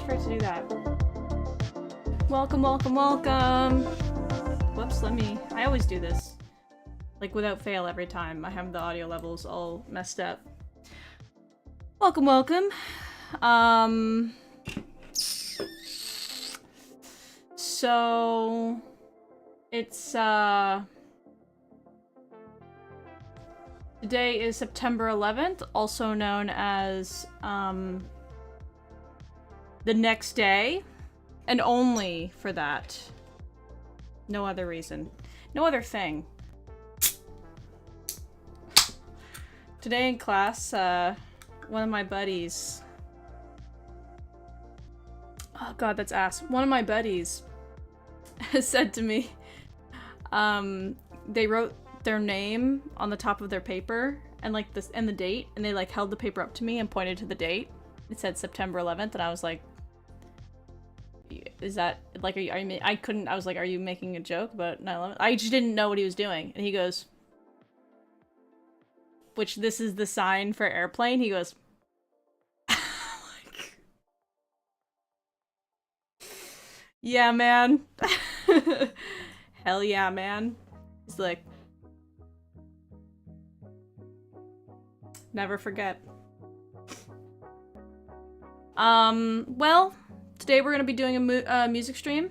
forgot to do that. Welcome, welcome, welcome! Whoops, I always do this. Like, without fail every time. I have the audio levels all messed up. Welcome, welcome. So... It's, Today is September 11th, also known as, the next day, and only for that. No other reason. No other thing. Today in class, one of my buddies... Oh god, that's ass. One of my buddies has said to me, they wrote their name on the top of their paper, and like this, and the date, and they like held the paper up to me and pointed to the date. It said September 11th, and I was like, is that, like, I was like, are you making a joke about 9/11? I just didn't know what he was doing. And he goes, which this is the sign for airplane. He goes, like, Yeah, man. Hell yeah, man. He's like, never forget. Well, today we're gonna be doing a music stream.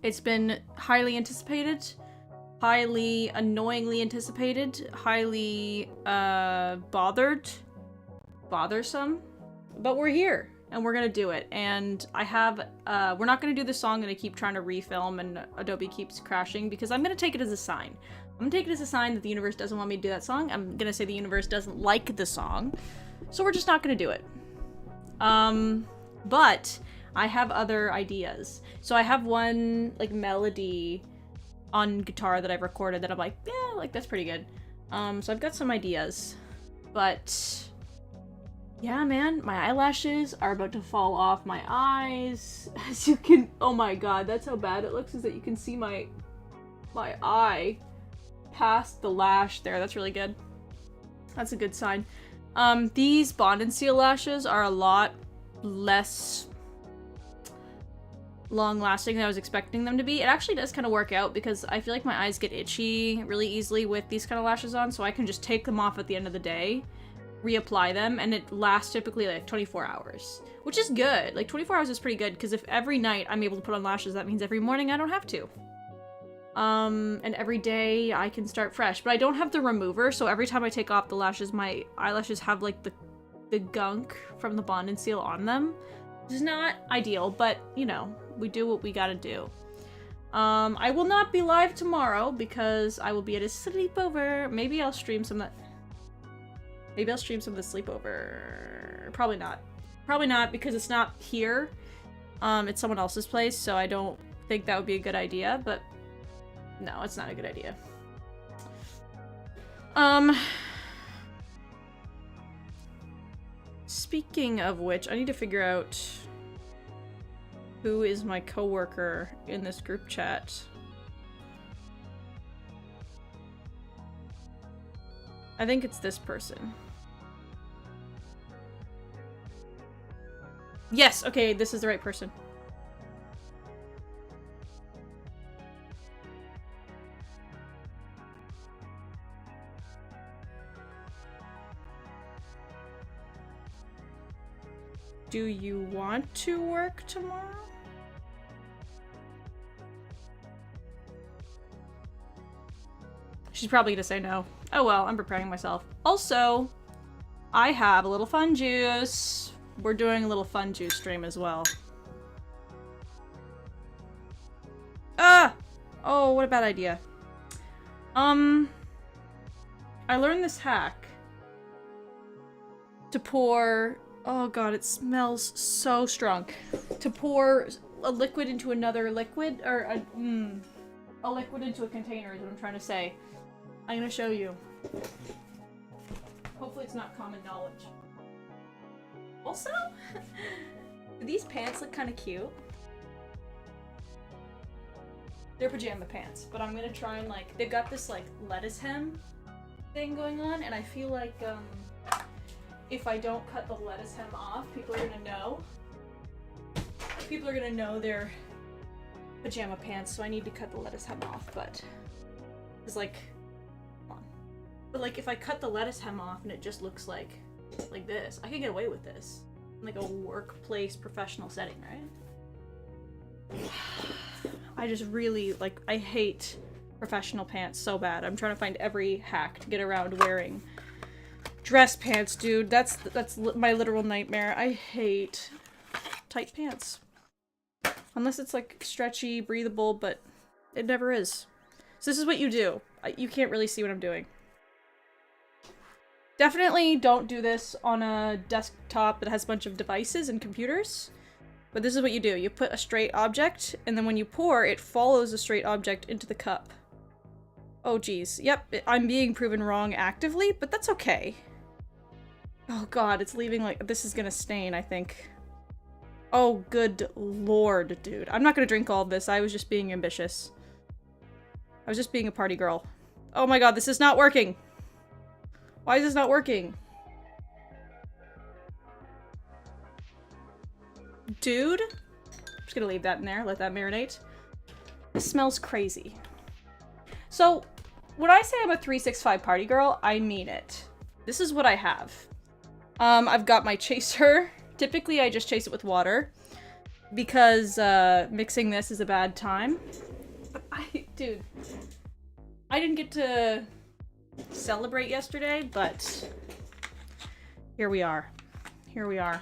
It's been highly anticipated, highly annoyingly anticipated, highly, bothersome, but we're here, and we're gonna do it, and I have, we're not gonna do the song, and I keep trying to refilm, and Adobe keeps crashing, because I'm gonna take it as a sign. I'm gonna take it as a sign that the universe doesn't want me to do that song. I'm gonna say the universe doesn't like the song, so we're just not gonna do it. But I have other ideas. So I have one, like, melody on guitar that I've recorded that I'm like, yeah, like, that's pretty good. So I've got some ideas. But, yeah, man, my eyelashes are about to fall off my eyes. As you can, oh my god, that's how bad it looks, is that you can see my eye past the lash there. That's really good. That's a good sign. These Bond and Seal lashes are a lot less long-lasting than I was expecting them to be. It actually does kind of work out because I feel like my eyes get itchy really easily with these kind of lashes on, so I can just take them off at the end of the day, reapply them, and it lasts typically like 24 hours, which is good. Like 24 hours is pretty good because if every night I'm able to put on lashes, that means every morning I don't have to. And every day I can start fresh, but I don't have the remover, so every time I take off the lashes, my eyelashes have like the gunk from the Bond and Seal on them. Which is not ideal, but you know, we do what we gotta do. I will not be live tomorrow because I will be at a sleepover. Maybe I'll stream some of the sleepover. Probably not. Probably not because it's not here. It's someone else's place, so I don't think that would be a good idea, but no, it's not a good idea. Speaking of which, I need to figure out who is my coworker in this group chat. I think it's this person. Yes, okay, this is the right person. Do you want to work tomorrow? She's probably gonna say no. Oh well, I'm preparing myself. Also, I have a little fun juice. We're doing a little fun juice stream as well. Ah! Oh, what a bad idea. I learned this hack to pour... Oh god, it smells so strong. To pour a liquid into another liquid, or a liquid into a container is what I'm trying to say. I'm gonna show you. Hopefully it's not common knowledge. Also, these pants look kind of cute. They're pajama pants, but I'm gonna try and like, they've got this like lettuce hem thing going on, and I feel like if I don't cut the lettuce hem off, people are gonna know. People are gonna know they're pajama pants, so I need to cut the lettuce hem off, but it's like, come on. But like, if I cut the lettuce hem off and it just looks like this, I could get away with this. In like a workplace professional setting, right? I just really, like, I hate professional pants so bad. I'm trying to find every hack to get around wearing dress pants, dude. That's my literal nightmare. I hate tight pants. Unless it's like stretchy, breathable, but it never is. So this is what you do. You can't really see what I'm doing. Definitely don't do this on a desktop that has a bunch of devices and computers. But this is what you do. You put a straight object, and then when you pour, it follows the straight object into the cup. Oh geez. Yep, I'm being proven wrong actively, but that's okay. Oh god, it's leaving like- this is gonna stain, I think. Oh good lord, dude. I'm not gonna drink all of this, I was just being ambitious. I was just being a party girl. Oh my god, this is not working! Why is this not working? Dude? just gonna leave that in there, let that marinate. This smells crazy. So, when I say I'm a 365 party girl, I mean it. This is what I have. I've got my chaser. Typically, I just chase it with water because mixing this is a bad time. But dude, I didn't get to celebrate yesterday, but here we are. Here we are.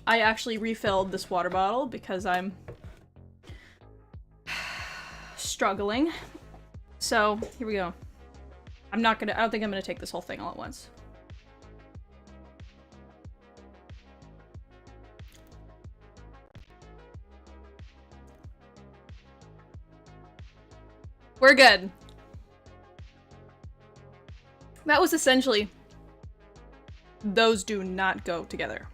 I actually refilled this water bottle because I'm struggling. So, here we go. I don't think I'm gonna take this whole thing all at once. We're good. That was essentially, those do not go together.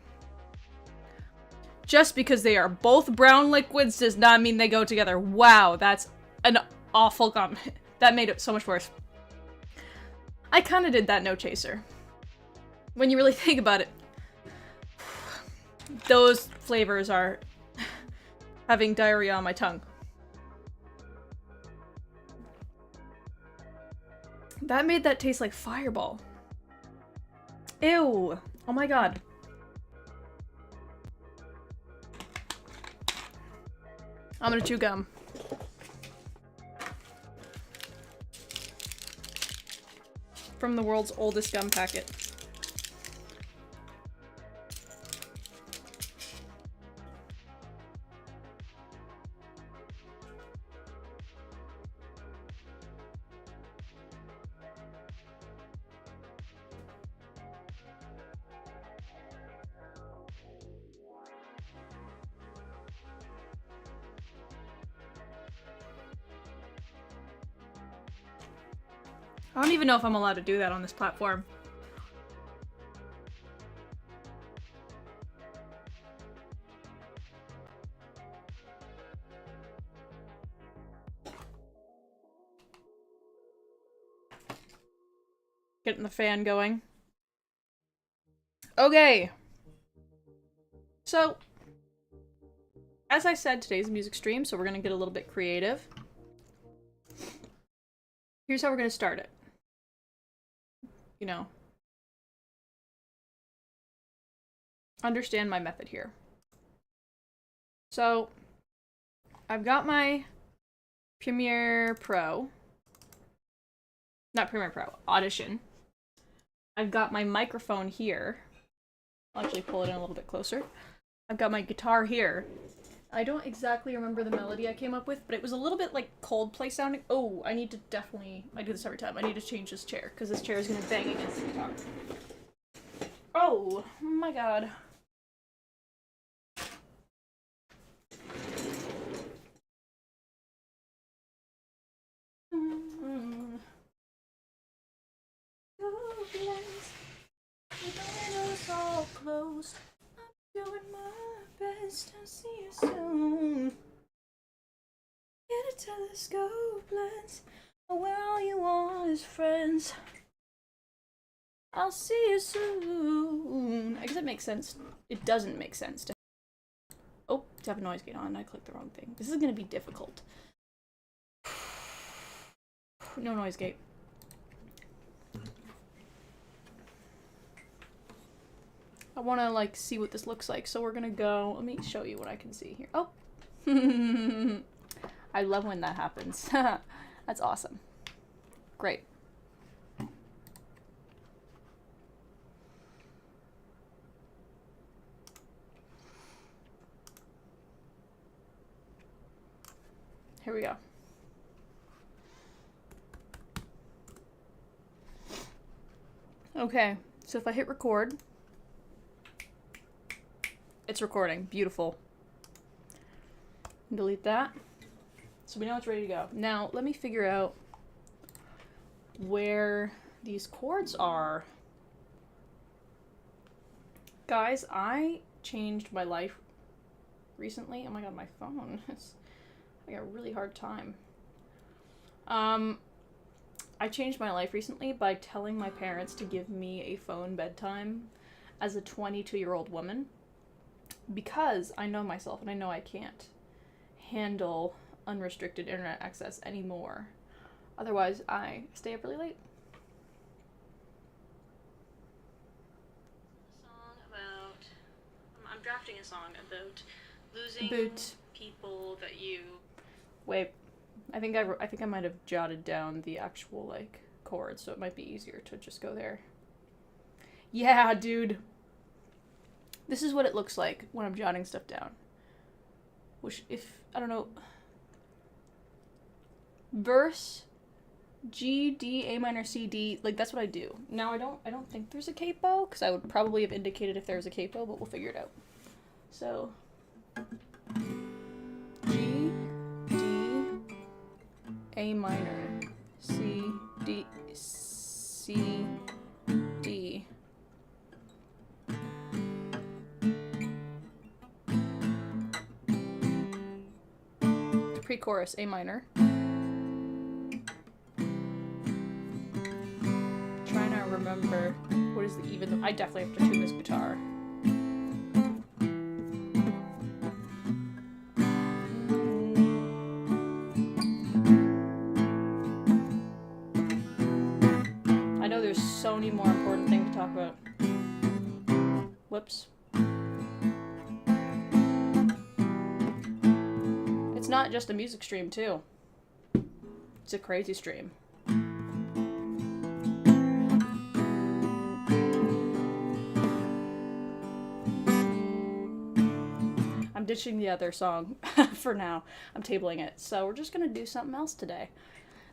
Just because they are both brown liquids does not mean they go together. Wow, that's an awful comment. That made it so much worse. I kind of did that no chaser. When you really think about it, those flavors are having diarrhea on my tongue. That made that taste like Fireball. Ew. Oh my god. I'm gonna chew gum. From the world's oldest gum packet. I don't even know if I'm allowed to do that on this platform. Getting the fan going. Okay. So, as I said, today's a music stream, so we're gonna get a little bit creative. Here's how we're gonna start it. You know, understand my method here. So, I've got my Premiere Pro. Not Premiere Pro, Audition. I've got my microphone here. I'll actually pull it in a little bit closer. I've got my guitar here. I don't exactly remember the melody I came up with, but it was a little bit like Coldplay sounding. Oh, I need to definitely... I do this every time. I need to change this chair, because this chair is going to bang against the guitar. Oh, my god. All closed. I'm doing my best. I'll see you soon. Get a telescope lens. Where all you want is friends. I'll see you soon. I guess it makes sense. It doesn't make sense to. Oh, to have a noise gate on. I clicked the wrong thing. This is gonna be difficult. No noise gate. I want to, like, see what this looks like, so we're gonna go... Let me show you what I can see here. Oh! I love when that happens. That's awesome. Great. Here we go. Okay, so if I hit record... It's recording. Beautiful. Delete that. So we know it's ready to go. Now, let me figure out where these chords are. Guys, I changed my life recently. Oh my god, my phone. I got a really hard time. I changed my life recently by telling my parents to give me a phone bedtime as a 22-year-old woman, because I know myself and I know I can't handle unrestricted internet access anymore. Otherwise, I stay up really late. I'm drafting a song about losing people that you... Wait, I think I might have jotted down the actual, like, chords, so it might be easier to just go there. Yeah, dude. This is what it looks like when I'm jotting stuff down. Which, I don't know... Verse, G, D, A minor, C, D, like, that's what I do. Now, I don't think there's a capo, because I would probably have indicated if there was a capo, but we'll figure it out. So, G, D, A minor, C, D, C, D. Pre-chorus, A minor. Trying to remember what is the even. I definitely have to tune this guitar. I know there's so many more important things to talk about. Whoops. It's not just a music stream, too. It's a crazy stream. I'm ditching the other song for now. I'm tabling it. So we're just going to do something else today.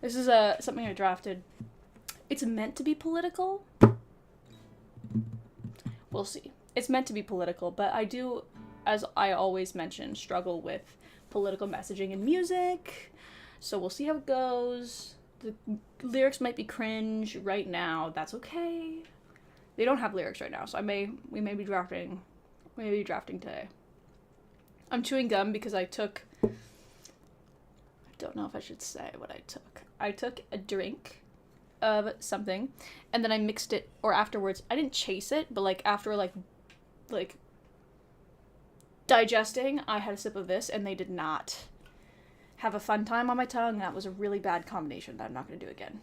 This is something I drafted. It's meant to be political. We'll see. It's meant to be political, but I do, as I always mention, struggle with political messaging in music. So we'll see how it goes. The lyrics might be cringe right now. That's okay. They don't have lyrics right now, so we may be drafting today. I'm chewing gum because I don't know if I should say what I took. I took a drink of something, and then I mixed it, or afterwards, I didn't chase it, but like after like digesting, I had a sip of this, and they did not have a fun time on my tongue. That was a really bad combination that I'm not going to do again.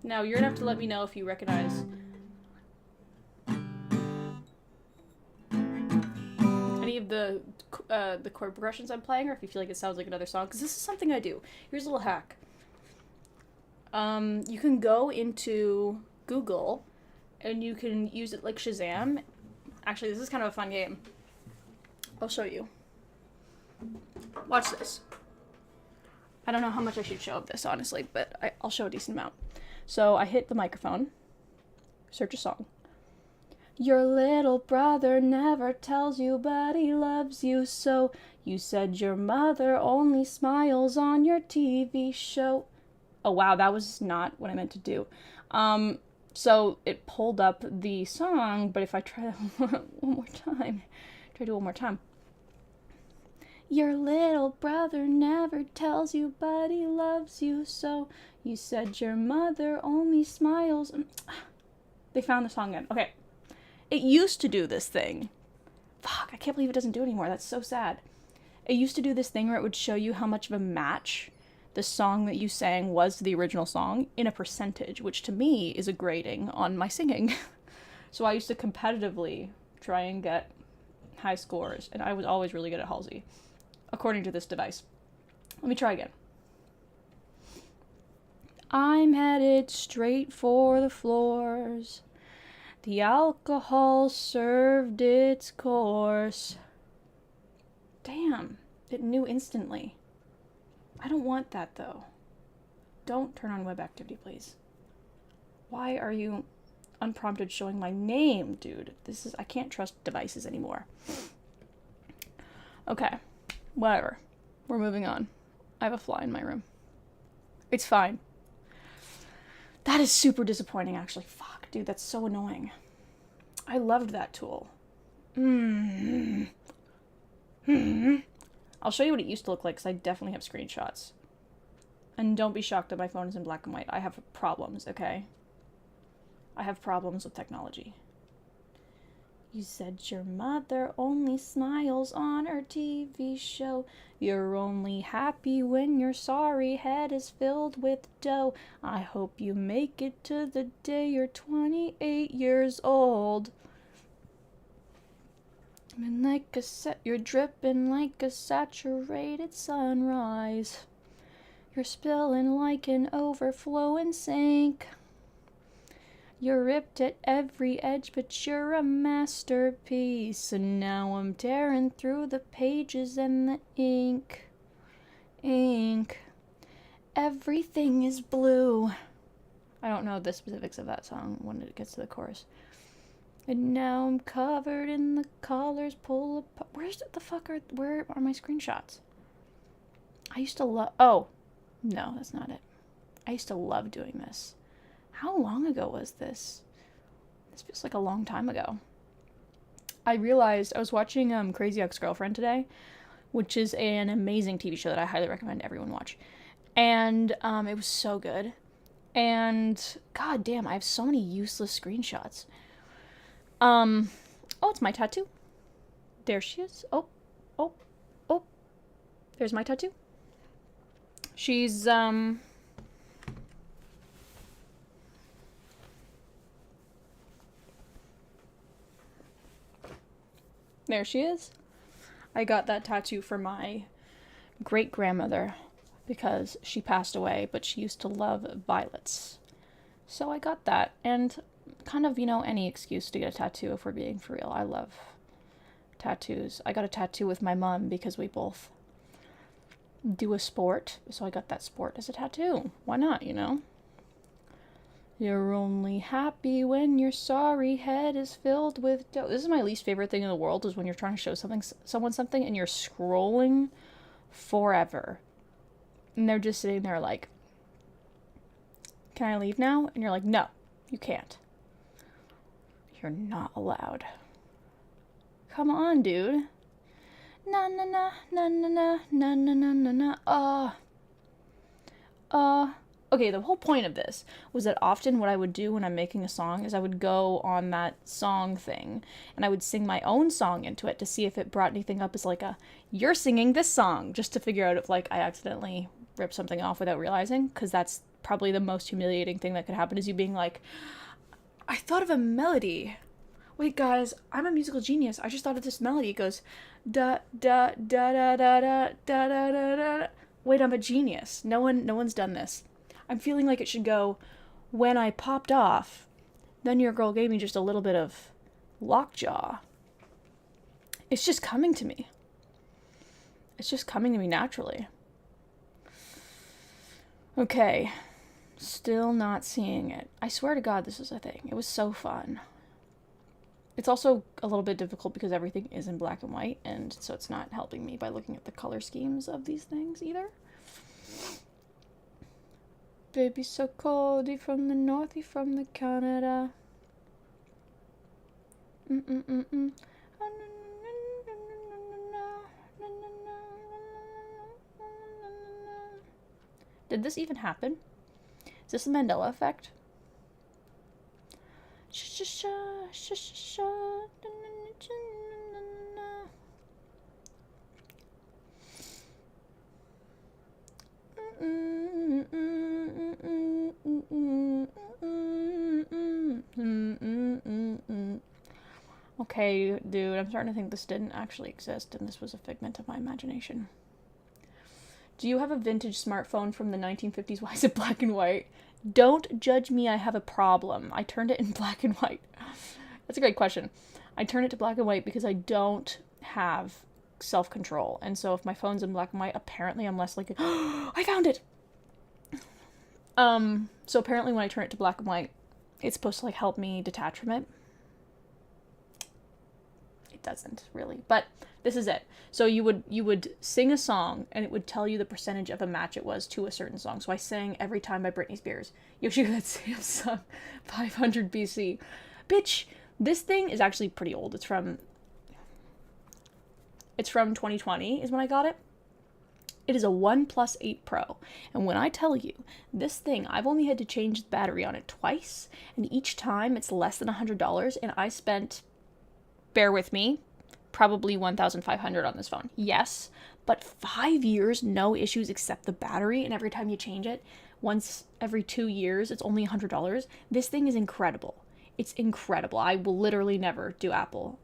Now, you're gonna have to let me know if you recognize any of the chord progressions I'm playing, or if you feel like it sounds like another song, because this is something I do. Here's a little hack. You can go into Google, and you can use it like Shazam. Actually, this is kind of a fun game. I'll show you. Watch this. I don't know how much I should show of this, honestly, but I'll show a decent amount. So I hit the microphone, search a song. Your little brother never tells you, but he loves you so. You said your mother only smiles on your TV show. Oh wow, that was not what I meant to do. So it pulled up the song, but if I try that one more time, Your little brother never tells you, but he loves you so. You said your mother only smiles. They found the song again. Okay. It used to do this thing. Fuck, I can't believe it doesn't do it anymore. That's so sad. It used to do this thing where it would show you how much of a match the song that you sang was to the original song in a percentage, which to me is a grading on my singing. So I used to competitively try and get high scores, and I was always really good at Halsey, according to this device. Let me try again. I'm headed straight for the floors. The alcohol served its course. Damn, it knew instantly. I don't want that, though. Don't turn on web activity, please. Why are you unprompted showing my name, dude? I can't trust devices anymore. Okay, whatever. We're moving on. I have a fly in my room. It's fine. That is super disappointing, actually. Fuck, dude, that's so annoying. I loved that tool. I'll show you what it used to look like, because I definitely have screenshots. And don't be shocked that my phone is in black and white. I have problems, okay? I have problems with technology. You said your mother only smiles on her TV show. You're only happy when your sorry head is filled with dough. I hope you make it to the day you're 28 years old. And you're dripping like a saturated sunrise. You're spilling like an overflowing sink. You're ripped at every edge, but you're a masterpiece. And now I'm tearing through the pages and the ink. Ink. Everything is blue. I don't know the specifics of that song when it gets to the chorus. And now I'm covered in the colors pull apart. Where are my screenshots? I used to love... Oh. No, that's not it. I used to love doing this. How long ago was this? This feels like a long time ago. I realized I was watching Crazy Ex-Girlfriend today, which is an amazing TV show that I highly recommend everyone watch. And it was so good. And god damn, I have so many useless screenshots. Oh, it's my tattoo. There she is. Oh. There's my tattoo. She's there she is. I got that tattoo for my great-grandmother because she passed away, but she used to love violets. So I got that, and kind of, any excuse to get a tattoo if we're being for real. I love tattoos. I got a tattoo with my mom because we both do a sport, so I got that sport as a tattoo. Why not, You're only happy when your sorry head is filled with dough. This is my least favorite thing in the world, is when you're trying to show someone something and you're scrolling forever. And they're just sitting there like, can I leave now? And you're like, no, you can't. You're not allowed. Come on, dude. Na na na na na na na na na na na. Okay, the whole point of this was that often what I would do when I'm making a song is I would go on that song thing and I would sing my own song into it to see if it brought anything up as like you're singing this song, just to figure out if I accidentally ripped something off without realizing, because that's probably the most humiliating thing that could happen, is you being like, I thought of a melody. Wait, guys, I'm a musical genius. I just thought of this melody. It goes da da da da da da da da da da. Wait, I'm a genius. No one's done this. I'm feeling like it should go, when I popped off, then your girl gave me just a little bit of lockjaw. It's just coming to me. It's just coming to me naturally. Okay. Still not seeing it. I swear to God this is a thing. It was so fun. It's also a little bit difficult because everything is in black and white, and so it's not helping me by looking at the color schemes of these things either. Baby so cold, he from the north, he from the Canada. Did this even happen? Is this the Mandela effect? Okay, dude, I'm starting to think this didn't actually exist and this was a figment of my imagination. Do you have a vintage smartphone from the 1950s? Why is it black and white? Don't judge me, I have a problem. I turned it in black and white. That's a great question. I turned it to black and white because I don't have self-control. And so if my phone's in black and white, apparently I'm less likely... I found it! So apparently when I turn it to black and white, it's supposed to, help me detach from it. it doesn't really, but this is it. So you would sing a song and it would tell you the percentage of a match it was to a certain song. So I sang Every Time by Britney Spears. Yoshi got Samsung 500 BC. Bitch, this thing is actually pretty old. It's from 2020 is when I got it. It is a OnePlus 8 Pro. And when I tell you, this thing, I've only had to change the battery on it twice, and each time it's less than $100, and I spent, bear with me, probably $1,500 on this phone. Yes, but 5 years, no issues except the battery, and every time you change it, once every 2 years, it's only $100. This thing is incredible. It's incredible. I will literally never do Apple.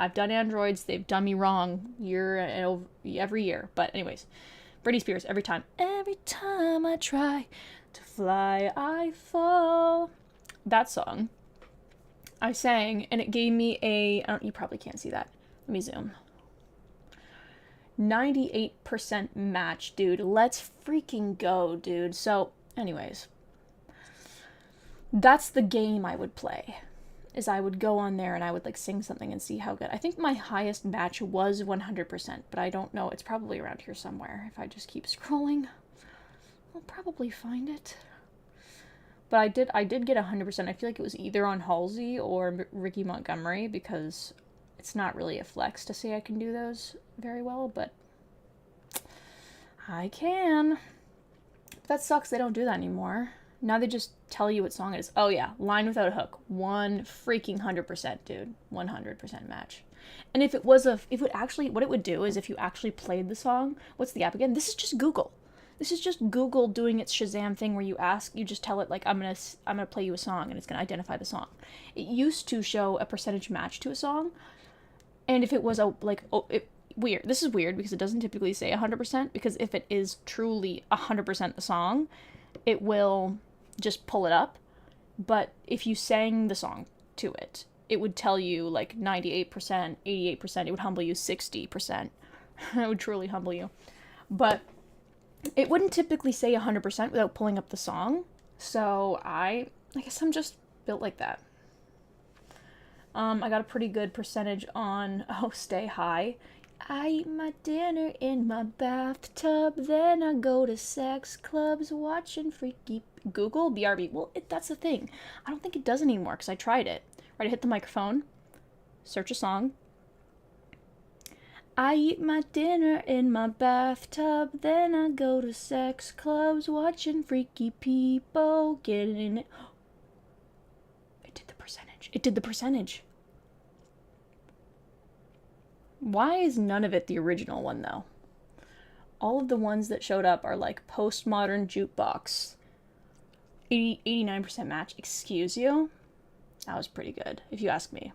I've done Androids. They've done me wrong every year. But anyways, Britney Spears, Every Time. Every time I try to fly, I fall. That song, I sang, and it gave me you probably can't see that. Let me zoom. 98% match, dude. Let's freaking go, dude. So, anyways, that's the game I would play. Is I would go on there and I would like sing something and see how good. I think my highest match was 100%, but I don't know. It's probably around here somewhere. If I just keep scrolling, I'll probably find it. But I did get 100%. I feel like it was either on Halsey or Ricky Montgomery, because it's not really a flex to say I can do those very well, but I can. That sucks. They don't do that anymore. Now they just tell you what song it is. Oh yeah, Line Without a Hook. 100%, dude. 100% match. And if it would actually, what it would do is if you actually played the song, what's the app again? This is just Google. This is just Google doing its Shazam thing where you just tell it like, I'm gonna play you a song and it's gonna identify the song. It used to show a percentage match to a song. And if it was weird. This is weird because it doesn't typically say 100%, because if it is truly 100% the song, it will just pull it up. But if you sang the song to it, it would tell you like 98%, 88%. It would humble you 60%. It would truly humble you. But it wouldn't typically say 100% without pulling up the song. So I guess I'm just built like that. I got a pretty good percentage on Stay High. I eat my dinner in my bathtub, then I go to sex clubs watching freaky Google BRB. Well, that's the thing. I don't think it does anymore because I tried it. Right, I hit the microphone, search a song. I eat my dinner in my bathtub, then I go to sex clubs watching freaky people getting in it. It did the percentage. It did the percentage. Why is none of it the original one, though? All of the ones that showed up are like postmodern jukebox. 89% match. Excuse you? That was pretty good, if you ask me.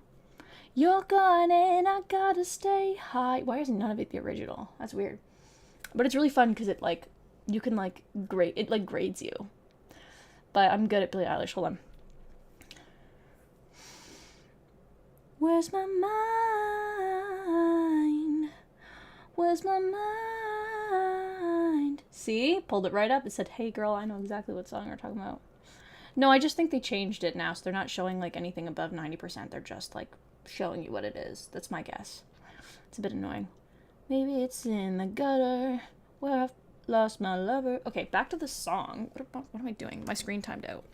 You're gone and I gotta stay high. Why is none of it the original? That's weird. But it's really fun because it you can grade, it grades you. But I'm good at Billie Eilish. Hold on. Where's my mind? Where's my mind? See? Pulled it right up. It said, hey girl, I know exactly what song you're talking about. No, I just think they changed it now, so they're not showing anything above 90%. They're just showing you what it is. That's my guess. It's a bit annoying. Maybe it's in the gutter where I've lost my lover. Okay, back to the song. What am I doing? My screen timed out.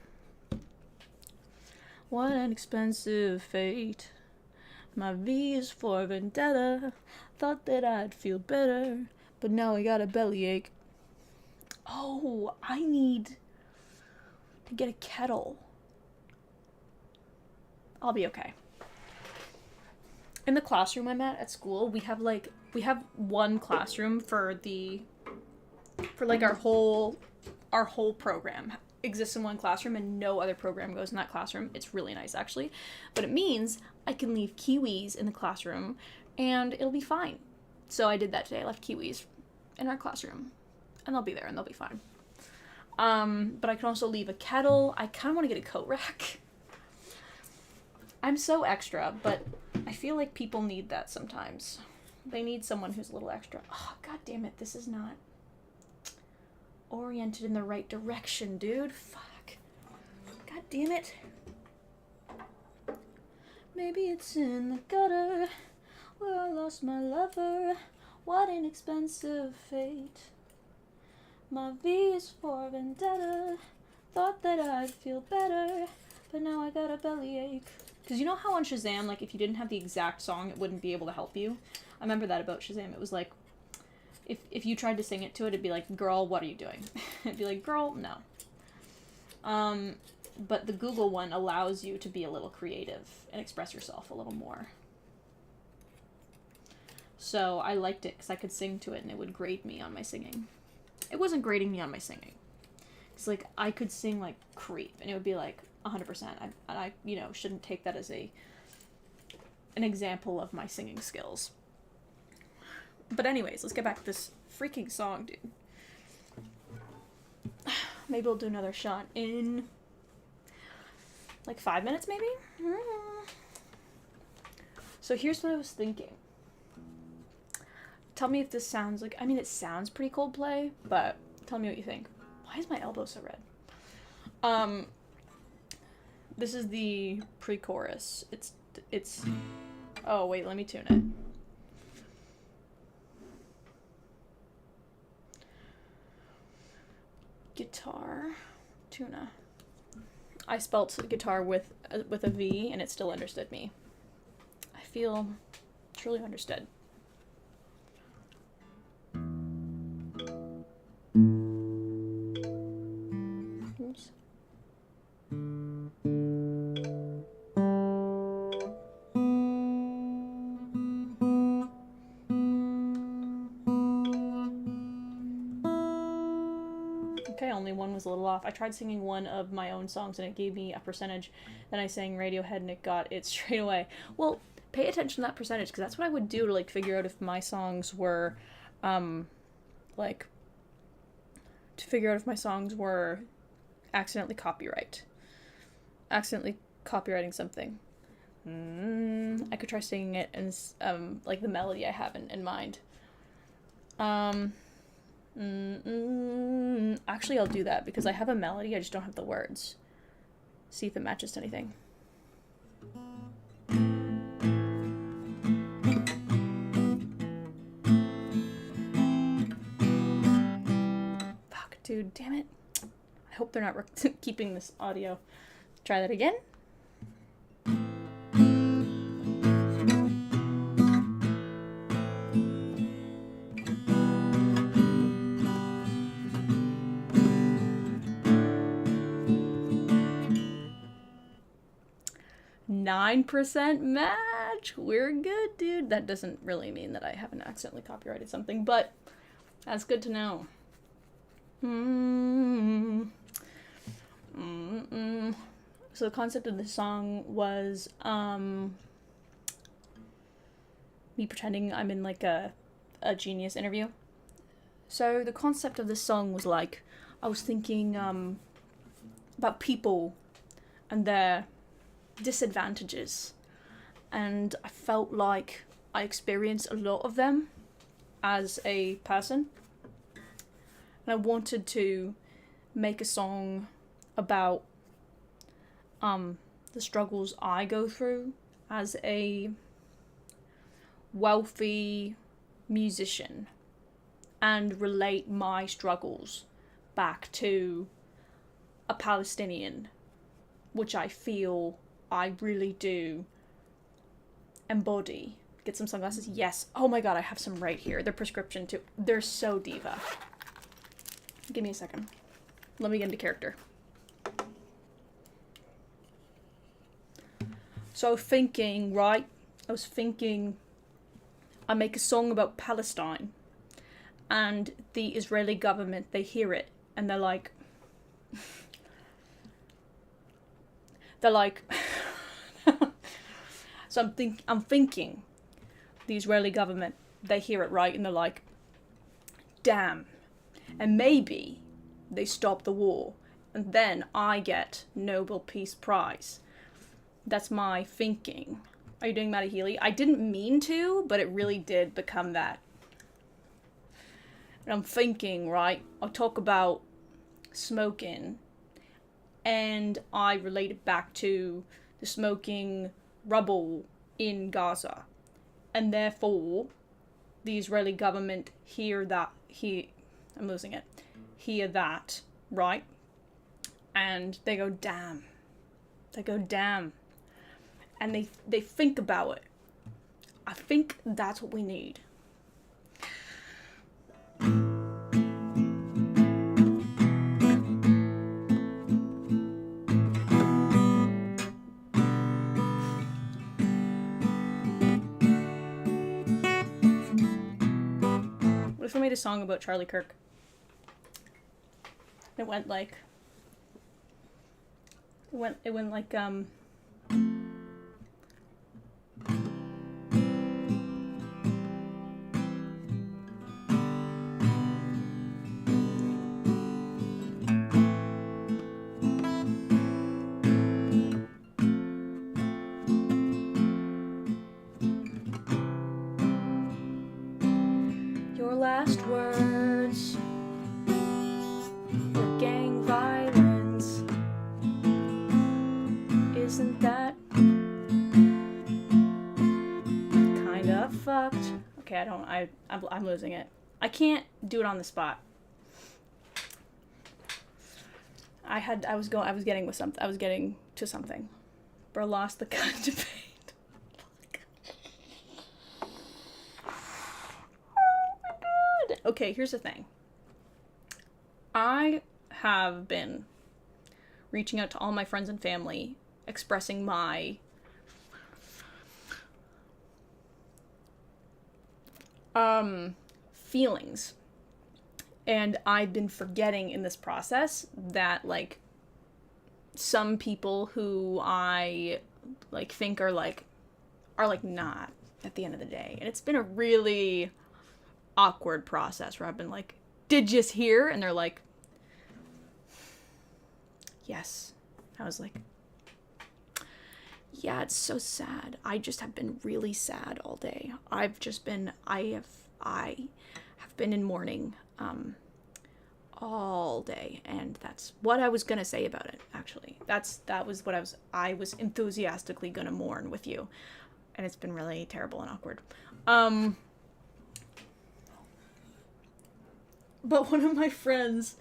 What an expensive fate. My V is for vendetta. Thought that I'd feel better, but now I got a bellyache. Oh, I need to get a kettle. I'll be okay. In the classroom I'm at school, we have one classroom for our whole program exists in one classroom, and no other program goes in that classroom. It's really nice, actually. But it means I can leave kiwis in the classroom and it'll be fine. So I did that today. I left kiwis in our classroom and they'll be there and they'll be fine. But I can also leave a kettle. I kind of want to get a coat rack. I'm so extra, but I feel like people need that sometimes. They need someone who's a little extra. Oh, god damn it. This is not oriented in the right direction, dude. Fuck. God damn it. Maybe it's in the gutter where I lost my lover. What an expensive fate. My V is for vendetta. Thought that I'd feel better, but now I got a bellyache. Because you know how on Shazam, like, if you didn't have the exact song, it wouldn't be able to help you? I remember that about Shazam. It was like, if you tried to sing it to it, it'd be like, girl, what are you doing? It'd be like, girl, no. But the Google one allows you to be a little creative and express yourself a little more. So I liked it because I could sing to it and it would grade me on my singing. It wasn't grading me on my singing. It's like, I could sing like Creep and it would be like 100%. I you know, shouldn't take that as an example of my singing skills. But anyways, let's get back to this freaking song, dude. Maybe we'll do another shot in like 5 minutes, maybe? So here's what I was thinking. Tell me if this sounds like, I mean, it sounds pretty Coldplay, but tell me what you think. Why is my elbow so red? This is the pre-chorus. It's, oh wait, let me tune it. Guitar, tuna. I spelt guitar with a V, and it still understood me. I feel truly understood. Oops. Okay, only one was a little off. I tried singing one of my own songs and it gave me a percentage. Then I sang Radiohead and it got it straight away. Well, pay attention to that percentage because that's what I would do to like figure out if my songs were, like, to figure out if my songs were accidentally copyrighting something. I could try singing it and like the melody I have in mind. Actually, I'll do that because I have a melody, I just don't have the words. See if it matches to anything. Fuck, dude, damn it. I hope they're not keeping this audio. Try that again. %, match. We're good, dude. That doesn't really mean that I haven't accidentally copyrighted something, but that's good to know. So the concept of the song was me pretending I'm in like a Genius interview. So the concept of this song was like, I was thinking about people and their disadvantages, and I felt like I experienced a lot of them as a person, and I wanted to make a song about the struggles I go through as a wealthy musician and relate my struggles back to a Palestinian, which I feel I really do embody. Get some sunglasses? Yes. Oh my god, I have some right here. They're prescription too. They're so diva. Give me a second. Let me get into character. So I was thinking, right? I make a song about Palestine. And the Israeli government, they hear it. And they're like... So I'm thinking, the Israeli government, they hear it, right? And they're like, damn. And maybe they stop the war. And then I get Nobel Peace Prize. That's my thinking. Are you doing Matty Healy? I didn't mean to, but it really did become that. And I'm thinking, right? I'll talk about smoking. And I relate it back to the smoking rubble in Gaza. And therefore, the Israeli government hear that, right? And they go, damn. And they think about it. I think that's what we need. What if we made a song about Charlie Kirk? It went like your last words were gang violence. Isn't that kinda fucked? Okay, I'm losing it. I can't do it on the spot. I was getting to something. But I lost the gun debate. Okay, here's the thing. I have been reaching out to all my friends and family, expressing my feelings. And I've been forgetting in this process that, like, some people who I, like, think are not at the end of the day. And it's been a really awkward process where I've been like, did you hear? And they're like, yes. I was like, yeah, it's so sad. I just have been really sad all day. I have been in mourning all day, and that's what I was gonna say about it, actually. That was what I was enthusiastically gonna mourn with you. And it's been really terrible and awkward. But one of my friends,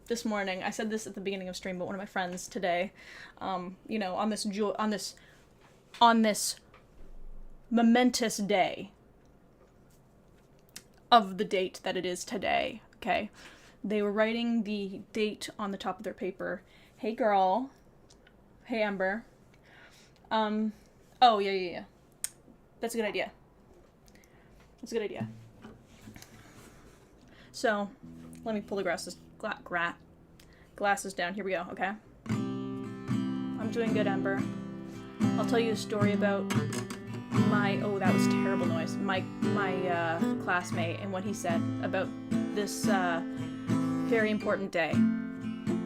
this morning, I said this at the beginning of stream, but one of my friends today, on this momentous day of the date that it is today, okay? They were writing the date on the top of their paper. Hey girl. Hey Amber. Oh, yeah. That's a good idea. So, let me pull the glasses down. Here we go, okay? I'm doing good, Amber. I'll tell you a story about that was terrible noise. My classmate and what he said about this very important day.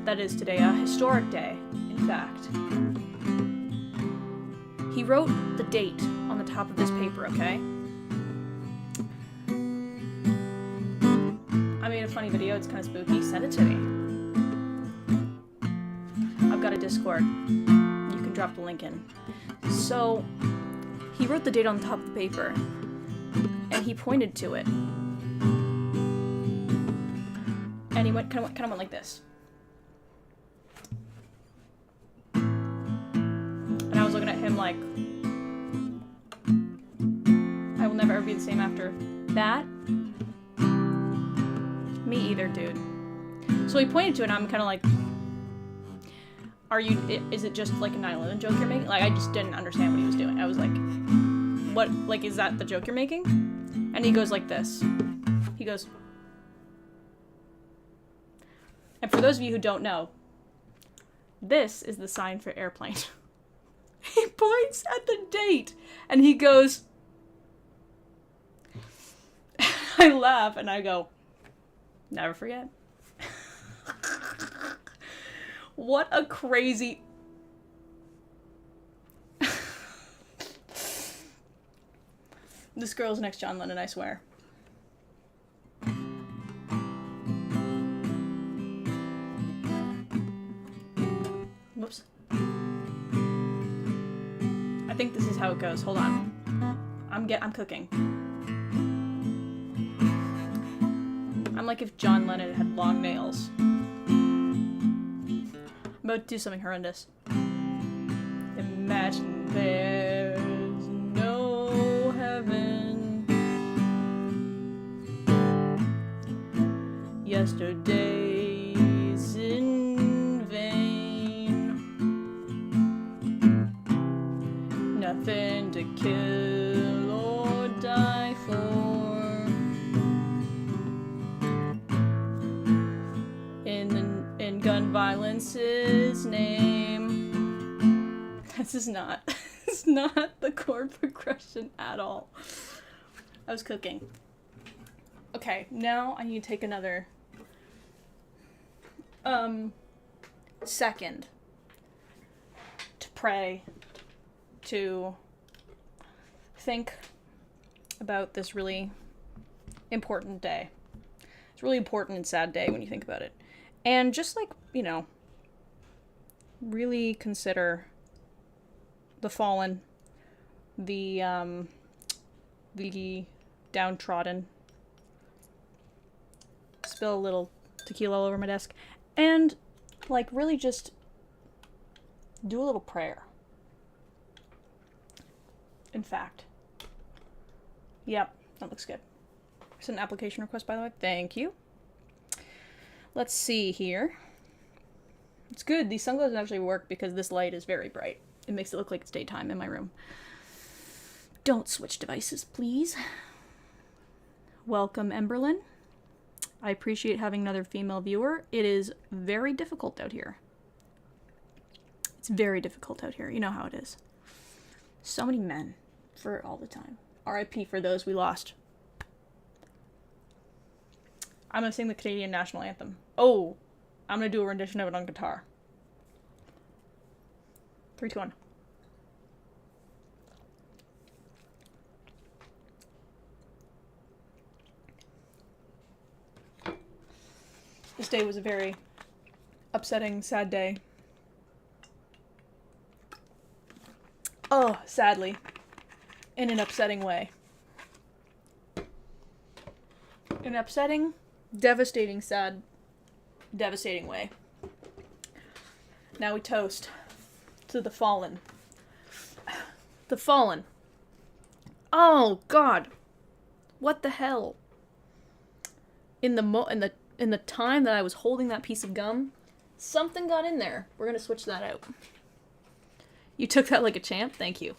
That is today, a historic day, in fact. He wrote the date on the top of this paper, okay? I made a funny video, it's kind of spooky. Send it to me. I've got a Discord. You can drop the link in. So, he wrote the date on the top of the paper, and he pointed to it. And he kind of went like this. And I was looking at him like, I will never ever be the same after that. Me either, dude. So he pointed to it, and I'm kind of like, is it just like a 9/11 joke you're making? Like, I just didn't understand what he was doing. I was like, what, like, is that the joke you're making? And he goes like this. He goes, and for those of you who don't know, this is the sign for airplane. He points at the date, and he goes, I laugh, and I go, never forget. What a crazy... This girl's next John Lennon, I swear. Whoops. think this is how it goes. Hold on. I'm cooking. I'm like if John Lennon had long nails. I'm about to do something horrendous. Imagine there's no heaven. Yesterday's in vain. Nothing to kill or die for. In gun violence's name. This is not. It's not the chord progression at all. I was cooking. Okay, now I need to take another second to pray, to think about this really important day. It's a really important and sad day when you think about it. And just like, you know, really consider the fallen, the downtrodden. Spill a little tequila all over my desk. And, like, really just do a little prayer. In fact. Yep, that looks good. It's an application request, by the way. Thank you. Let's see here. It's good. These sunglasses actually work because this light is very bright. It makes it look like it's daytime in my room. Don't switch devices, please. Welcome, Emberlyn. I appreciate having another female viewer. It is very difficult out here. It's very difficult out here. You know how it is. So many men for all the time. RIP for those we lost. I'm gonna sing the Canadian national anthem. Oh, I'm gonna do a rendition of it on guitar. 3, 2, 1. This day was a very upsetting, sad day. Oh, sadly. In an upsetting way. An upsetting, devastating, sad, devastating way. Now we toast to the fallen. The fallen. Oh God. What the hell? In the time that I was holding that piece of gum, something got in there. We're gonna switch that out. You took that like a champ. Thank you.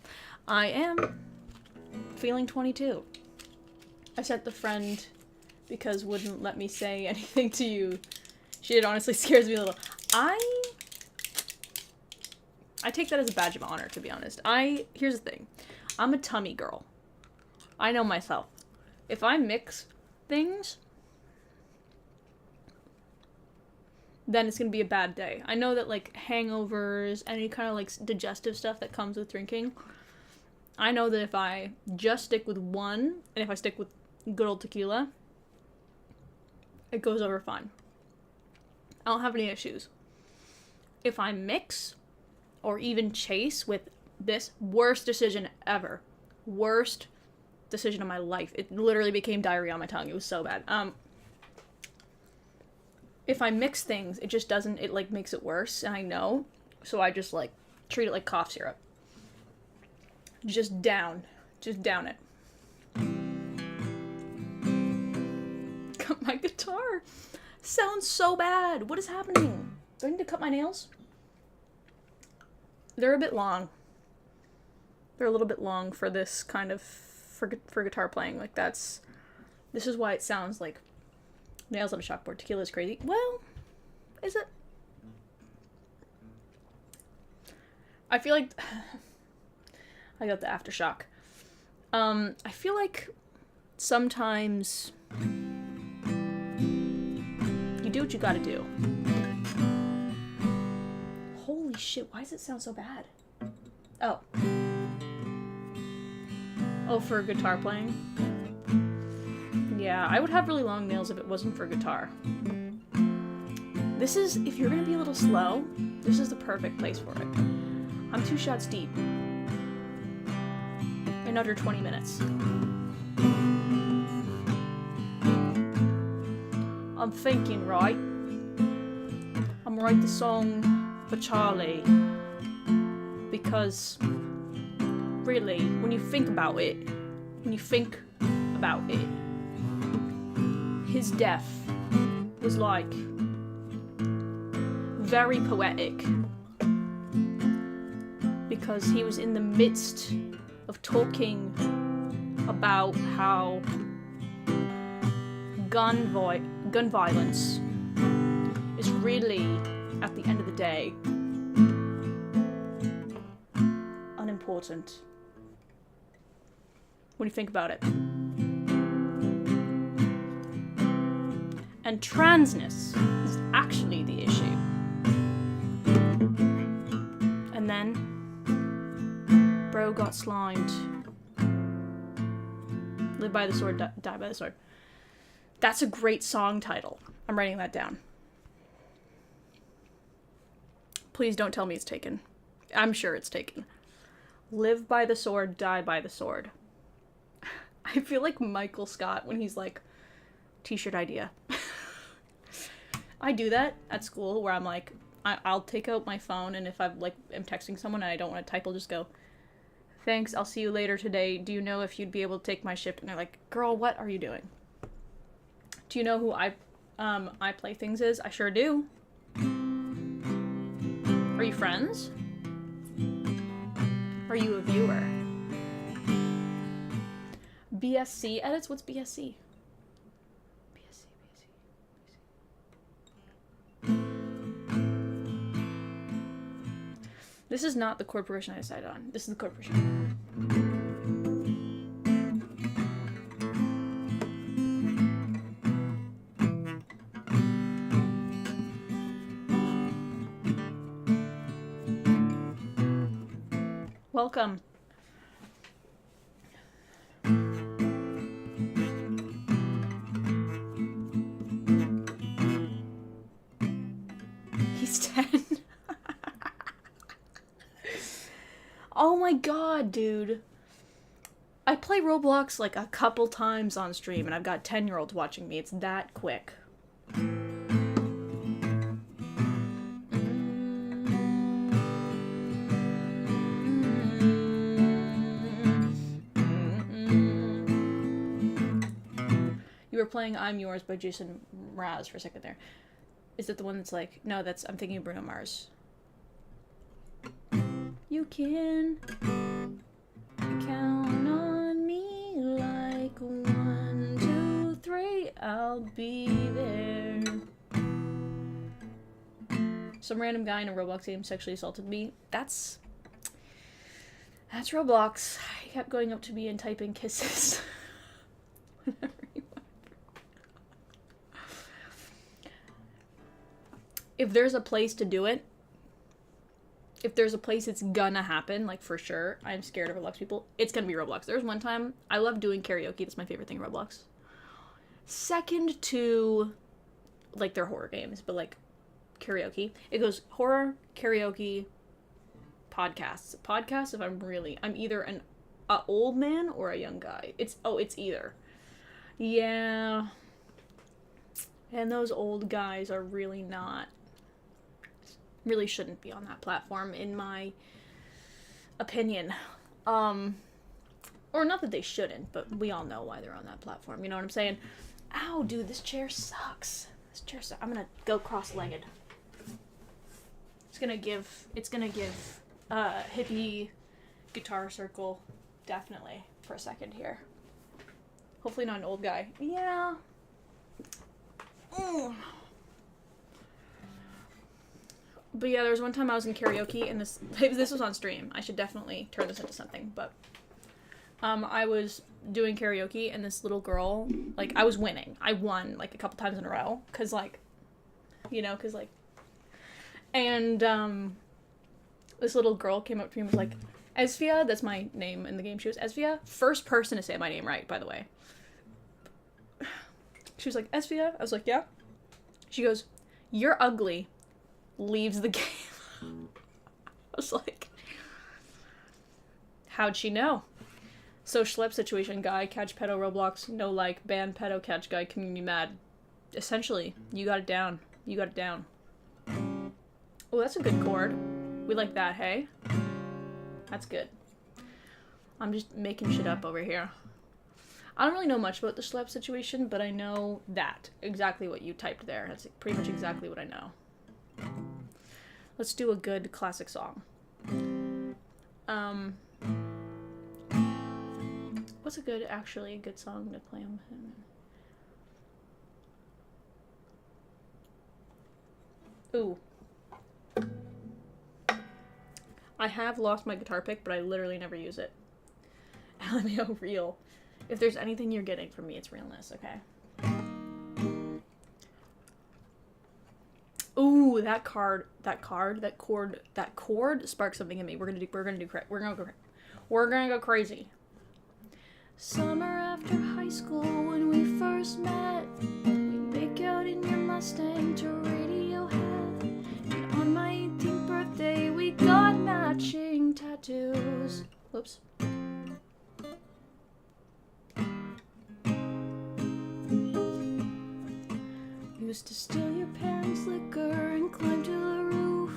I am feeling 22. I sent the friend because wouldn't let me say anything to you. Shit, honestly scares me a little. I take that as a badge of honor, to be honest. Here's the thing. I'm a tummy girl. I know myself. If I mix things, then it's gonna be a bad day. I know that, like, hangovers, any kind of, like, digestive stuff that comes with drinking, I know that if I just stick with one, and if I stick with good old tequila, it goes over fine. I don't have any issues. If I mix, or even chase with this worst decision ever, worst decision of my life, it literally became diarrhea on my tongue, it was so bad. If I mix things, it just doesn't, it, like, makes it worse, and I know, so I just, like, treat it like cough syrup. Just down it. Cut my guitar. Sounds so bad. What is happening? Do I need to cut my nails? They're a bit long. They're a little bit long for this kind of, for guitar playing. Like, this is why it sounds like nails on a chalkboard. Tequila is crazy. Well, is it? I feel like I got the aftershock. I feel like sometimes you do what you gotta do. Holy shit, why does it sound so bad? Oh. Oh, for guitar playing? Yeah, I would have really long nails if it wasn't for guitar. This is, if you're gonna be a little slow, this is the perfect place for it. I'm 2 shots deep. another 20 minutes. I'm thinking, right? I'm gonna write the song for Charlie because really, when you think about it, his death was like very poetic because he was in the midst of talking about how gun violence is really, at the end of the day, unimportant when you think about it. And transness is actually the issue. And then, bro got slimed. Live by the sword, die by the sword. That's a great song title. I'm writing that down. Please don't tell me it's taken. I'm sure it's taken. Live by the sword, die by the sword. I feel like Michael Scott when he's like, t-shirt idea. I do that at school where I'm like, I'll take out my phone, and if I'm texting someone and I don't want to type, I'll just go, thanks, I'll see you later today. Do you know if you'd be able to take my shift? And they're like, girl, what are you doing? Do you know who I Play Things is? I sure do. Are you friends? Are you a viewer? BSC edits? What's BSC? This is not the corporation I decided on. This is the corporation. Welcome. He's 10. Oh my god, dude. I play Roblox like a couple times on stream and I've got 10-year-olds watching me. It's that quick. You were playing I'm Yours by Jason Mraz for a second there. Is that the one that's like, no, I'm thinking of Bruno Mars. You can count on me like 1, 2, 3, I'll be there. Some random guy in a Roblox game sexually assaulted me. That's Roblox. He kept going up to me and typing kisses. If there's a place to do it, if there's a place it's gonna happen, like for sure, I'm scared of Roblox people, it's gonna be Roblox. There was one time, I love doing karaoke, that's my favorite thing in Roblox. Second to, like, their horror games, but like, karaoke. It goes horror, karaoke, podcasts. Podcasts, if I'm either an old man or a young guy. It's either. Yeah. And those old guys are really shouldn't be on that platform, in my opinion. Or not that they shouldn't, but we all know why they're on that platform. You know what I'm saying? Ow, dude, this chair sucks. I'm gonna go cross-legged. It's gonna give hippie guitar circle, definitely, for a second here. Hopefully not an old guy. Yeah. But yeah, there was one time I was in karaoke, and this was on stream. I should definitely turn this into something, but I was doing karaoke, and this little girl, like, I was winning. I won, like, a couple times in a row, and this little girl came up to me and was like, Esvia, that's my name in the game, she was Esvia, first person to say my name right, by the way. She was like, Esvia? I was like, yeah. She goes, you're ugly. Leaves the game. I was like, how'd she know? So schlep situation, guy, catch pedo, Roblox, no like, ban pedo, catch guy, community mad. Essentially, you got it down. You got it down. Oh, that's a good chord. We like that, hey? That's good. I'm just making shit up over here. I don't really know much about the schlep situation, but I know that. Exactly what you typed there. That's pretty much exactly what I know. Let's do a good classic song. What's a good song to play on him? Ooh. I have lost my guitar pick, but I literally never use it. LMAO real. If there's anything you're getting from me, it's realness, okay? Ooh, that chord sparked something in me. We're gonna go crazy. Summer after high school when we first met, we make out in your Mustang to Radiohead. And on my 18th birthday, we got matching tattoos. Whoops. Used to steal your parents' liquor and climb to the roof.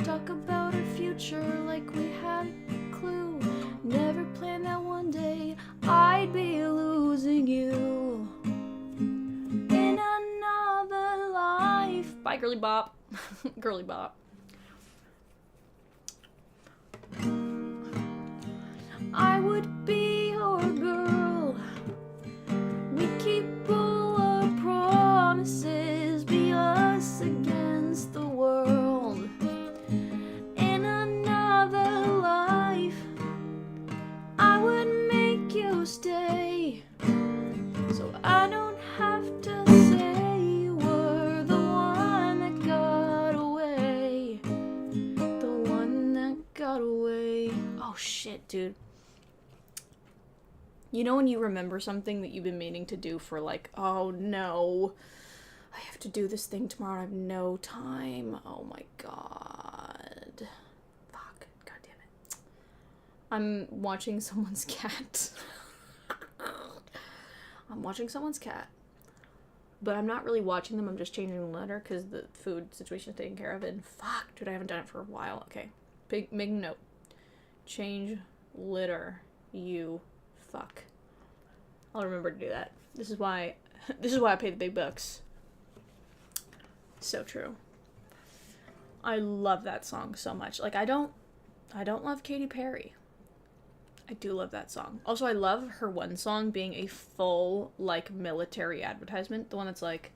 Talk about our future like we had a clue. Never planned that one day I'd be losing you in another life. Bye, Girly Bop. Girly Bop. I would be your girl. We keep all our promises, be us against the world. In another life, I would make you stay, so I don't have to say you were the one that got away. The one that got away. Oh shit, dude. You know when you remember something that you've been meaning to do for like, oh no, I have to do this thing tomorrow and I have no time. Oh my god. Fuck. God damn it. I'm watching someone's cat. I'm watching someone's cat. But I'm not really watching them, I'm just changing the litter because the food situation is taken care of. And fuck, dude, I haven't done it for a while. Okay. Make note. Change litter. You fuck. I'll remember to do that. This is why I pay the big bucks. So true. I love that song so much. Like I don't love Katy Perry. I do love that song. Also, I love her one song being a full like military advertisement. The one that's like,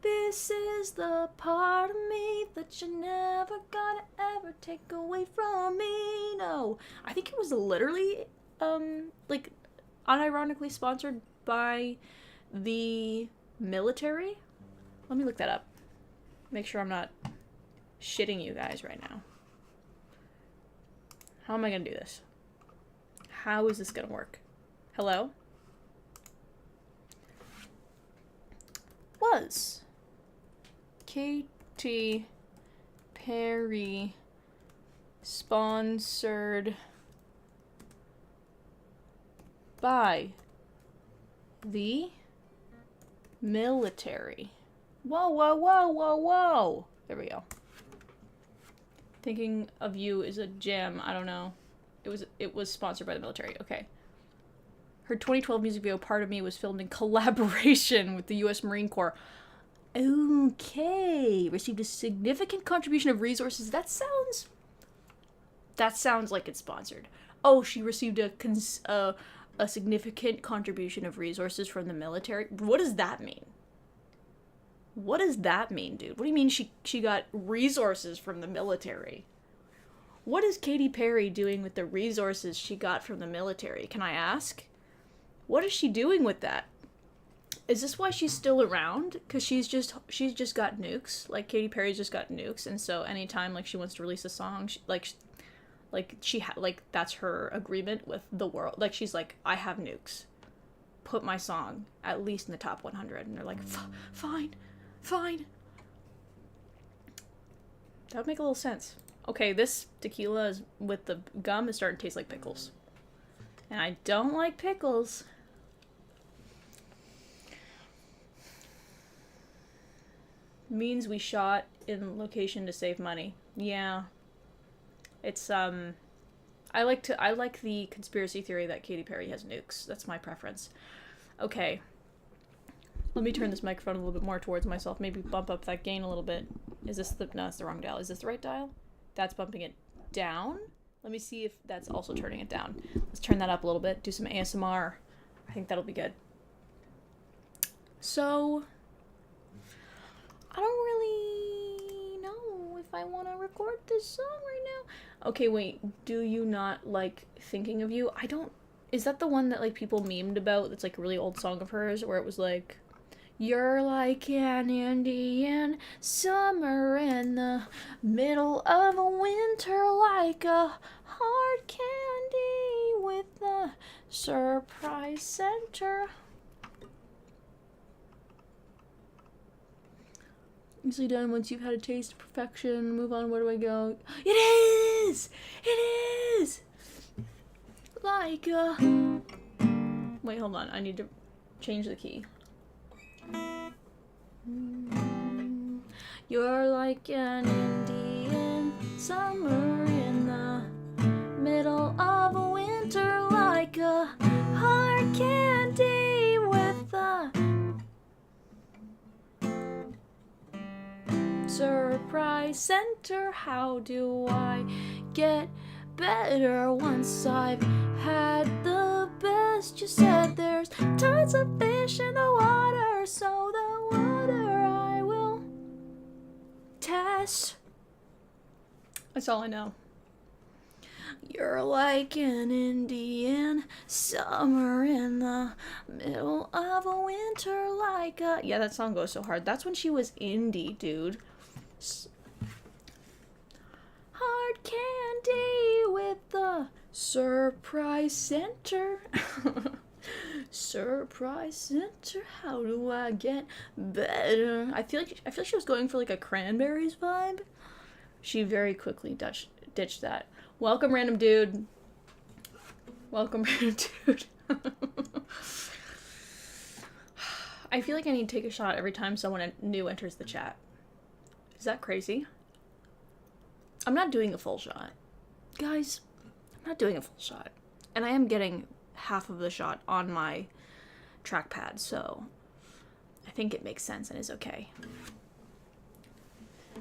this is the part of me that you're never gonna ever take away from me. No. I think it was literally like unironically sponsored by the military. Let me look that up. Make sure I'm not shitting you guys right now. How am I gonna do this? How is this gonna work? Hello? Was Katy Perry sponsored by the military? Whoa, whoa, whoa, whoa, whoa. There we go. Thinking of You is a jam. I don't know. It was sponsored by the military. Okay. Her 2012 music video, Part of Me, was filmed in collaboration with the U.S. Marine Corps. Okay. Received a significant contribution of resources. That sounds like it's sponsored. Oh, she received a significant contribution of resources from the military. What does that mean? What does that mean, dude? What do you mean she got resources from the military? What is Katy Perry doing with the resources she got from the military? Can I ask? What is she doing with that? Is this why she's still around? Because she's just got nukes. Like, Katy Perry's just got nukes, and so anytime, like, she wants to release a song, that's her agreement with the world. Like, she's like, I have nukes. Put my song at least in the top 100. And they're like, fine. That would make a little sense. Okay, this tequila with the gum is starting to taste like pickles. And I don't like pickles. Means we shot in location to save money. Yeah. It's I like the conspiracy theory that Katy Perry has nukes. That's my preference. Okay. Let me turn this microphone a little bit more towards myself. Maybe bump up that gain a little bit. Is this the... No, it's the wrong dial. Is this the right dial? That's bumping it down. Let me see if that's also turning it down. Let's turn that up a little bit. Do some ASMR. I think that'll be good. So... I don't really know if I want to record this song right now. Okay, wait. Do you not like Thinking of You? I don't... Is that the one that, like, people memed about? That's, like, a really old song of hers where it was, like... You're like an Indian summer in the middle of a winter, like a hard candy with a surprise center. Easily done once you've had a taste of perfection. Move on, where do I go? It is! It is! Like a... Wait, hold on. I need to change the key. You're like an Indian summer in the middle of a winter, like a hard candy with a surprise center. How do I get better once I've had the best? You said there's tons of fish in the water, so the water I will test. That's all I know. You're like an Indian summer in the middle of a winter, like a... Yeah, that song goes so hard. That's when she was indie, dude. Hard candy with the surprise center. Surprise center. How do I get better? I feel like she was going for like a Cranberries vibe. She very quickly ditched that. Welcome, random dude. Welcome, random dude. I feel like I need to take a shot every time someone new enters the chat. Is that crazy? I'm not doing a full shot. Guys, I'm not doing a full shot. And I am getting half of the shot on my trackpad, so I think it makes sense and is okay.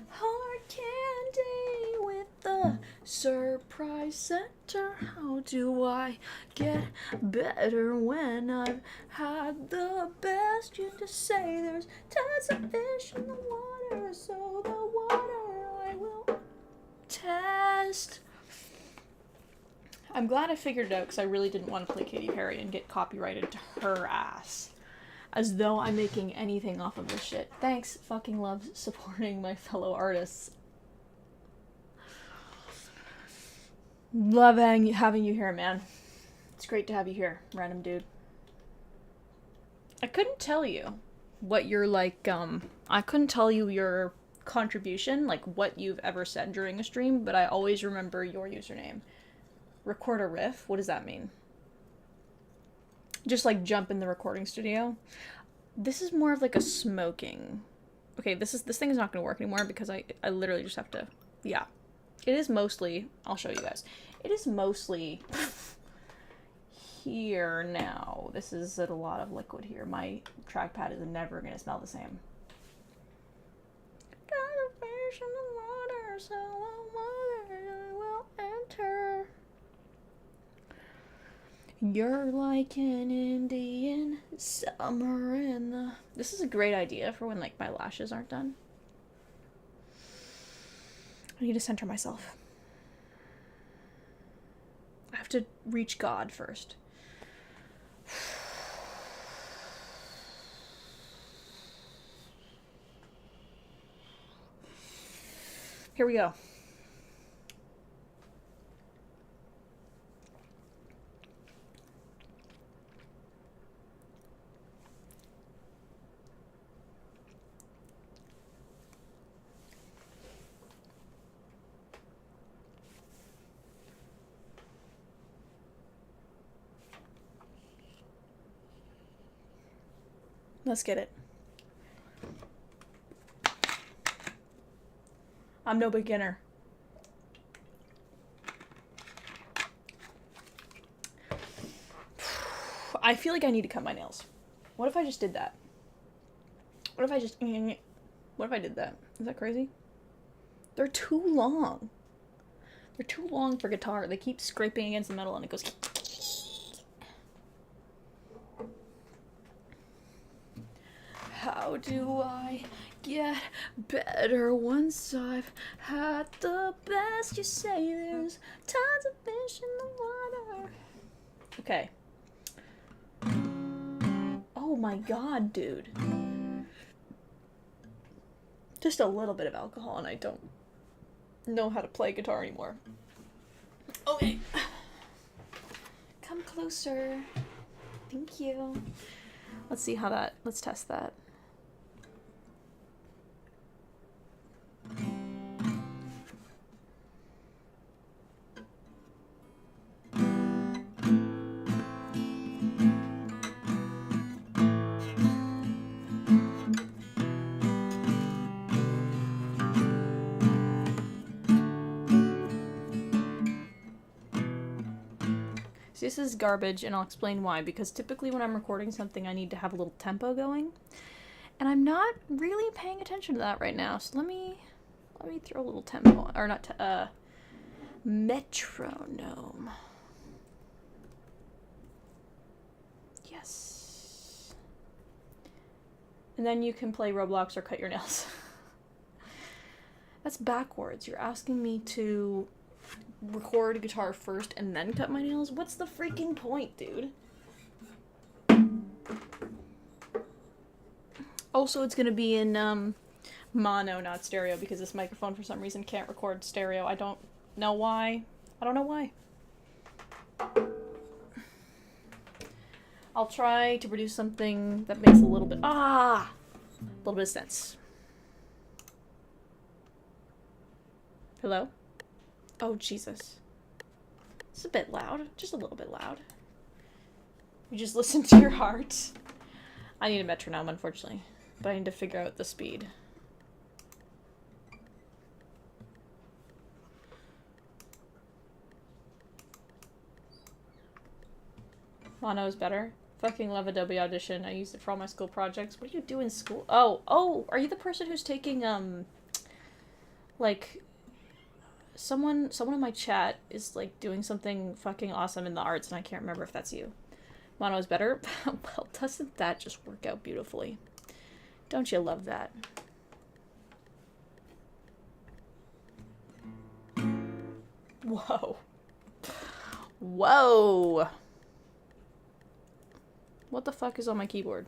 Hard candy with the surprise center. How do I get better when I've had the best? You just say there's tons of fish in the water, so the water I will test. I'm glad I figured it out because I really didn't want to play Katy Perry and get copyrighted to her ass. As though I'm making anything off of this shit. Thanks, fucking love supporting my fellow artists. Love having you here, man. It's great to have you here, random dude. I couldn't tell you what your, like, I couldn't tell you your contribution, like what you've ever said during a stream, but I always remember your username. Record a riff? What does that mean? Just like jump in the recording studio? This is more of like a smoking. Okay, this thing is not gonna work anymore because I literally just have to, yeah. It is mostly, I'll show you guys. It is mostly here now. This is a lot of liquid here. My trackpad is never gonna smell the same. Got a fish in the water, so the water will enter. You're like an Indian summer in the... This is a great idea for when, like, my lashes aren't done. I need to center myself. I have to reach God first. Here we go. Let's get it. I'm no beginner. I feel like I need to cut my nails. What if I just did that? What if I just... What if I did that? Is that crazy? They're too long. They're too long for guitar. They keep scraping against the metal and it goes... How do I get better once I've had the best? You say there's tons of fish in the water. Okay. Oh my god, dude. Just a little bit of alcohol and I don't know how to play guitar anymore. Okay. Come closer. Thank you. Let's see how that... Let's test that. This is garbage, and I'll explain why. Because typically when I'm recording something, I need to have a little tempo going, and I'm not really paying attention to that right now. So let me throw a little tempo, or not metronome. Yes. And then you can play Roblox or cut your nails. That's backwards. You're asking me to record guitar first and then cut my nails? What's the freaking point, dude? Also, it's gonna be in mono, not stereo, because this microphone for some reason can't record stereo. I don't know why. I don't know why. I'll try to produce something that makes a little bit of sense. Hello? Oh, Jesus. It's a bit loud. Just a little bit loud. You just listen to your heart. I need a metronome, unfortunately. But I need to figure out the speed. Mono is better. Fucking love Adobe Audition. I use it for all my school projects. What do you do in school? Oh, are you the person who's taking, like... Someone in my chat is, like, doing something fucking awesome in the arts, and I can't remember if that's you. Mono is better? Well, doesn't that just work out beautifully? Don't you love that? Whoa. Whoa! What the fuck is on my keyboard?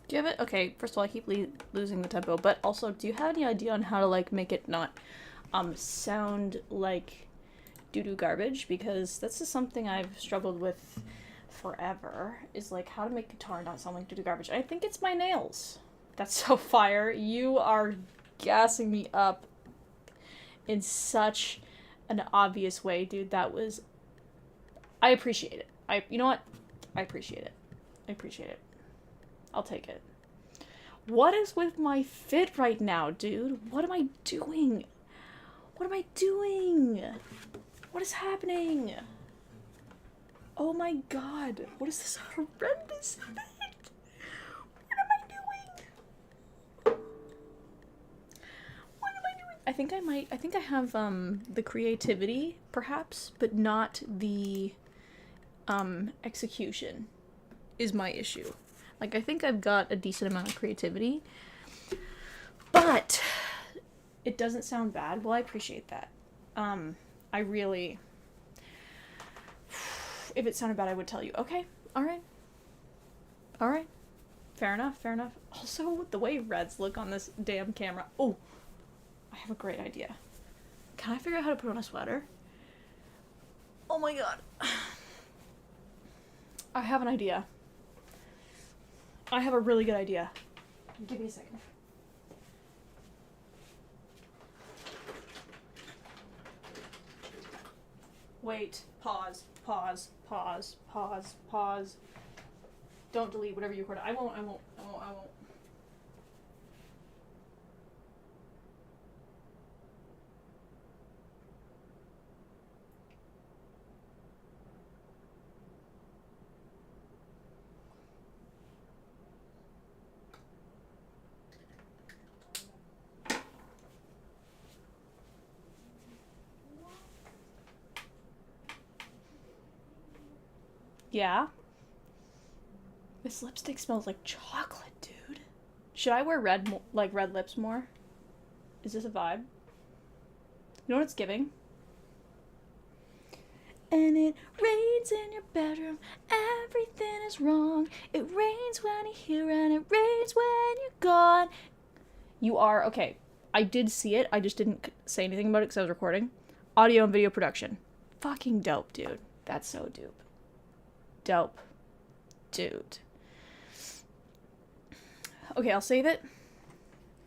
Do you have it? Okay, first of all, I keep losing the tempo, but also, do you have any idea on how to, like, make it not, sound like doo-doo garbage? Because this is something I've struggled with forever, is, like, how to make guitar not sound like doo-doo garbage. I think it's my nails. That's so fire. You are gassing me up in such an obvious way, dude. That was... I appreciate it. You know what? I appreciate it. I appreciate it. I'll take it. What is with my fit right now, dude? What am I doing? What am I doing? What is happening? Oh my god. What is this horrendous fit? What am I doing? What am I doing? I I think I have the creativity perhaps, but not the execution is my issue. Like, I think I've got a decent amount of creativity, but it doesn't sound bad. Well, I appreciate that. I really, if it sounded bad, I would tell you. Okay, all right. Fair enough. Also, the way reds look on this damn camera. Oh, I have a great idea. Can I figure out how to put on a sweater? Oh my god. I have an idea. I have a really good idea. Give me a second. Wait. Pause. Don't delete whatever you recorded. I won't. Yeah? This lipstick smells like chocolate, dude. Should I wear red lips more? Is this a vibe? You know what it's giving? And it rains in your bedroom, everything is wrong. It rains when you're here and it rains when you're gone. You are, okay, I did see it, I just didn't say anything about it because I was recording. Audio and video production. Fucking dope, dude. That's so dope. Dope. Dude. Okay, I'll save it,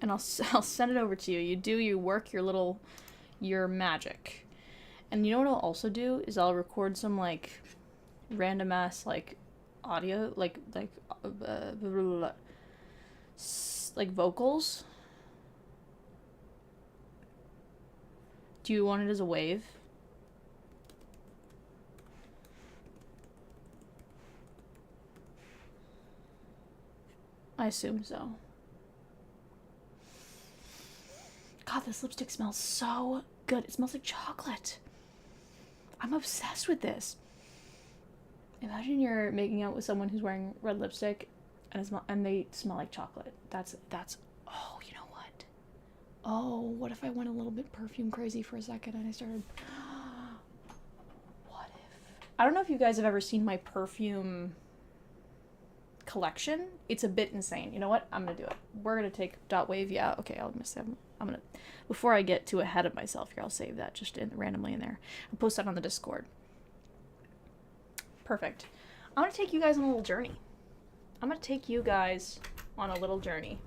and I'll send it over to you. You work your magic. And you know what I'll also do is I'll record some, like, random ass, like, audio, like vocals. Do you want it as a wave? I assume so. God, this lipstick smells so good. It smells like chocolate. I'm obsessed with this. Imagine you're making out with someone who's wearing red lipstick and they smell like chocolate. That's oh, you know what? Oh, what if I went a little bit perfume crazy for a second and I started what if? I don't know if you guys have ever seen my perfume collection. It's a bit insane. You know what? I'm gonna do it. We're gonna take dot wave. Yeah, okay, I'll miss them. I'm gonna, before I get too ahead of myself here, I'll save that just randomly in there. I'll post that on the Discord. Perfect. I'm gonna take you guys on a little journey.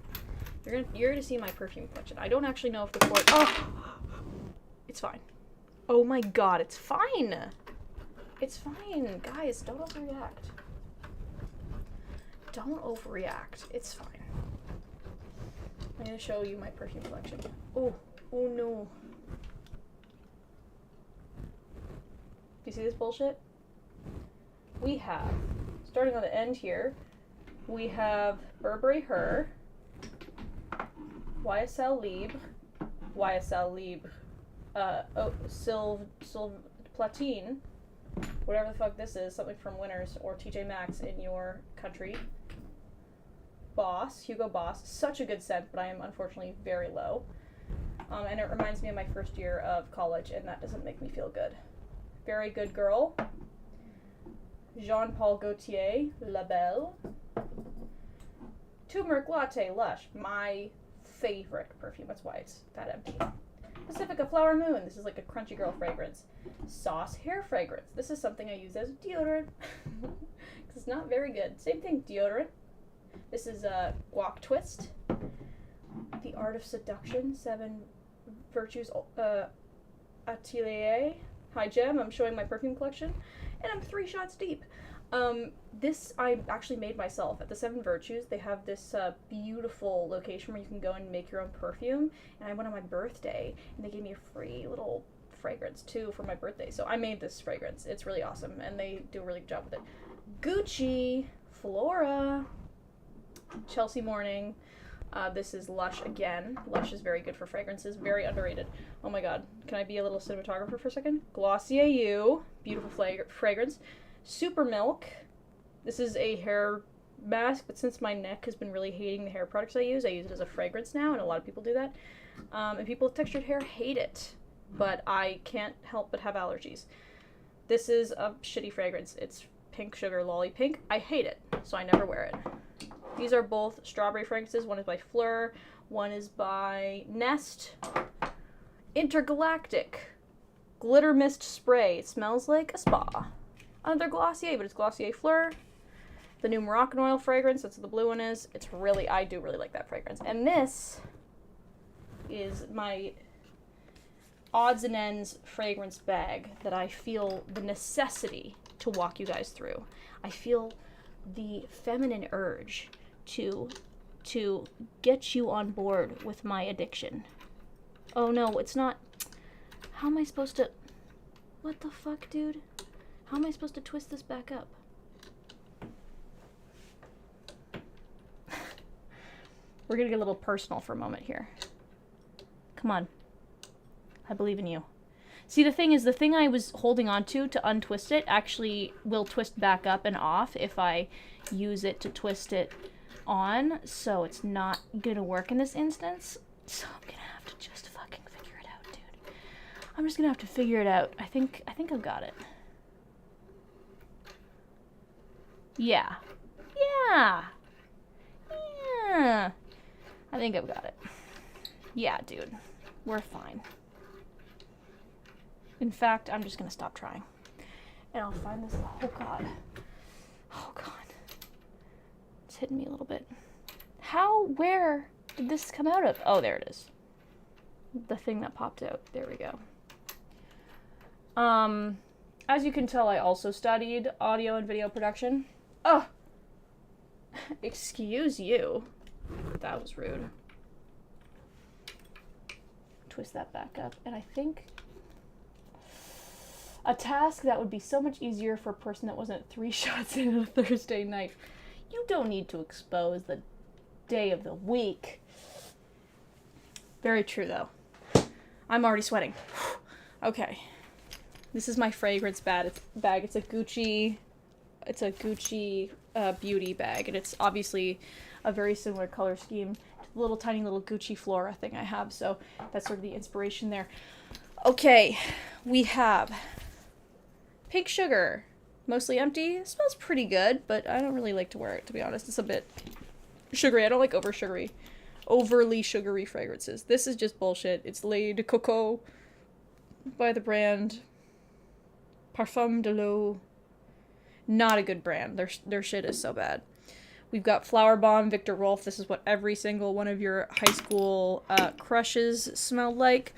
You're gonna see my perfume collection. I don't actually know if the cord. Oh, it's fine. Oh my god, it's fine. It's fine, guys. Don't overreact. Don't overreact. It's fine. I'm gonna show you my perfume collection. Oh no. Do you see this bullshit? We have, starting on the end here, we have Burberry Her, YSL Libre, Sylve Platine, whatever the fuck this is, something from Winners or TJ Maxx in your country. Boss, Hugo Boss, such a good scent, but I am unfortunately very low. And it reminds me of my first year of college, and that doesn't make me feel good. Very Good Girl, Jean Paul Gaultier, La Belle, Turmeric Latte Lush, my favorite perfume, that's why it's that empty. Pacifica Flower Moon, this is like a crunchy girl fragrance. Sauce Hair Fragrance, this is something I use as deodorant, because it's not very good. Same thing, deodorant. This is a Guac Twist. The Art of Seduction, 7 Virtues Atelier. Hi Gem, I'm showing my perfume collection, and I'm 3 shots deep. This I actually made myself. At the 7 Virtues, they have this beautiful location where you can go and make your own perfume, and I went on my birthday, and they gave me a free little fragrance too for my birthday, so I made this fragrance. It's really awesome, and they do a really good job with it. Gucci, Flora, Chelsea Morning, This is Lush again. Lush is very good for fragrances. Very underrated. Oh my god. Can I be a little cinematographer for a second? Glossier You. Beautiful fragrance. Super Milk. This is a hair mask, but since my neck has been really hating the hair products I use it as a fragrance now, and a lot of people do that. And people with textured hair hate it, but I can't help but have allergies. This is a shitty fragrance. It's Pink Sugar Lolly Pink. I hate it, so I never wear it. These are both strawberry fragrances. One is by Fleur, one is by Nest. Intergalactic Glitter Mist Spray. It smells like a spa. Another Glossier, but it's Glossier Fleur. The new Moroccan Oil fragrance, that's what the blue one is. I do really like that fragrance. And this is my odds and ends fragrance bag that I feel the necessity to walk you guys through. I feel the feminine urge to get you on board with my addiction. Oh no, it's not. How am I supposed to... What the fuck, dude? How am I supposed to twist this back up? We're gonna get a little personal for a moment here. Come on. I believe in you. See, the thing is, the thing I was holding on to untwist it actually will twist back up and off if I use it to twist it on, so it's not gonna work in this instance. So I'm gonna have to just fucking figure it out, dude. I'm just gonna have to figure it out. I think I've got it. Yeah. Yeah. Yeah. I think I've got it. Yeah, dude. We're fine. In fact, I'm just gonna stop trying. And I'll find this. Oh god. Oh god. It's hitting me a little bit. Where did this come out of? Oh, there it is. The thing that popped out. There we go. As you can tell, I also studied audio and video production. Oh! Excuse you. That was rude. Twist that back up, and I think a task that would be so much easier for a person that wasn't 3 shots in on a Thursday night. You don't need to expose the day of the week. Very true, though. I'm already sweating. Okay. This is my fragrance bag. It's a Gucci beauty bag, and it's obviously a very similar color scheme to the little tiny little Gucci Flora thing I have, so that's sort of the inspiration there. Okay, we have Pink Sugar, mostly empty. It smells pretty good, but I don't really like to wear it, to be honest. It's a bit sugary. I don't like overly sugary fragrances. This is just bullshit. It's Lait de Coco by the brand Parfum de l'Eau. Not a good brand. Their shit is so bad. We've got Flower Bomb, Victor Rolf. This is what every single one of your high school crushes smelled like.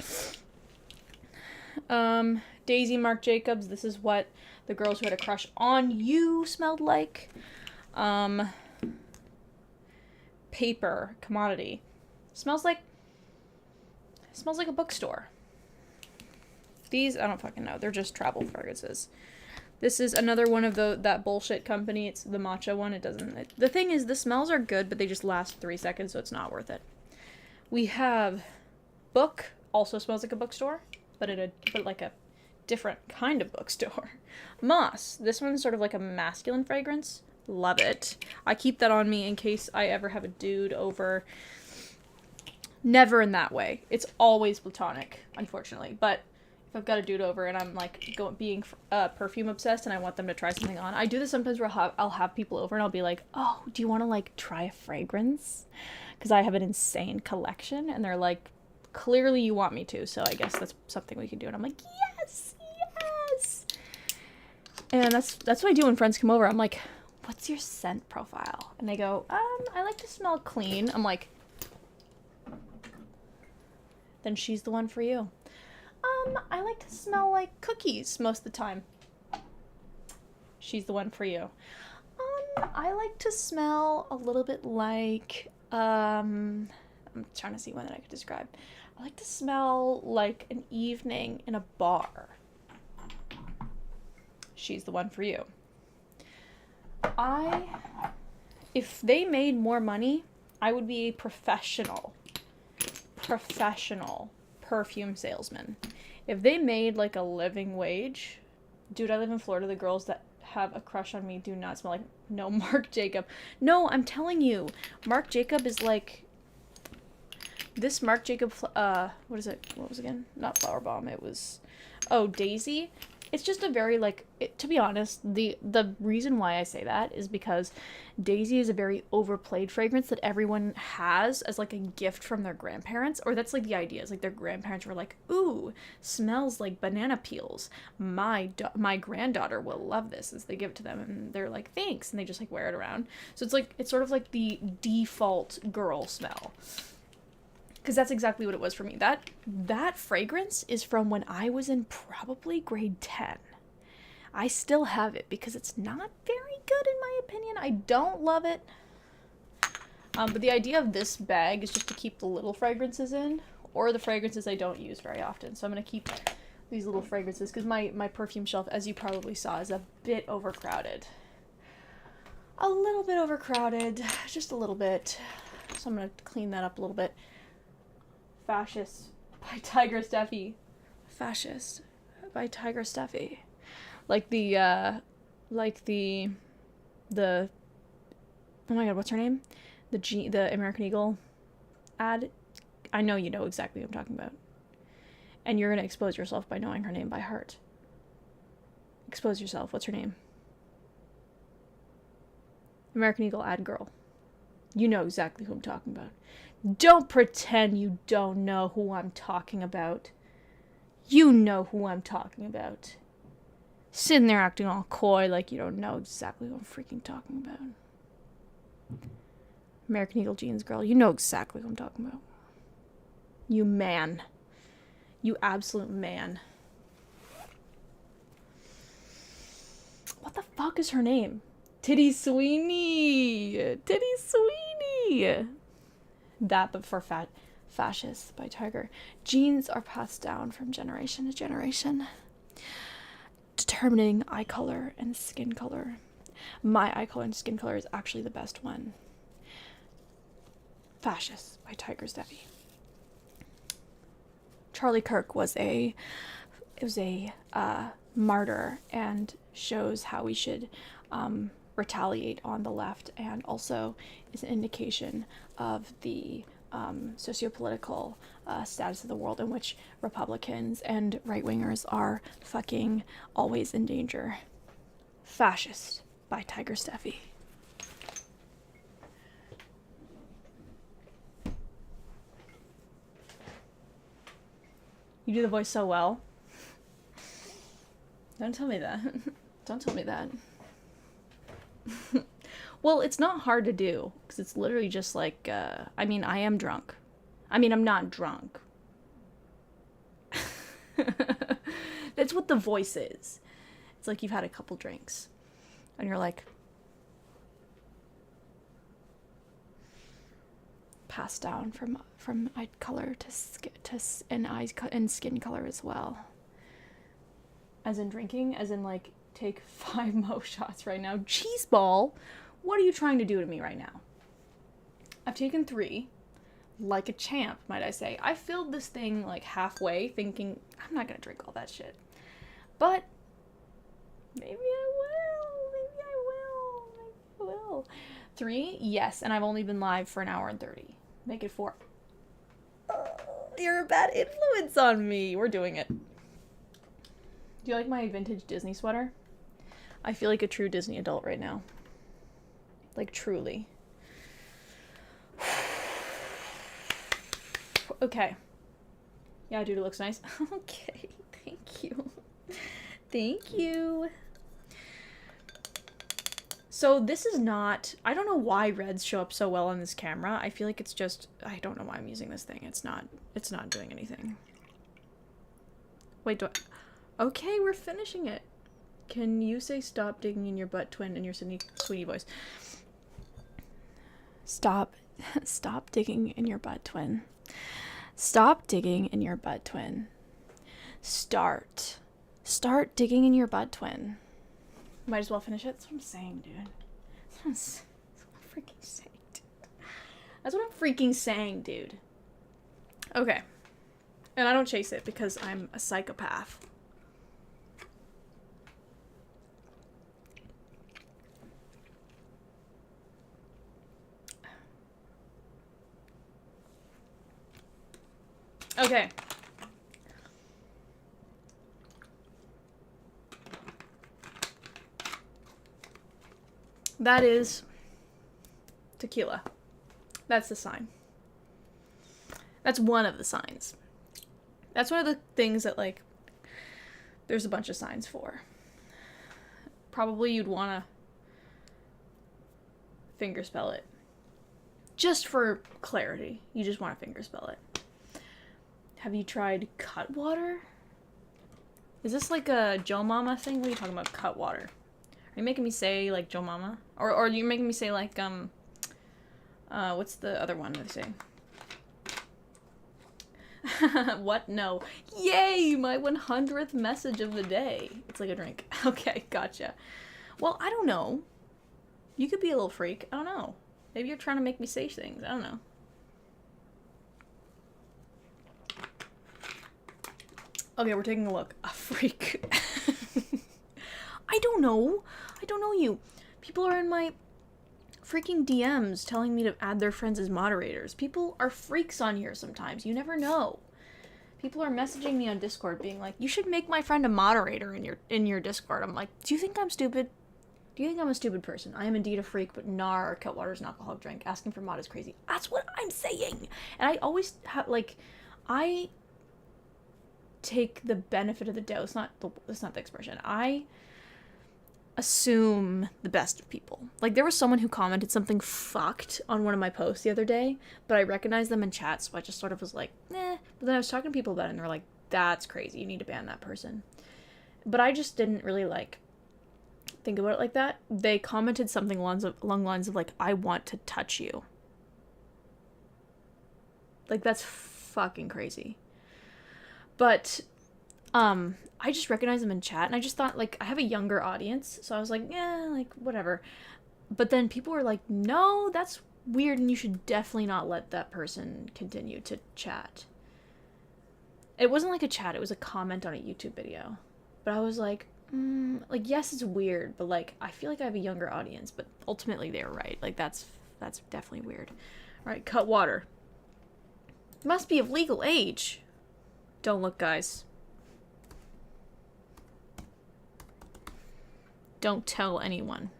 Daisy, Marc Jacobs. This is what the girls who had a crush on you smelled like. Paper, Commodity. Smells like a bookstore. These, I don't fucking know. They're just travel fragrances. This is another one of that bullshit company. It's the matcha one. The thing is, the smells are good, but they just last 3 seconds, so it's not worth it. We have Book, also smells like a bookstore, but like a different kind of bookstore. Moss, this one's sort of like a masculine fragrance. Love it. I keep that on me in case I ever have a dude over. Never in that way. It's always platonic, unfortunately, but if I've got a dude over and I'm like being perfume obsessed and I want them to try something on, I do this sometimes where I'll have people over and I'll be like, oh, do you want to like try a fragrance? Because I have an insane collection, and they're like, clearly you want me to, so I guess that's something we can do. And I'm like, yes. And that's what I do when friends come over. I'm like, what's your scent profile? And they go, I like to smell clean. I'm like, then she's the one for you. I like to smell like cookies most of the time. She's the one for you. I like to smell a little bit like, I'm trying to see one that I could describe. I like to smell like an evening in a bar. She's the one for you. If they made more money I would be a professional perfume salesman. If they made like a living wage, dude, I live in Florida. The girls that have a crush on me do not smell like no Marc Jacob. No, I'm telling you, Marc Jacob is like this Marc Jacob. What is it? What was it again? Not Flower Bomb. It was, oh, Daisy. It's just a very like. To be honest, the reason why I say that is because Daisy is a very overplayed fragrance that everyone has as like a gift from their grandparents, or that's like the idea. It's like their grandparents were like, "Ooh, smells like banana peels. My granddaughter will love this," as they give it to them, and they're like, "Thanks," and they just like wear it around. So it's like it's sort of like the default girl smell. Because that's exactly what it was for me. That fragrance is from when I was in probably grade 10. I still have it because it's not very good in my opinion. I don't love it. But the idea of this bag is just to keep the little fragrances in, or the fragrances I don't use very often. So I'm going to keep these little fragrances because my perfume shelf, as you probably saw, is a bit overcrowded. A little bit overcrowded. Just a little bit. So I'm going to clean that up a little bit. Fascist by Tiger Steffi. Fascist by Tiger Steffi. Like the oh my god, what's her name? The American Eagle ad. I know you know exactly what I'm talking about. And you're gonna expose yourself by knowing her name by heart. Expose yourself. What's her name? American Eagle ad girl. You know exactly who I'm talking about. Don't pretend you don't know who I'm talking about. You know who I'm talking about. Sitting there acting all coy like you don't know exactly who I'm freaking talking about. American Eagle jeans girl, you know exactly who I'm talking about. You man. You absolute man. What the fuck is her name? Titty Sweeney. Titty Sweeney. That, but for Fascist by Tiger. Genes are passed down from generation to generation, determining eye color and skin color. My eye color and skin color is actually the best one. Fascist by Tiger Steffi. Charlie Kirk was a martyr and shows how we should retaliate on the left, and also is an indication of the sociopolitical status of the world in which Republicans and right-wingers are fucking always in danger. Fascist by Tiger Steffi. You do the voice so well. Don't tell me that. Don't tell me that. Well, it's not hard to do, because it's literally just like, I mean, I am drunk. I mean, I'm not drunk. That's what the voice is. It's like you've had a couple drinks, and you're like, passed down from eye color and skin color as well. As in drinking, as in like, take 5 mo shots right now. Cheese ball, what are you trying to do to me right now? I've taken 3, like a champ, might I say. I filled this thing like halfway, thinking I'm not gonna drink all that shit, but maybe I will. 3, yes, and I've only been live for 1 hour and 30. Make it 4. You're a bad influence on me. We're doing it. Do you like my vintage Disney sweater? I feel like a true Disney adult right now. Like, truly. Okay. Yeah, dude, it looks nice. Okay, thank you. Thank you. So this is not, I don't know why reds show up so well on this camera. I feel like it's just, I don't know why I'm using this thing. It's not doing anything. Wait, okay, we're finishing it. Can you say stop digging in your butt, twin, in your Sweeney voice? Stop digging in your butt, twin. Stop digging in your butt, twin. Start digging in your butt, twin. Might as well finish it. That's what I'm saying, dude. That's what I'm freaking saying, dude. That's what I'm freaking saying, dude. Okay. And I don't chase it because I'm a psychopath. Okay. That is tequila. That's the sign. That's one of the signs. That's one of the things that, like, there's a bunch of signs for. Probably you'd want to fingerspell it. Just for clarity. You just want to fingerspell it. Have you tried Cutwater? Is this like a Joe Mama thing? What are you talking about, Cutwater? Are you making me say, like, Joe Mama? Or are you making me say, like, what's the other one they say? What? No. Yay! My 100th message of the day. It's like a drink. Okay, gotcha. Well, I don't know. You could be a little freak. I don't know. Maybe you're trying to make me say things. I don't know. Okay, we're taking a look. A freak. I don't know. I don't know you. People are in my freaking DMs telling me to add their friends as moderators. People are freaks on here sometimes. You never know. People are messaging me on Discord being like, you should make my friend a moderator in your Discord. I'm like, do you think I'm stupid? Do you think I'm a stupid person? I am indeed a freak, but nar, Cutwater is an alcoholic drink. Asking for mod is crazy. That's what I'm saying. And I always have, like, I take the benefit of the doubt. That's not the expression. I assume the best of people. Like, there was someone who commented something fucked on one of my posts the other day, but I recognized them in chat, so I just sort of was like, eh. But then I was talking to people about it, and they were like, that's crazy, you need to ban that person. But I just didn't really, like, think about it like that. They commented something along the lines of, like, I want to touch you. Like, that's fucking crazy. But, I just recognized them in chat, and I just thought, like, I have a younger audience, so I was like, yeah, like, whatever. But then people were like, no, that's weird, and you should definitely not let that person continue to chat. It wasn't like a chat, it was a comment on a YouTube video. But I was like, like, yes, it's weird, but, like, I feel like I have a younger audience, but ultimately they were right. Like, that's definitely weird. Alright, Cutwater. Must be of legal age. Don't look, guys. Don't tell anyone.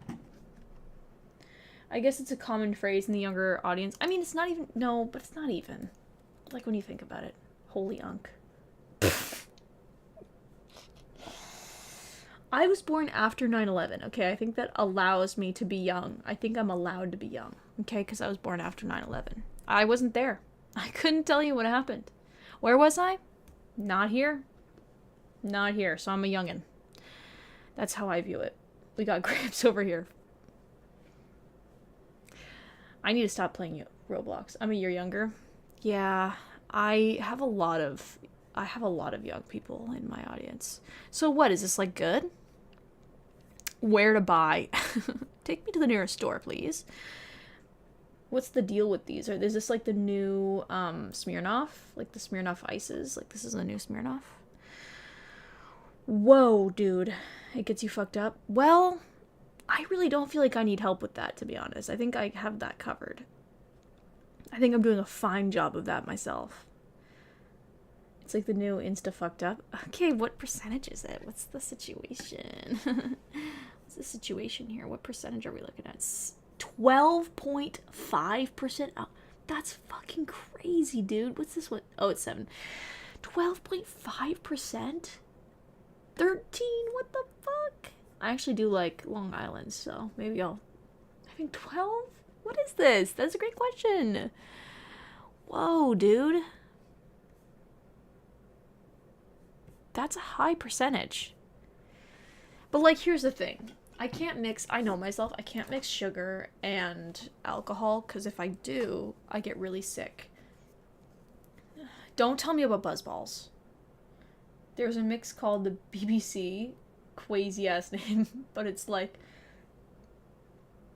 I guess it's a common phrase in the younger audience. I mean, it's not even... No, but it's not even. Like, when you think about it. Holy unk. I was born after 9/11, okay? I think that allows me to be young. I think I'm allowed to be young, okay? Because I was born after 9/11. I wasn't there. I couldn't tell you what happened. Where was I? Not here. Not here, so I'm a youngin'. That's how I view it. We got Gramps over here. I need to stop playing Roblox. I'm a year younger. Yeah, I have a lot of young people in my audience. So what, is this, like, good? Where to buy? Take me to the nearest store, please. What's the deal with these? Is this, like, the new Smirnoff? Like, the Smirnoff Ices? Like, this is a new Smirnoff? Whoa, dude. It gets you fucked up? Well, I really don't feel like I need help with that, to be honest. I think I have that covered. I think I'm doing a fine job of that myself. It's like the new Insta fucked up. Okay, what percentage is it? What's the situation? What's the situation here? What percentage are we looking at? 12.5%? Oh, that's fucking crazy, dude. What's this one? Oh, it's 7. 12.5%? 13? What the fuck? I actually do like Long Island, so maybe I think 12? What is this? That's a great question. Whoa, dude. That's a high percentage. But, like, here's the thing. I know myself, I can't mix sugar and alcohol, because if I do, I get really sick. Don't tell me about Buzzballs. There's a mix called the BBC, crazy ass name, but it's like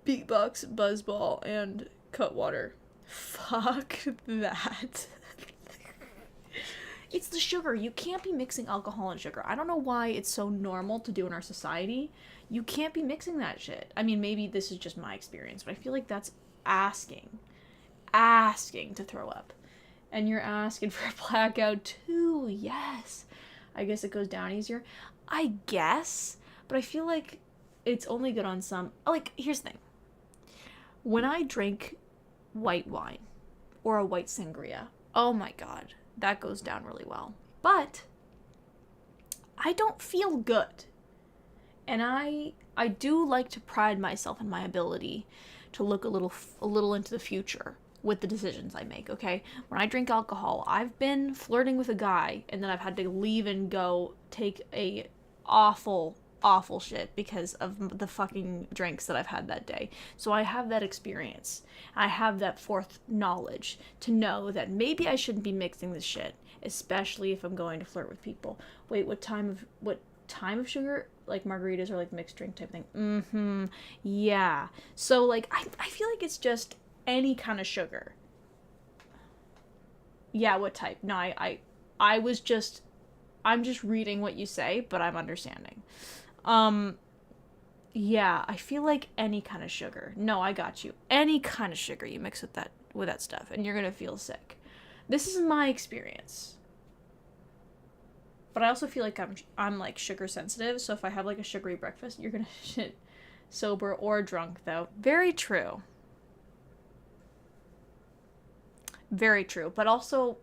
Beatbox, Buzzball, and Cutwater. Fuck that. It's the sugar. You can't be mixing alcohol and sugar. I don't know why it's so normal to do in our society. You can't be mixing that shit. I mean, maybe this is just my experience, but I feel like that's asking to throw up. And you're asking for a blackout too. Yes. I guess it goes down easier. I guess. But I feel like it's only good on some... Like, here's the thing. When I drink white wine or a white sangria, oh my god, that goes down really well. But I don't feel good. And I do like to pride myself in my ability to look a little into the future with the decisions I make, okay? When I drink alcohol, I've been flirting with a guy and then I've had to leave and go take a awful shit because of the fucking drinks that I've had that day. So I have that experience. I have that forth knowledge to know that maybe I shouldn't be mixing this shit, especially if I'm going to flirt with people. Wait, what time of sugar? Like margaritas or like mixed drink type thing. Yeah. So like I feel like it's just any kind of sugar. Yeah, what type? No, I'm just reading what you say, but I'm understanding. Yeah, I feel like any kind of sugar. No, I got you. Any kind of sugar you mix with that stuff, and you're gonna feel sick. This is my experience. But I also feel like I'm like sugar sensitive, so if I have like a sugary breakfast, you're gonna shit sober or drunk though. Very true. Very true. But also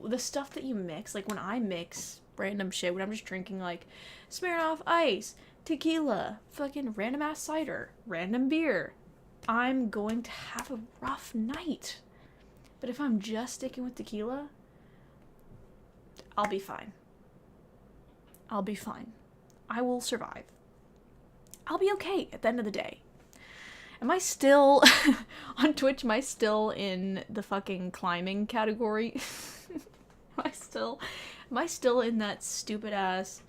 the stuff that you mix, like when I mix random shit, when I'm just drinking like Smirnoff Ice, tequila, fucking random ass cider, random beer, I'm going to have a rough night. But if I'm just sticking with tequila, I'll be fine. I'll be fine. I will survive. I'll be okay at the end of the day. Am I still on Twitch? Am I still in the fucking climbing category? Am I still in that stupid ass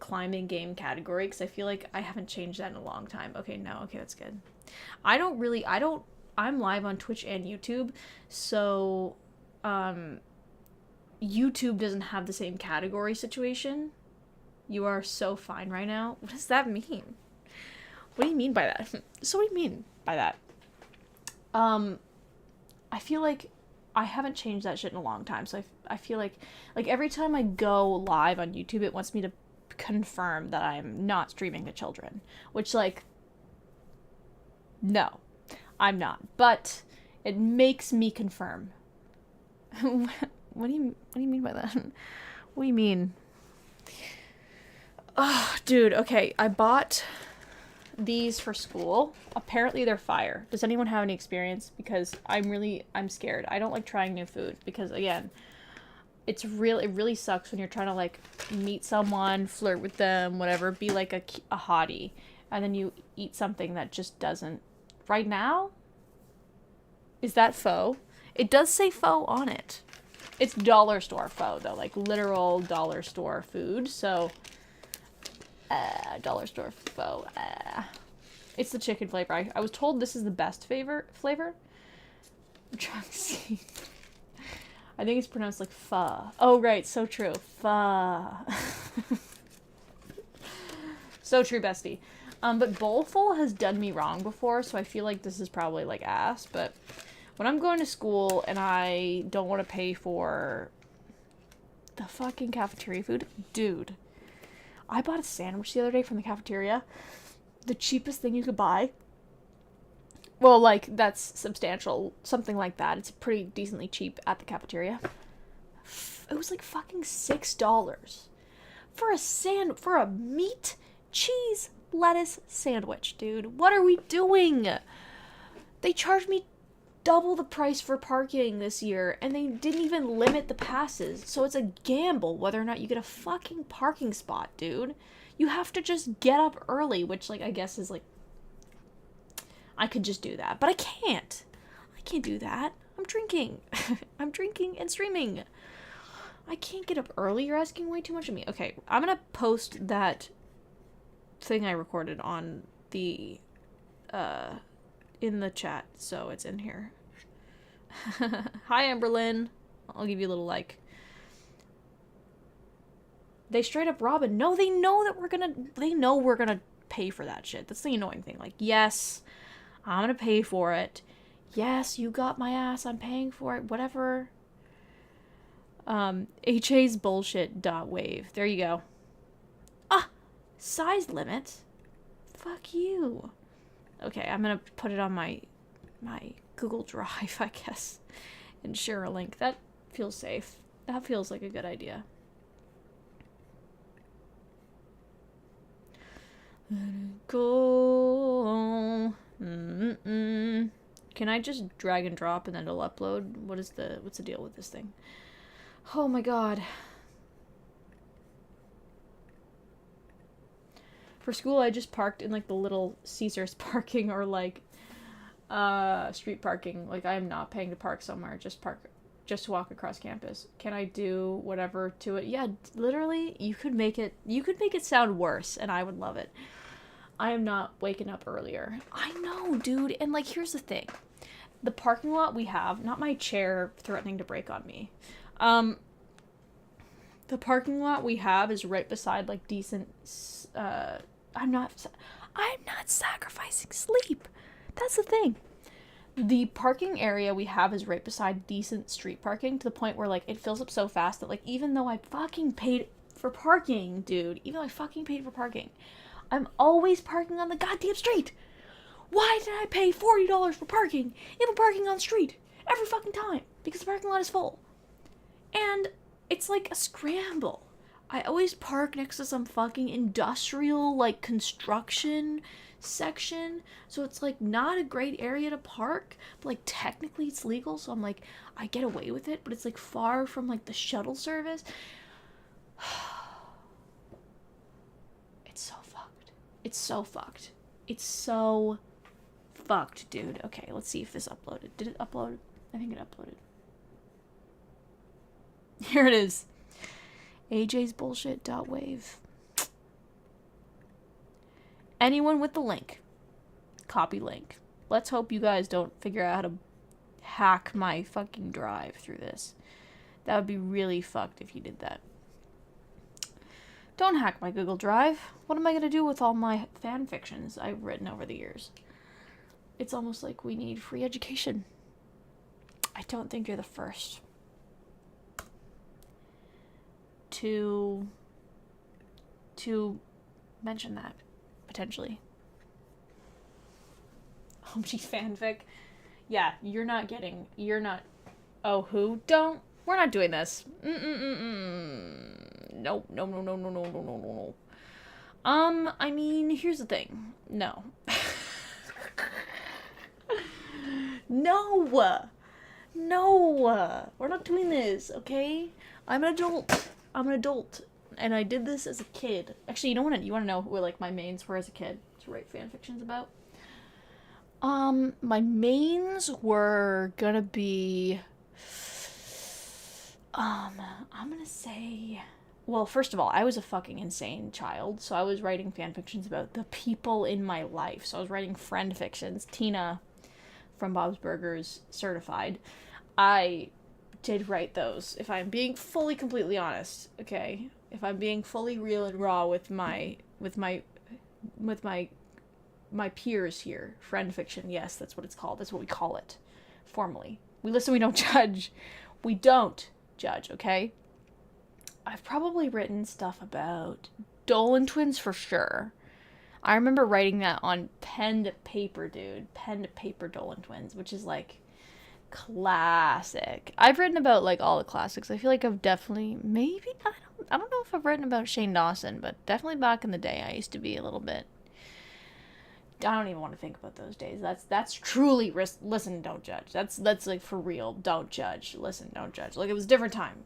climbing game category? Because I feel like I haven't changed that in a long time. Okay, no, okay, that's good. I'm live on Twitch and YouTube, so YouTube doesn't have the same category situation. You are so fine right now. What does that mean? What do you mean by that? So what do you mean by that? I feel like I haven't changed that shit in a long time. So I feel like every time I go live on YouTube, it wants me to confirm that I'm not streaming to children, which like, no, I'm not. But it makes me confirm. What do you mean by that? What do you mean? Oh, dude, okay, I bought these for school. Apparently they're fire. Does anyone have any experience? Because I'm scared. I don't like trying new food because again, it really sucks when you're trying to like meet someone, flirt with them, whatever, be like a hottie, and then you eat something that just doesn't. Right now? Is that pho? It does say pho on it. It's dollar store pho though, like literal dollar store food. So, dollar store pho. It's the chicken flavor. I was told this is the best flavor. I'm trying to see. I think it's pronounced like pho. Oh right, so true. Pho. So true, bestie. But Bowlful has done me wrong before, so I feel like this is probably like ass, but when I'm going to school and I don't want to pay for the fucking cafeteria food, dude, I bought a sandwich the other day from the cafeteria. The cheapest thing you could buy. Well, like, that's substantial. Something like that. It's pretty decently cheap at the cafeteria. It was like fucking $6 for a meat, cheese, lettuce sandwich, dude. What are we doing? They charged me double the price for parking this year, and they didn't even limit the passes, so it's a gamble whether or not you get a fucking parking spot, dude. You have to just get up early, which, like, I guess is, like, I could just do that, but I can't. I can't do that. I'm drinking. I'm drinking and streaming. I can't get up early. You're asking way too much of me. Okay, I'm gonna post that thing I recorded on the, in the chat, so it's in here. Hi, Amberlyn. I'll give you a little like. They straight up Robin. No, they know that they know we're gonna pay for that shit. That's the annoying thing. Like, yes, I'm gonna pay for it. Yes, you got my ass. I'm paying for it. Whatever. HA's bullshit dot wave. There you go. Ah, size limit. Fuck you. Okay, I'm gonna put it on my Google Drive, I guess, and share a link. That feels safe. That feels like a good idea. Let it go. Can I just drag and drop and then it'll upload? What's the deal with this thing? Oh my god. For school, I just parked in like the little Caesars parking or like street parking. Like, I am not paying to park somewhere. Just to walk across campus. Can I do whatever to it? Yeah, literally, you could make it sound worse and I would love it. I am not waking up earlier. I know, dude. And like, here's the thing. The parking lot we have, not my chair threatening to break on me. The parking lot we have is right beside like decent I'm not sacrificing sleep. That's the thing. The parking area we have is right beside decent street parking, to the point where like it fills up so fast that like even though I fucking paid for parking, dude, I'm always parking on the goddamn street. Why did I pay $40 for parking if I'm parking on the street every fucking time? Because the parking lot is full. And it's like a scramble. I always park next to some fucking industrial, like, construction section. So it's, like, not a great area to park. But, like, technically it's legal. So I'm like, I get away with it. But it's, like, far from, like, the shuttle service. It's so fucked. It's so fucked. It's so fucked, dude. Okay, let's see if this uploaded. Did it upload? I think it uploaded. Here it is. AJ's bullshit.wave. Anyone with the link. Copy link. Let's hope you guys don't figure out how to hack my fucking drive through this. That would be really fucked if you did that. Don't hack my Google Drive. What am I going to do with all my fan fictions I've written over the years? It's almost like we need free education. I don't think you're the first to mention that, potentially. OMG fanfic. Yeah, you're not. Oh, who? We're not doing this. No. I mean, here's the thing. No. No! We're not doing this, okay? I'm an adult. And I did this as a kid. Actually, you want to know who like my mains were as a kid to write fanfictions about? My mains were gonna be I'm gonna say, well, first of all, I was a fucking insane child, so I was writing fanfictions about the people in my life. So I was writing friend fictions. Tina from Bob's Burgers, certified. I did write those, if I'm being fully completely honest, okay? If I'm being fully real and raw with my peers here. Friend fiction, yes, that's what it's called. That's what we call it formally. We listen, we don't judge. We don't judge, okay? I've probably written stuff about Dolan twins for sure. I remember writing that on pen to paper, dude. Pen to paper Dolan twins, which is like classic. I've written about like all the classics. I feel like I've definitely, maybe, I don't know if I've written about Shane Dawson, but definitely back in the day I used to be a little bit, I don't even want to think about those days. That's truly listen, don't judge. That's like for real. Don't judge. Listen, don't judge. Like, it was a different time.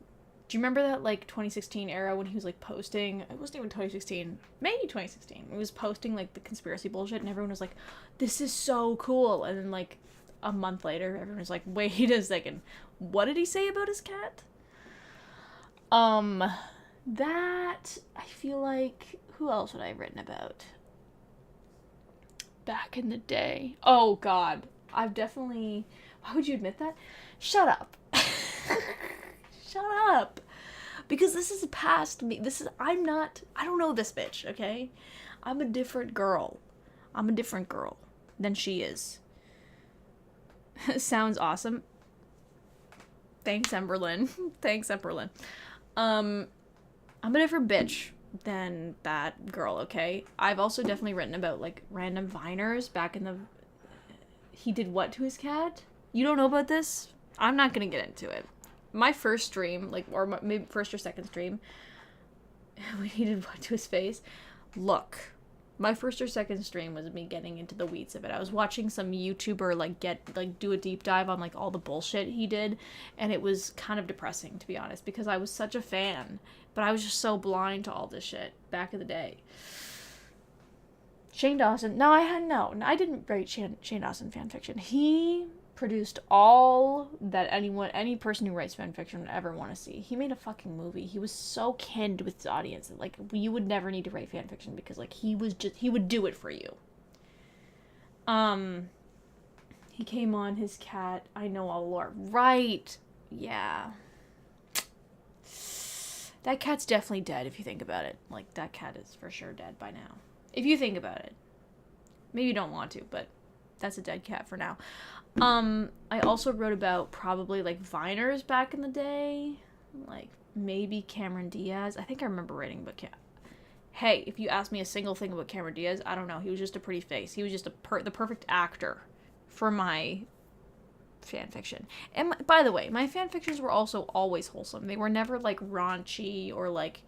Do you remember that like 2016 era when he was like posting? It wasn't even 2016. Maybe 2016. He was posting like the conspiracy bullshit, and everyone was like, "This is so cool." And then like a month later, everyone was like, "Wait a second. What did he say about his cat?" That I feel like, who else would I have written about back in the day? Oh god, I've definitely, Why would you admit that? Shut up. Shut up. Because this is past me. I don't know this bitch, okay? I'm a different girl. I'm a different girl than she is. Sounds awesome. Thanks, Emberlyn. Thanks, Emberlyn. I'm a different bitch than that girl, okay? I've also definitely written about, like, random Viners back in the... He did what to his cat? You don't know about this? I'm not gonna get into it. My first stream, like, or maybe first or second stream, when he did what to his face, look, my first or second stream was me getting into the weeds of it. I was watching some YouTuber, like, do a deep dive on, like, all the bullshit he did, and it was kind of depressing, to be honest, because I was such a fan, but I was just so blind to all this shit back in the day. Shane Dawson, I didn't write Shane Dawson fanfiction. He produced all that any person who writes fanfiction would ever want to see. He made a fucking movie. He was so kind with his audience that, like, you would never need to write fanfiction because, like, he would do it for you. He came on his cat. I know all the lore. Right. Yeah. That cat's definitely dead if you think about it. Like, that cat is for sure dead by now. If you think about it. Maybe you don't want to, but that's a dead cat for now. I also wrote about probably, like, Viners back in the day. Like, maybe Cameron Diaz. I think I remember writing about Hey, if you ask me a single thing about Cameron Diaz, I don't know. He was just a pretty face. He was just the perfect actor for my fanfiction. And by the way, my fanfictions were also always wholesome. They were never, like, raunchy or, like,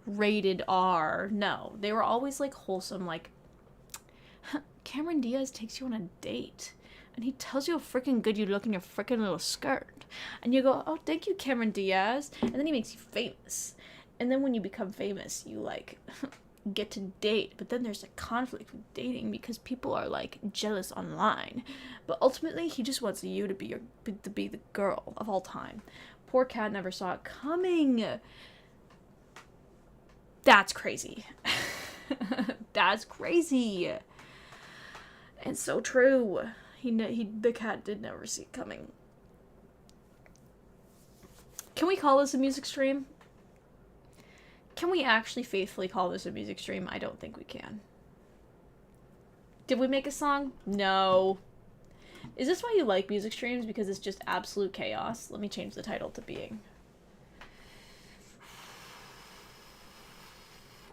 rated R. No. They were always, like, wholesome, like, Cameron Diaz takes you on a date. And he tells you how freaking good you look in your freaking little skirt. And you go, oh, thank you, Cameron Diaz. And then he makes you famous. And then when you become famous, you, like, get to date. But then there's a conflict with dating because people are, like, jealous online. But ultimately, he just wants you to be the girl of all time. Poor cat never saw it coming. That's crazy. That's crazy. And so true. The cat did never see it coming. Can we call this a music stream? Can we actually faithfully call this a music stream? I don't think we can. Did we make a song? No. Is this why you like music streams? Because it's just absolute chaos? Let me change the title to being.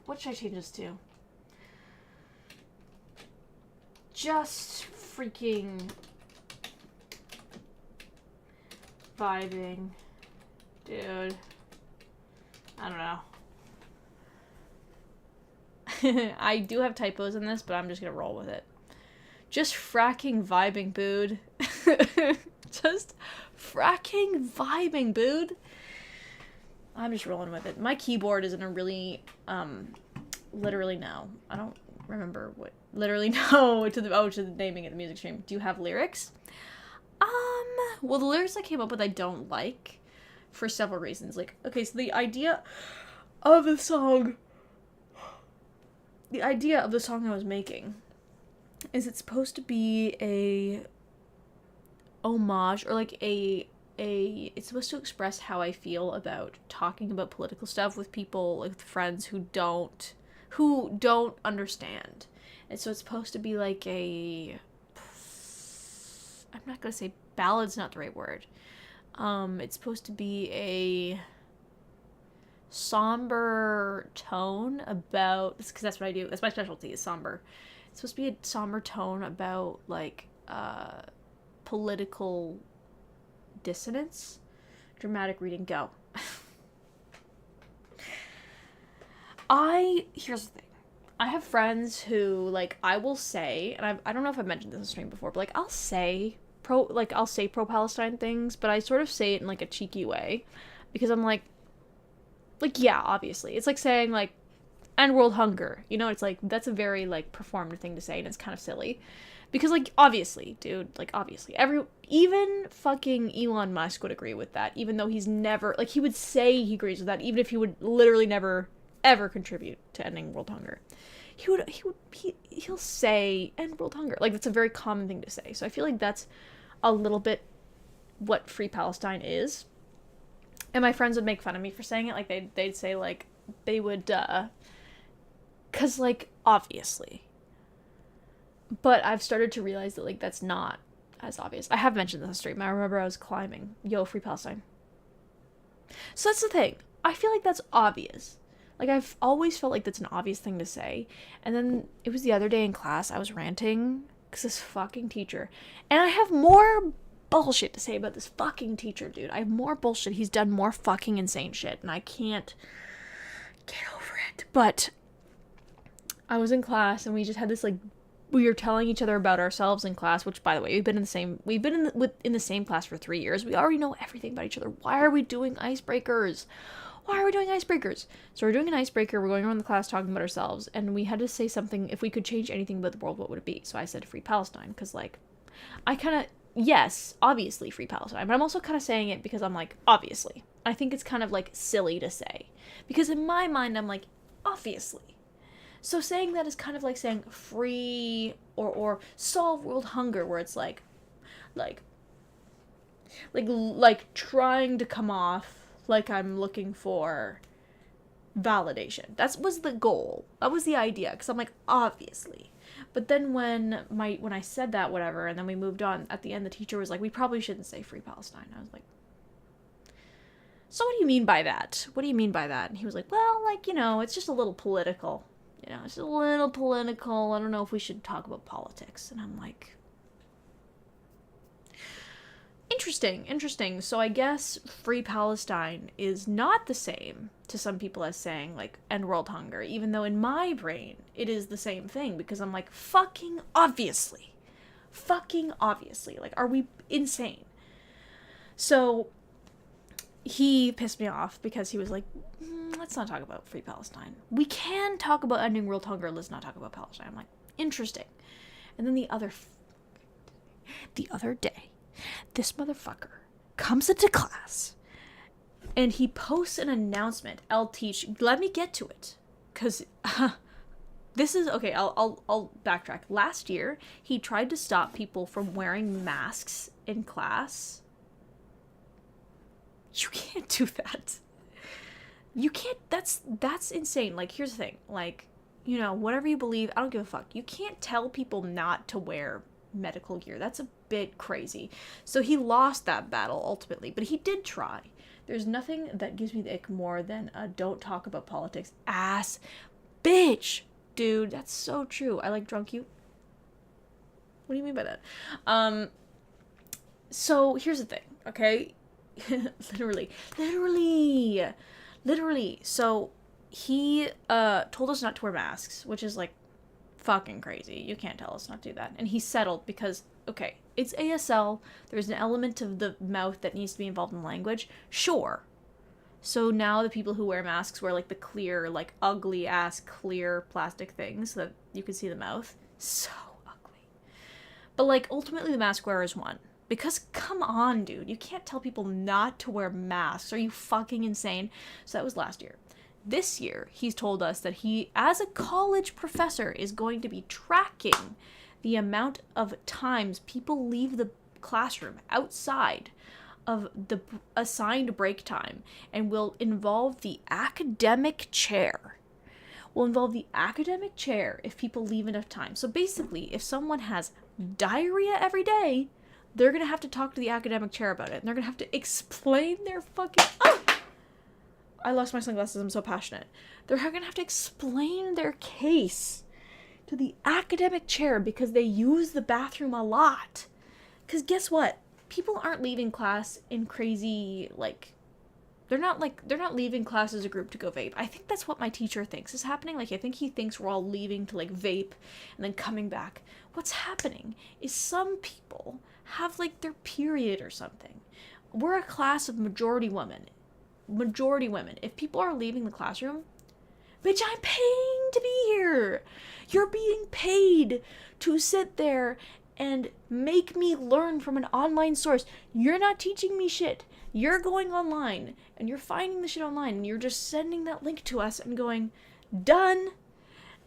What should I change this to? Just freaking vibing. Dude. I don't know. I do have typos in this, but I'm just gonna roll with it. Just fracking vibing, booed. Just fracking vibing, booed. I'm just rolling with it. My keyboard is in a really, literally no. I don't remember what, literally no, to the naming of the music stream. Do you have lyrics? Well, the lyrics I came up with I don't like for several reasons. Like, okay, so the idea of the song I was making is it's supposed to be a homage or like it's supposed to express how I feel about talking about political stuff with people, like with friends who don't understand. And so it's supposed to be like I'm not gonna say ballad's not the right word. It's supposed to be a somber tone about, because that's what I do. That's my specialty, is somber. It's supposed to be a somber tone about, like, political dissonance. Dramatic reading, go. Here's the thing. I have friends who, like, I will say, and I don't know if I've mentioned this on stream before, but, like, I'll say pro-Palestine things, but I sort of say it in, like, a cheeky way, because I'm like, yeah, obviously. It's like saying, like, end world hunger. You know, it's like, that's a very, like, performed thing to say, and it's kind of silly. Because, like, obviously, dude, like, obviously. Even fucking Elon Musk would agree with that, even though he's never, like, he would say he agrees with that, even if he would literally never, ever contribute to ending world hunger. He'll say, end world hunger. Like, that's a very common thing to say. So I feel like that's a little bit what Free Palestine is. And my friends would make fun of me for saying it. Like, they'd say, like, they would, 'cause, like, obviously. But I've started to realize that, like, that's not as obvious. I have mentioned this on stream. I remember I was climbing. Yo, Free Palestine. So that's the thing. I feel like that's obvious. Like, I've always felt like that's an obvious thing to say. And then it was the other day in class, I was ranting because this fucking teacher. And I have more bullshit to say about this fucking teacher, dude. I have more bullshit. He's done more fucking insane shit, and I can't get over it. But I was in class, and we just had this, like, we were telling each other about ourselves in class, which, by the way, we've been in the same class for 3 years. We already know everything about each other. Why are we doing icebreakers? Why are we doing icebreakers? So we're doing an icebreaker. We're going around the class talking about ourselves, and we had to say something. If we could change anything about the world, what would it be? So I said Free Palestine, because, like, I kind of, yes, obviously Free Palestine, but I'm also kind of saying it because I'm like, obviously. I think it's kind of, like, silly to say, because in my mind, I'm like, obviously. So saying that is kind of like saying free or solve world hunger, where it's like trying to come off like I'm looking for validation. That was the goal. That was the idea, because I'm like, obviously. But then when I said that, whatever, and then we moved on, at the end the teacher was like, we probably shouldn't say Free Palestine. I was like, so what do you mean by that? What do you mean by that? And he was like, well, like, you know, it's just a little political. You know, it's a little political. I don't know if we should talk about politics. And I'm like, interesting. So I guess Free Palestine is not the same to some people as saying, like, end world hunger, even though in my brain it is the same thing, because I'm like, fucking obviously. Like, are we insane? So he pissed me off because he was like, let's not talk about Free Palestine. We can talk about ending world hunger. Let's not talk about Palestine. I'm like, interesting. And then the other day, this motherfucker comes into class and he posts an announcement. I'll teach. Let me get to it, because this is okay. I'll backtrack. Last year, he tried to stop people from wearing masks in class. You can't do that. You can't, that's insane. Like, here's the thing. Like, you know, whatever you believe, I don't give a fuck. You can't tell people not to wear medical gear. That's a bit crazy. So he lost that battle ultimately, but he did try. There's nothing that gives me the ick more than a don't talk about politics ass bitch. Dude, that's so true. I like drunk you. What do you mean by that? So here's the thing, okay? Literally. So he told us not to wear masks, which is like fucking crazy. You can't tell us not to do that. And he settled because, okay, it's ASL. There's an element of the mouth that needs to be involved in language. Sure. So now the people who wear masks wear like the clear, like ugly ass clear plastic things so that you can see the mouth. So ugly. But like ultimately the mask wearers won. Because, come on, dude, you can't tell people not to wear masks. Are you fucking insane? So that was last year. This year, he's told us that he, as a college professor, is going to be tracking the amount of times people leave the classroom outside of the assigned break time, and will involve the academic chair. If people leave enough time. So basically, if someone has diarrhea every day, they're going to have to talk to the academic chair about it. And they're going to have to explain their fucking... Oh! I lost my sunglasses. I'm so passionate. They're going to have to explain their case to the academic chair because they use the bathroom a lot. Because guess what? People aren't leaving class in crazy, like... They're not leaving class as a group to go vape. I think that's what my teacher thinks is happening. Like, I think he thinks we're all leaving to, like, vape and then coming back. What's happening is some people have, like, their period or something. We're a class of majority women. If people are leaving the classroom, bitch, I'm paying to be here. You're being paid to sit there and make me learn from an online source. You're not teaching me shit. You're going online, and you're finding the shit online, and you're just sending that link to us and going, done.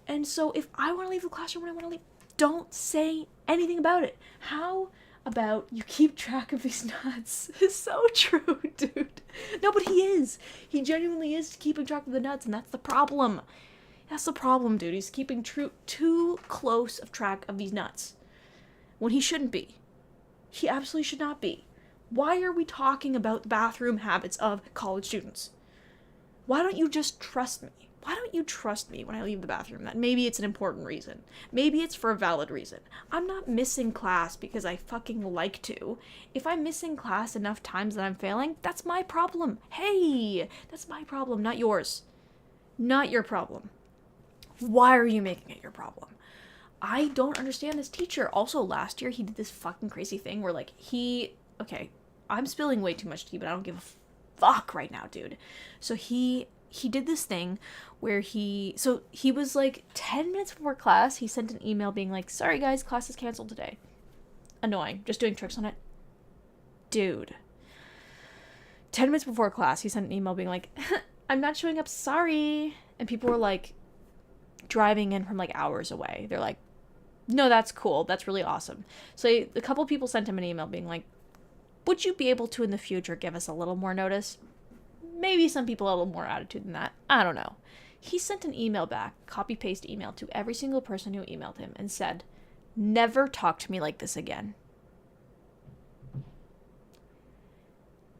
And so if I want to leave the classroom when I want to leave, don't say anything about it. How about you keep track of these nuts is so true, dude. No, but he is. He genuinely is keeping track of the nuts, and that's the problem. That's the problem, dude. He's keeping too close of track of these nuts when he shouldn't be. He absolutely should not be. Why are we talking about the bathroom habits of college students? Why don't you just trust me? Why don't you trust me when I leave the bathroom? That maybe it's an important reason. Maybe it's for a valid reason. I'm not missing class because I fucking like to. If I'm missing class enough times that I'm failing, that's my problem. Hey, that's my problem, not yours. Not your problem. Why are you making it your problem? I don't understand this teacher. Also, last year, he did this fucking crazy thing where, like, okay, I'm spilling way too much tea, but I don't give a fuck right now, dude. So he did this thing where he was like 10 minutes before class, he sent an email being like, sorry guys, class is canceled today. Annoying. Just doing tricks on it. Dude. 10 minutes before class, he sent an email being like, I'm not showing up, sorry. And people were like driving in from like hours away. They're like, no, that's cool. That's really awesome. So a couple people sent him an email being like, would you be able to in the future give us a little more notice? Maybe some people have a little more attitude than that. I don't know. He sent an email back, copy-paste email to every single person who emailed him and said, never talk to me like this again.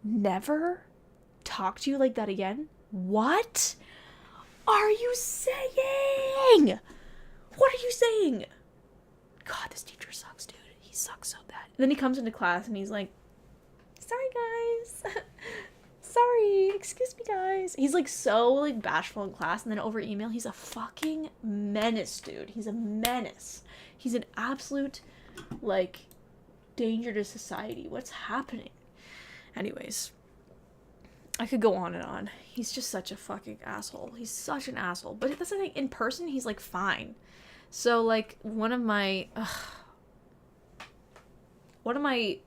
Never talk to you like that again? What are you saying? What are you saying? God, this teacher sucks, dude. He sucks so bad. And then he comes into class and he's like, sorry, guys. Sorry, excuse me, guys. He's like so like bashful in class, and then over email, he's a fucking menace, dude. He's a menace. He's an absolute like danger to society. What's happening? Anyways, I could go on and on. He's just such a fucking asshole. He's such an asshole. But that's the thing. In person, he's like fine. So like one of my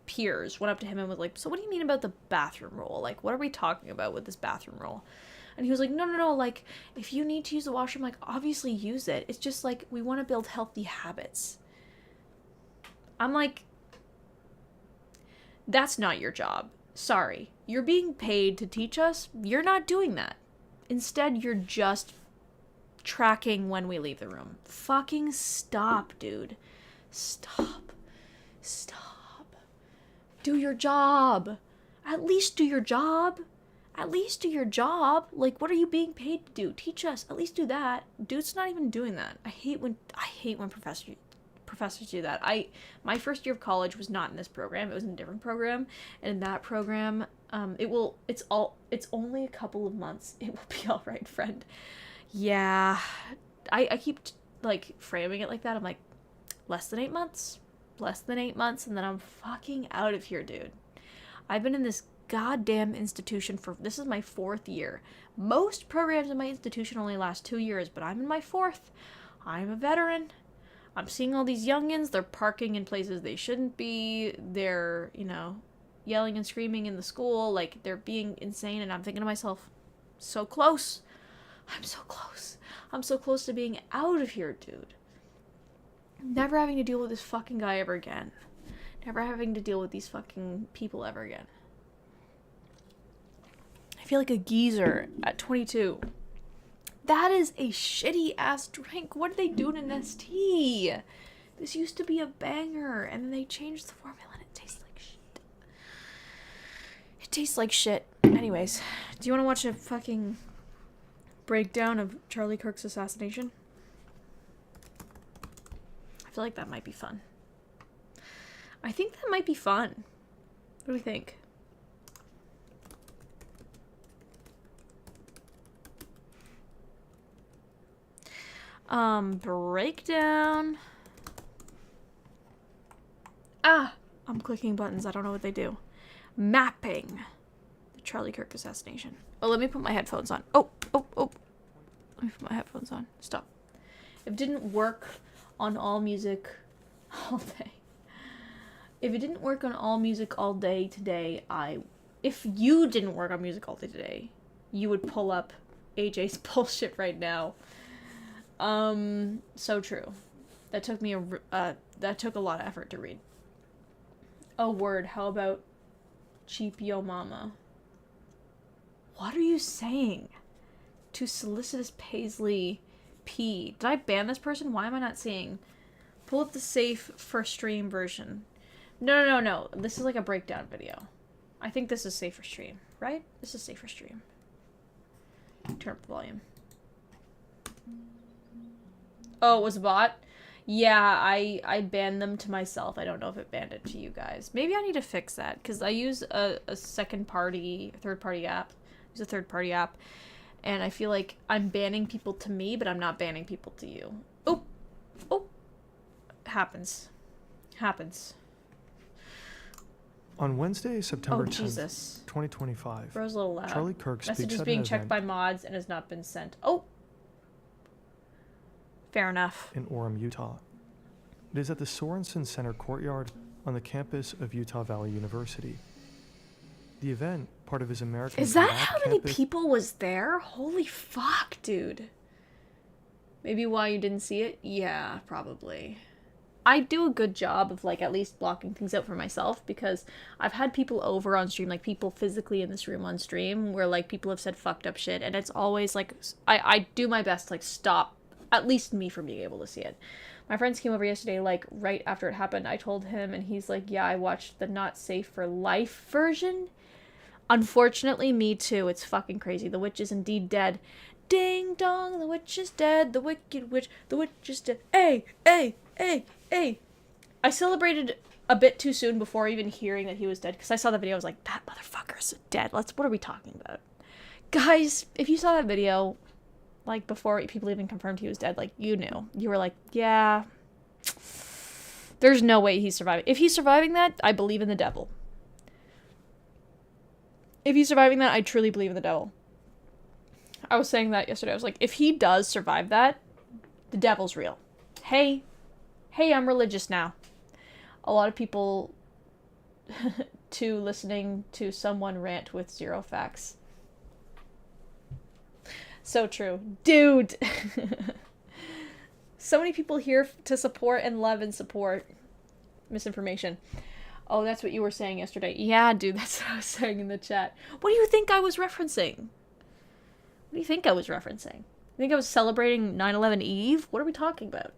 peers went up to him and was like, so what do you mean about the bathroom rule? Like, what are we talking about with this bathroom rule? And he was like, no, like, if you need to use the washroom, like, obviously use it. It's just, like, we want to build healthy habits. I'm like, that's not your job. Sorry. You're being paid to teach us. You're not doing that. Instead, you're just tracking when we leave the room. Fucking stop, dude. Stop. Do your job. At least do your job. Like, what are you being paid to do? Teach us. At least do that. Dude's not even doing that. I hate when professors do that. My first year of college was not in this program. It was in a different program. And in that program, it's only a couple of months. It will be all right, friend. Yeah. I keep like framing it like that. I'm like, less than 8 months. And then I'm fucking out of here, dude. I've been in this goddamn institution this is my 4th year. Most programs in my institution only last 2 years, but I'm in my 4th. I'm a veteran. I'm seeing all these youngins. They're parking in places they shouldn't be. They're, yelling and screaming in the school. Like, they're being insane. And I'm thinking to myself, so close. I'm so close. I'm so close to being out of here, dude. Never having to deal with this fucking guy ever again. Never having to deal with these fucking people ever again. I feel like a geezer at 22. That is a shitty ass drink. What did they do in an ST? This used to be a banger, and then they changed the formula and it tastes like shit. It tastes like shit. Anyways, do you want to watch a fucking breakdown of Charlie Kirk's assassination? I feel like that might be fun. I think that might be fun. What do we think? Breakdown. I'm clicking buttons. I don't know what they do. Mapping. The Charlie Kirk assassination. Oh, let me put my headphones on. Oh. Let me put my headphones on. Stop. It didn't work on All Music all day. If it didn't work on All Music all day today, if you didn't work on Music all day today, you would pull up AJ's bullshit right now. So true. That took me that took a lot of effort to read. Oh, word. How about Cheap Yo Mama? What are you saying? To Solicitous Paisley P. Did I ban this person? Why am I not seeing? Pull up the safe for stream version. No. This is like a breakdown video. I think this is safe for stream, right? This is safe for stream. Turn up the volume. Oh, it was a bot? Yeah, I banned them to myself. I don't know if it banned it to you guys. Maybe I need to fix that, because I use a third-party app. Use a third-party app, and I feel like I'm banning people to me, but I'm not banning people to you. Oh! Happens. On Wednesday, September 10th, Jesus. 2025, Bro's a little loud. Charlie Kirk speaks Message is at being an checked event by mods and has not been sent. Oh! Fair enough. in Orem, Utah. It is at the Sorensen Center courtyard on the campus of Utah Valley University. The event, part of his American Is that Comeback how many campus- people was there? Holy fuck, dude. Maybe why you didn't see it? Yeah, probably. I do a good job of, like, at least blocking things out for myself, because I've had people over on stream, like, people physically in this room on stream, where, like, people have said fucked up shit, and it's always, like, I do my best to, like, stop, at least me from being able to see it. My friends came over yesterday, like, right after it happened. I told him, and he's like, yeah, I watched the Not Safe for Life version. Unfortunately, me too. It's fucking crazy. The witch is indeed dead. Ding dong, the witch is dead. The wicked witch, the witch is dead. Hey. I celebrated a bit too soon before even hearing that he was dead, because I saw the video. I was like, that motherfucker's dead. What are we talking about? Guys, if you saw that video, like, before people even confirmed he was dead, like, you knew. You were like, yeah, there's no way he's surviving. If he's surviving that, I believe in the devil. If he's surviving that, I truly believe in the devil. I was saying that yesterday. I was like, if he does survive that, the devil's real. Hey, I'm religious now. A lot of people to listening to someone rant with zero facts. So true. Dude! So many people here to support and love and support misinformation. Oh, that's what you were saying yesterday. Yeah, dude, that's what I was saying in the chat. What do you think I was referencing? What do you think I was referencing? You think I was celebrating 9/11 Eve? What are we talking about?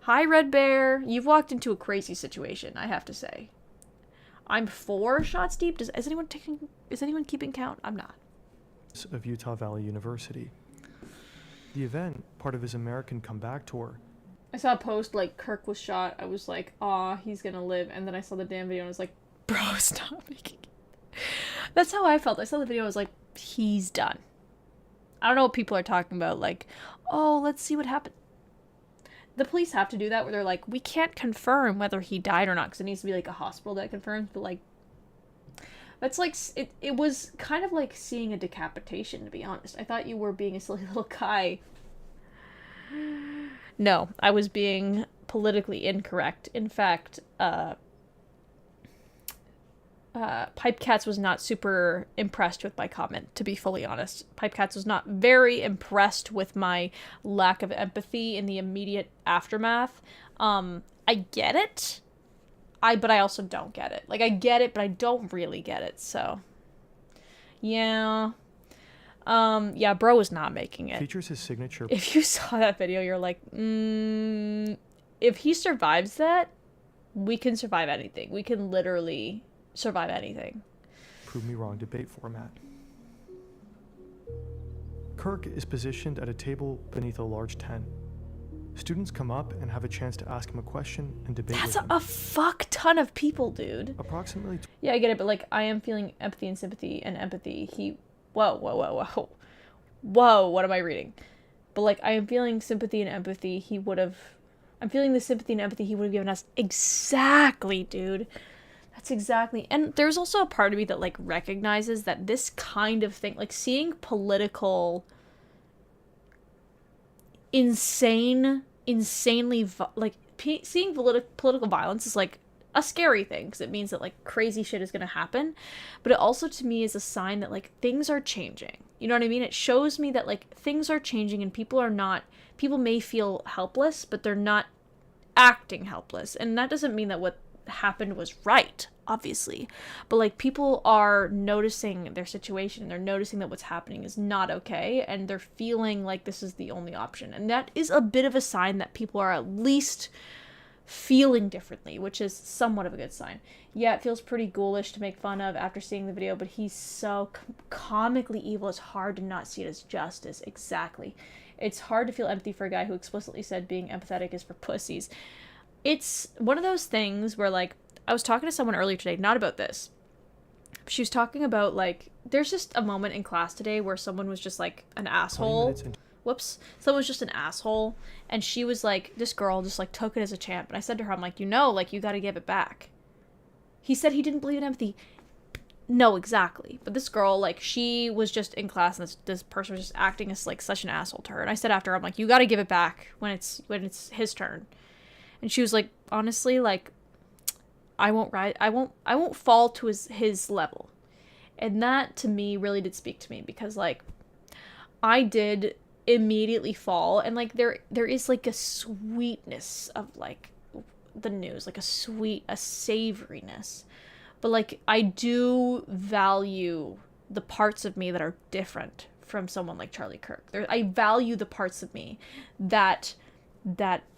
Hi, Red Bear. You've walked into a crazy situation, I have to say. I'm 4 shots deep. Is anyone keeping count? I'm not. of Utah Valley University. The event, part of his American Comeback tour. I saw a post, like, Kirk was shot. I was like, aw, he's gonna live. And then I saw the damn video and I was like, bro, stop making it. That's how I felt. I saw the video, I was like, he's done. I don't know what people are talking about. Like, oh, let's see what happened. The police have to do that, where they're like, we can't confirm whether he died or not, because it needs to be, like, a hospital that confirms. But, like, that's like, it was kind of like seeing a decapitation, to be honest. I thought you were being a silly little guy. No, I was being politically incorrect. In fact, Pipecats was not super impressed with my comment, to be fully honest. Pipecats was not very impressed with my lack of empathy in the immediate aftermath. I get it. But I also don't get it. Like, I get it, but I don't really get it, so. Yeah. Yeah, bro is not making it. Features his signature. If you saw that video, you're like, if he survives that, we can survive anything. We can literally survive anything. Prove me wrong debate format. Kirk is positioned at a table beneath a large tent. Students come up and have a chance to ask him a question and debate That's with him. a fuck ton of people, dude. Approximately. Yeah, I get it, but, like, I am feeling empathy and sympathy and empathy. Whoa, what am I reading? But, like, I am feeling sympathy and empathy. I'm feeling the sympathy and empathy he would have given us. Exactly, dude. That's exactly. And there's also a part of me that, like, recognizes that this kind of thing, like, seeing political, seeing political violence is, like, a scary thing, because it means that, like, crazy shit is gonna happen. But it also, to me, is a sign that, like, things are changing. You know what I mean? It shows me that, like, things are changing, and people may feel helpless, but they're not acting helpless. And that doesn't mean that what happened was right, obviously. But like, people are noticing their situation. They're noticing that what's happening is not okay, and they're feeling like this is the only option. And that is a bit of a sign that people are at least feeling differently, which is somewhat of a good sign. Yeah, it feels pretty ghoulish to make fun of after seeing the video, but he's so comically evil, it's hard to not see it as justice. Exactly. It's hard to feel empathy for a guy who explicitly said being empathetic is for pussies. It's one of those things where, like, I was talking to someone earlier today, not about this. She was talking about, like, there's just a moment in class today where someone was just, like, an asshole. Whoops. Someone was just an asshole. And she was like, this girl just, like, took it as a champ. And I said to her, I'm like, you know, like, you gotta give it back. He said he didn't believe in empathy. No, exactly. But this girl, like, she was just in class, and this person was just acting as, like, such an asshole to her. And I said after her, I'm like, you gotta give it back when it's his turn. And she was like, honestly, like, I won't fall to his level. And that, to me, really did speak to me, because, like, I did immediately fall, and, like, there is, like, a sweetness of, like, the news, like a savoriness, but, like, I do value the parts of me that are different from someone like Charlie Kirk. I value the parts of me that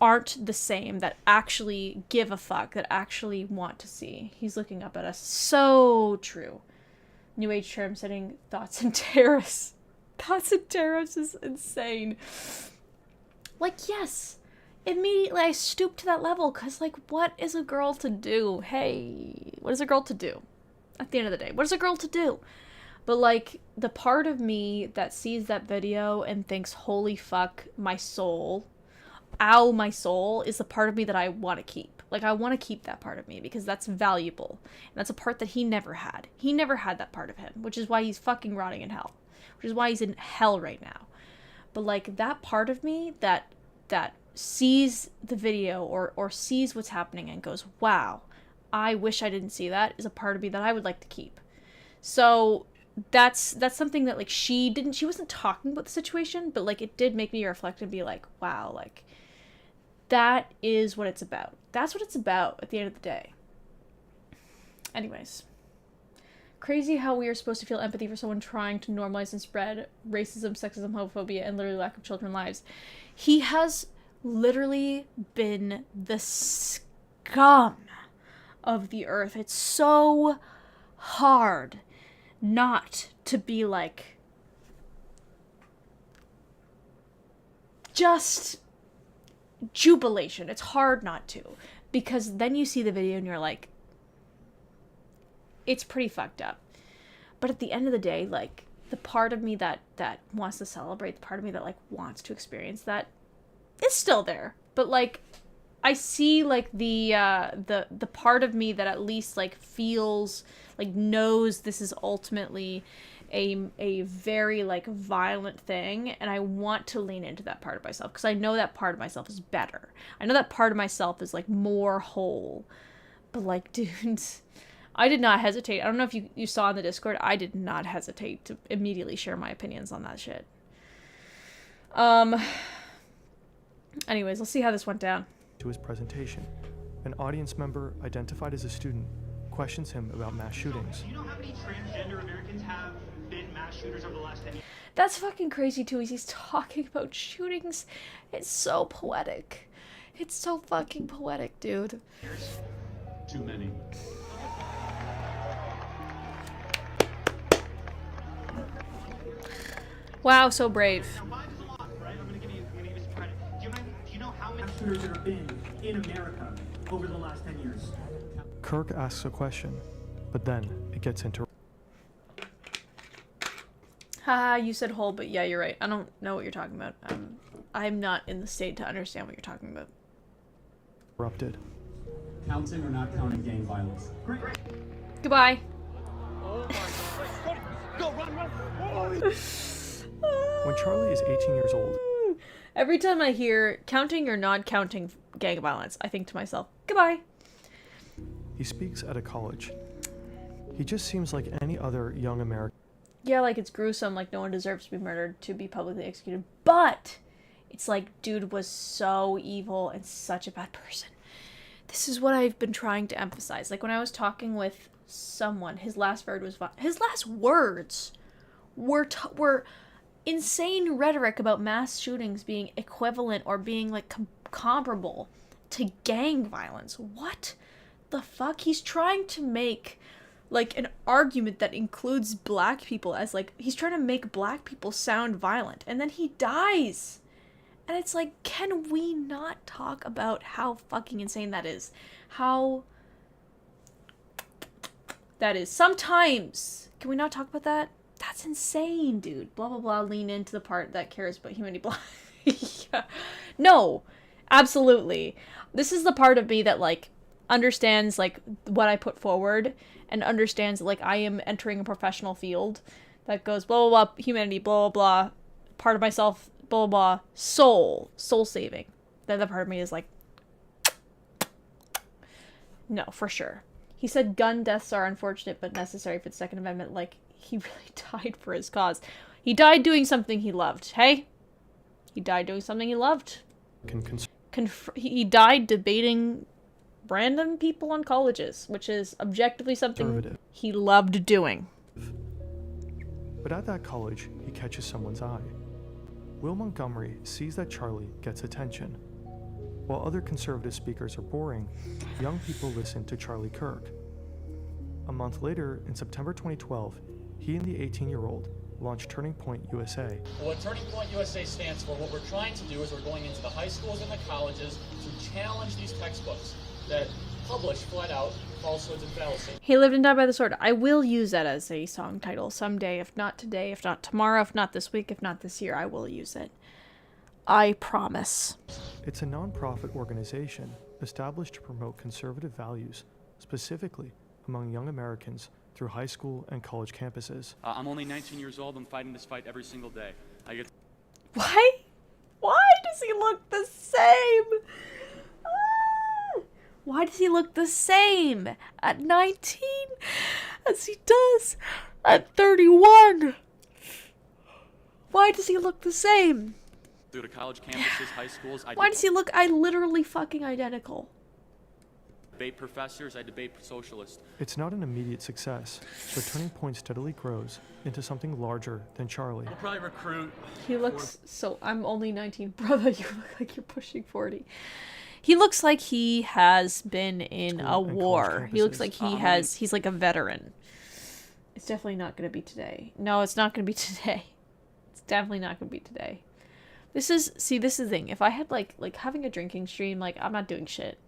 aren't the same, that actually give a fuck, that actually want to see. He's looking up at us. So true. New Age term setting thoughts and terrorists. Thoughts and terrorists is insane. Like, yes, immediately I stooped to that level, because, like, what is a girl to do? Hey, what is a girl to do? At the end of the day, what is a girl to do? But, like, the part of me that sees that video and thinks, holy fuck, my soul, ow, my soul, is the part of me that I want to keep. Like, I want to keep that part of me, because that's valuable. And that's a part that he never had. He never had that part of him, which is why he's fucking rotting in hell. Which is why he's in hell right now. But, like, that part of me that sees the video or sees what's happening and goes, wow, I wish I didn't see that, is a part of me that I would like to keep. So that's something that, like, she wasn't talking about the situation, but, like, it did make me reflect and be like, wow, like, that is what it's about. That's what it's about at the end of the day. Anyways. Crazy how we are supposed to feel empathy for someone trying to normalize and spread racism, sexism, homophobia, and literally lack of children's lives. He has literally been the scum of the earth. It's so hard not to be like, just jubilation. It's hard not to, because then you see the video and you're like, it's pretty fucked up. But at the end of the day, like, the part of me that wants to celebrate, the part of me that, like, wants to experience that is still there. But, like, I see, like, the part of me that at least, like, feels, like, knows this is ultimately a very, like, violent thing, and I want to lean into that part of myself, because I know that part of myself is better. I know that part of myself is, like, more whole. But, like, dudes, I did not hesitate. I don't know if you saw in the Discord, I did not hesitate to immediately share my opinions on that shit. Anyways, let's see how this went down. To his presentation, an audience member identified as a student questions him about mass shootings. Do you know how many transgender Americans have been mass shooters over the last 10 years? That's fucking crazy too, he's talking about shootings. It's so poetic. It's so fucking poetic, dude. Too many. Wow, so brave. Now, 5 is a lot, right? I'm gonna give you some credit. Do you know how many shooters there have been in America over the last 10 years? Kirk asks a question, but then it gets interrupted. Haha, you said whole, but yeah, you're right. I don't know what you're talking about. I'm not in the state to understand what you're talking about. Counting or not counting gang violence? Great. Goodbye. Oh my God. Go, run. When Charlie is 18 years old, Every time I hear counting or not counting gang violence, I think to myself, goodbye. he speaks at a college. He just seems like any other young American. Yeah, like, it's gruesome, like, no one deserves to be murdered, to be publicly executed, but it's like, dude was so evil and such a bad person this is what I've been trying to emphasize. Like when I was talking with someone, his last words were insane rhetoric about mass shootings being equivalent or being like comparable to gang violence. What the fuck? He's trying to make like an argument that includes black people as like, he's trying to make black people sound violent, and then he dies. And it's like, can we not talk about how fucking insane that is? How that is. Sometimes, can we not talk about that? That's insane, dude. Blah, blah, blah. Lean into the part that cares about humanity. Blah. Yeah. No, absolutely. This is the part of me that, like, understands, like, what I put forward and understands, like, I am entering a professional field that goes blah, blah, blah, humanity, blah, blah, blah, part of myself, blah, blah, blah, soul saving. Then the part of me is like, no, for sure. He said gun deaths are unfortunate but necessary for the Second Amendment. Like, he really died for his cause. He died doing something he loved, hey? He died doing something he loved. He died debating random people on colleges, which is objectively something he loved doing. But at that college, he catches someone's eye. Will Montgomery sees that Charlie gets attention. While other conservative speakers are boring, young people listen to Charlie Kirk. A month later, in September 2012, he and the 18-year-old launched Turning Point USA. What Turning Point USA stands for, what we're trying to do is we're going into the high schools and the colleges to challenge these textbooks that publish flat out falsehoods and fallacies. He lived and died by the sword. I will use that as a song title someday, if not today, if not tomorrow, if not this week, if not this year, I will use it. I promise. It's a non-profit organization established to promote conservative values, specifically among young Americans through high school and college campuses. I'm only 19 years old. I'm fighting this fight every single day. Why? Why does he look the same? Why does he look the same at 19 as he does at 31? Why does he look the same? Through the college campuses, high schools. Why does he look literally fucking identical? Debate professors, I debate socialists. It's not an immediate success, but Turning Point steadily grows into something larger than Charlie. We'll probably recruit. He looks so... I'm only 19. Brother, you look like you're pushing 40. He looks like he has been in a war. He looks like he's like a veteran. It's definitely not going to be today. No, it's not going to be today. It's definitely not going to be today. This is the thing. If I had like having a drinking stream, like I'm not doing shit.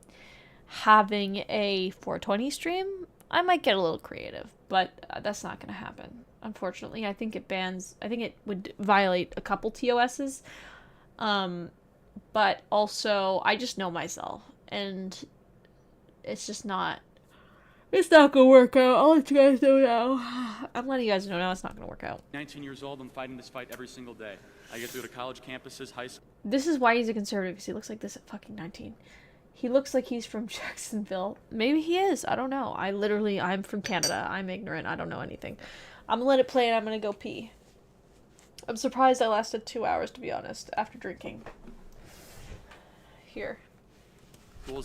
Having a 420 stream, I might get a little creative, but that's not going to happen. Unfortunately, I think it would violate a couple TOSs. But also, I just know myself, and it's just not... It's not gonna work out. I'll let you guys know now. I'm letting you guys know now it's not gonna work out. 19 years old, I'm fighting this fight every single day. I get through the college campuses, high school. This is why he's a conservative, because he looks like this at fucking 19. He looks like he's from Jacksonville. Maybe he is. I don't know. I'm from Canada. I'm ignorant. I don't know anything. I'm gonna let it play, and I'm gonna go pee. I'm surprised I lasted 2 hours, to be honest, after drinking. Here.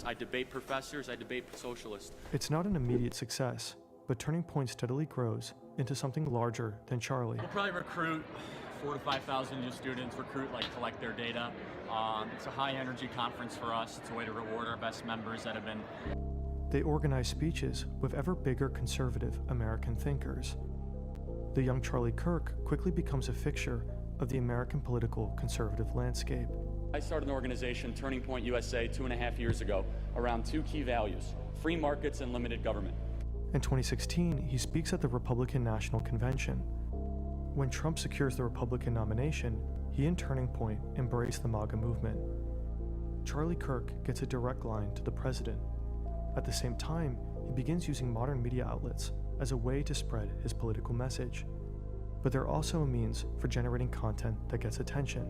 I debate professors, I debate socialists. It's not an immediate success, but Turning Point steadily grows into something larger than Charlie. We'll probably recruit 4,000 to 5,000 new students, collect their data. It's a high-energy conference for us. It's a way to reward our best members that have been... They organize speeches with ever bigger conservative American thinkers. The young Charlie Kirk quickly becomes a fixture of the American political conservative landscape. I started an organization, Turning Point USA, 2.5 years ago, around two key values: free markets and limited government. In 2016, he speaks at the Republican National Convention. When Trump secures the Republican nomination, he and Turning Point embrace the MAGA movement. Charlie Kirk gets a direct line to the president. At the same time, he begins using modern media outlets as a way to spread his political message. But they're also a means for generating content that gets attention.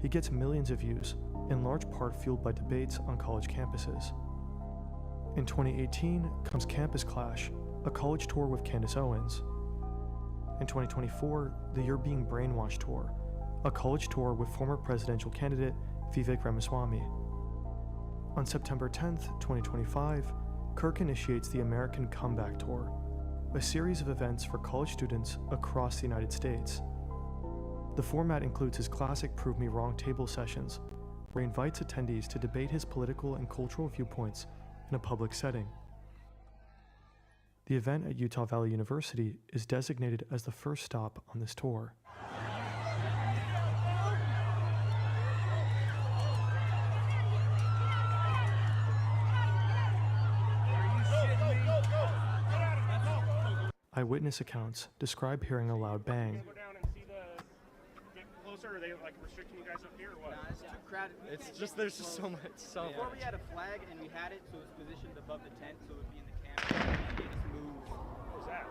He gets millions of views, in large part fueled by debates on college campuses. In 2018 comes Campus Clash, a college tour with Candace Owens. In 2024, the You're Being Brainwashed tour, a college tour with former presidential candidate Vivek Ramaswamy. On September 10th, 2025, Kirk initiates the American Comeback Tour, a series of events for college students across the United States. The format includes his classic Prove Me Wrong table sessions, where he invites attendees to debate his political and cultural viewpoints in a public setting. The event at Utah Valley University is designated as the first stop on this tour. Eyewitness accounts describe hearing a loud bang. Go down and see the get closer. Are they like restricting you guys up here or what? Nah, it's too crowded. It's just there's just so much. Before we had a flag and we had it so it was positioned above the tent so it would be in the camera. And they just moved. What was that?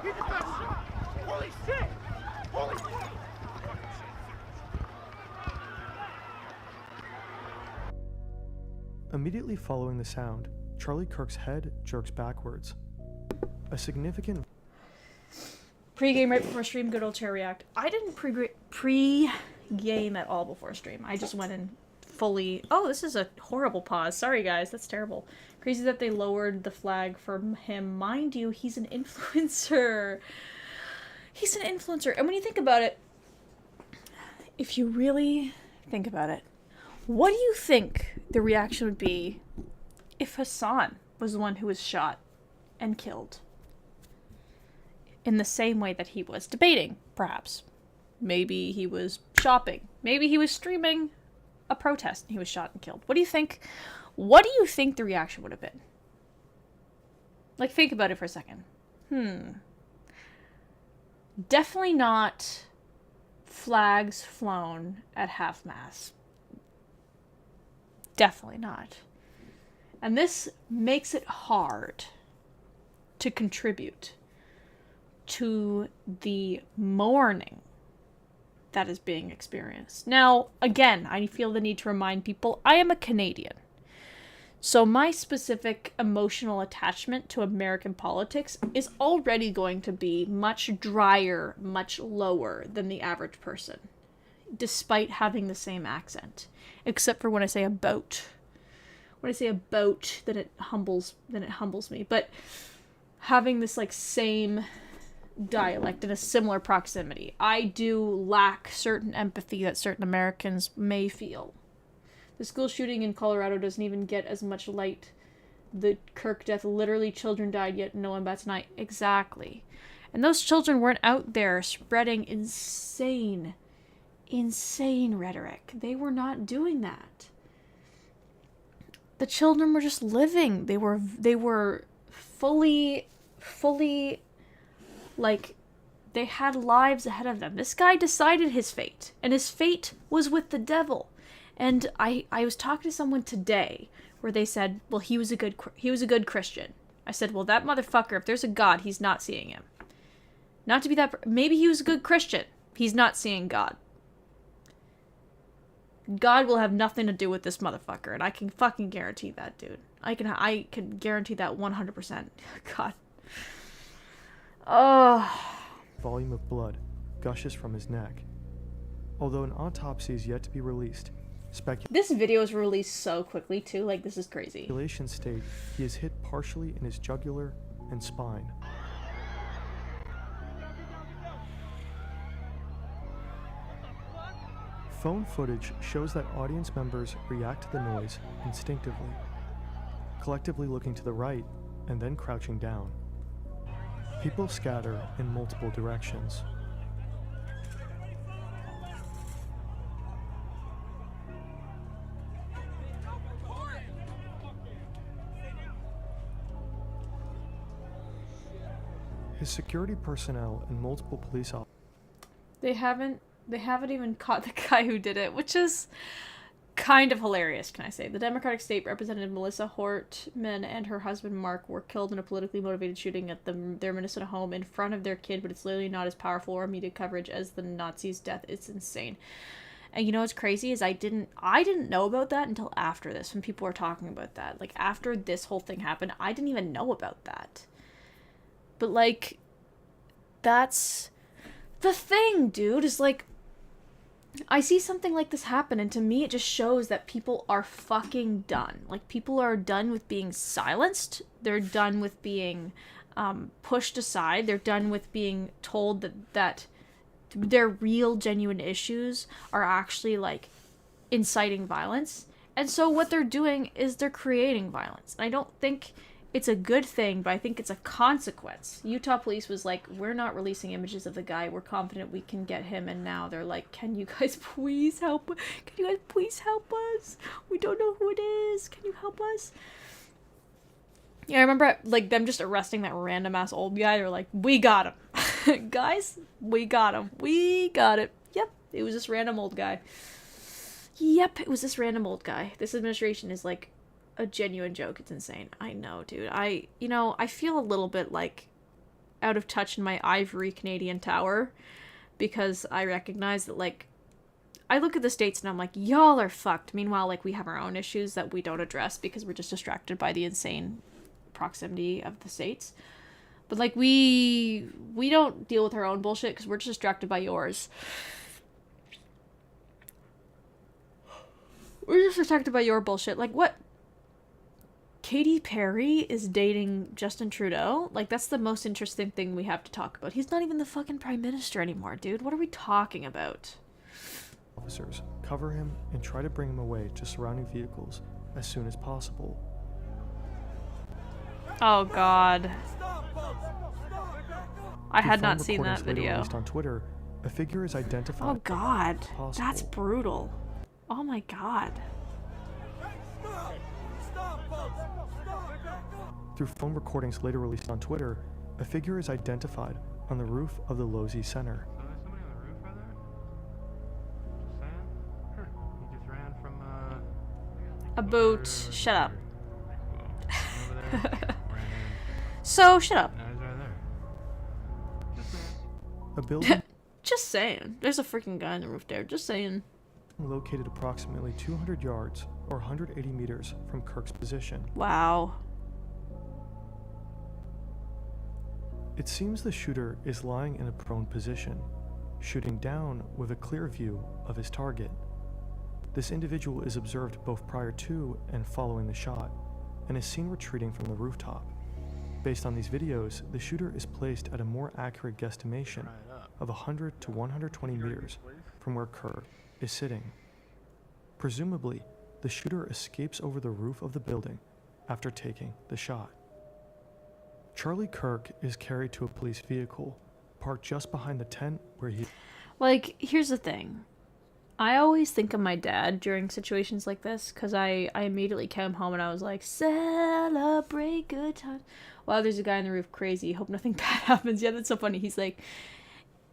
He just got shot! Holy shit! Holy shit! Immediately following the sound, Charlie Kirk's head jerks backwards. A significant Pre-game right before stream, good old chair react. I didn't pre-game at all before stream. I just went in fully... Oh, this is a horrible pause. Sorry, guys. That's terrible. Crazy that they lowered the flag for him. Mind you, he's an influencer. He's an influencer. And when you think about it, if you really think about it, what do you think the reaction would be if Hassan was the one who was shot and killed? In the same way that he was debating, perhaps. Maybe he was shopping. Maybe he was streaming a protest and he was shot and killed. What do you think? What do you think the reaction would have been? Like, think about it for a second. Definitely not flags flown at half-mast. Definitely not. And this makes it hard to contribute to the mourning that is being experienced. Now, again, I feel the need to remind people, I am a Canadian. So my specific emotional attachment to American politics is already going to be much drier, much lower than the average person, despite having the same accent. Except for when I say about. When I say about, then it humbles me. But having this like same dialect in a similar proximity, I do lack certain empathy that certain Americans may feel. The school shooting in Colorado doesn't even get as much light. The Kirk death, literally children died, yet no one bats an eye. Exactly. And those children weren't out there spreading insane rhetoric. They were not doing that. The children were just living. They were fully like, they had lives ahead of them. This guy decided his fate, and his fate was with the devil. And I was talking to someone today where they said, well, he was a good Christian. I said, well, that motherfucker, if there's a God, he's not seeing him. Not to be that, maybe he was a good Christian. He's not seeing God. God will have nothing to do with this motherfucker, and I can fucking guarantee that, dude. I can guarantee that 100%. God. Oh. Volume of blood gushes from his neck. Although an autopsy is yet to be released, this video is released so quickly too, like this is crazy. Speculations state he is hit partially in his jugular and spine. Phone footage shows that audience members react to the noise instinctively, collectively looking to the right and then crouching down. People scatter in multiple directions. His security personnel and multiple police officers. They haven't even caught the guy who did it, which is kind of hilarious, can I say. The Democratic State Representative Melissa Hortman and her husband Mark were killed in a politically motivated shooting at their Minnesota home in front of their kid, but it's literally not as powerful or media coverage as the Nazis' death. It's insane. And you know what's crazy is I didn't know about that until after this, when people were talking about that. Like, after this whole thing happened, I didn't even know about that. But, like, that's the thing, dude, is like, I see something like this happen, and to me it just shows that people are fucking done. Like, people are done with being silenced. They're done with being pushed aside. They're done with being told that their real, genuine issues are actually, like, inciting violence. And so what they're doing is they're creating violence. And I don't think it's a good thing, but I think it's a consequence. Utah police was like, we're not releasing images of the guy. We're confident we can get him. And now they're like, can you guys please help? Can you guys please help us? We don't know who it is. Can you help us? Yeah, I remember, like, them just arresting that random-ass old guy. They're like, we got him. Guys, we got him. We got it. Yep, it was this random old guy. Yep, it was this random old guy. This administration is, like, a genuine joke. It's insane. I know, dude. I feel a little bit, like, out of touch in my ivory Canadian tower, because I recognize that, like, I look at the States and I'm like, y'all are fucked. Meanwhile, like, we have our own issues that we don't address because we're just distracted by the insane proximity of the States. But, like, we don't deal with our own bullshit because we're just distracted by yours. We're just distracted by your bullshit. Like, what? Katy Perry is dating Justin Trudeau? Like, that's the most interesting thing we have to talk about. He's not even the fucking prime minister anymore, dude. What are we talking about? Officers cover him and try to bring him away to surrounding vehicles as soon as possible. Oh, God. I Through had phone not seen that recordings later video. released on Twitter, a figure is identified. Oh, God. Possible. That's brutal. Oh, my God. Through phone recordings later released on Twitter, a figure is identified on the roof of the Losey Center. So there's somebody on the roof right there? Just saying? Sure. He just ran from, A boat. Shut up. over there. Ran So, shut up. in. Now he's right there. Just saying. A building Just saying. There's a freaking guy on the roof there. Just saying. located approximately 200 yards or 180 meters from Kirk's position. Wow. It seems the shooter is lying in a prone position, shooting down with a clear view of his target. This individual is observed both prior to and following the shot, and is seen retreating from the rooftop. Based on these videos, the shooter is placed at a more accurate guesstimation of 100 to 120 meters from where Kirk is sitting. Presumably, the shooter escapes over the roof of the building after taking the shot. Charlie Kirk is carried to a police vehicle, parked just behind the tent where he... Like, here's the thing. I always think of my dad during situations like this, because I immediately came home and I was like, celebrate good times. Wow, there's a guy on the roof, crazy. Hope nothing bad happens. Yeah, that's so funny. He's like,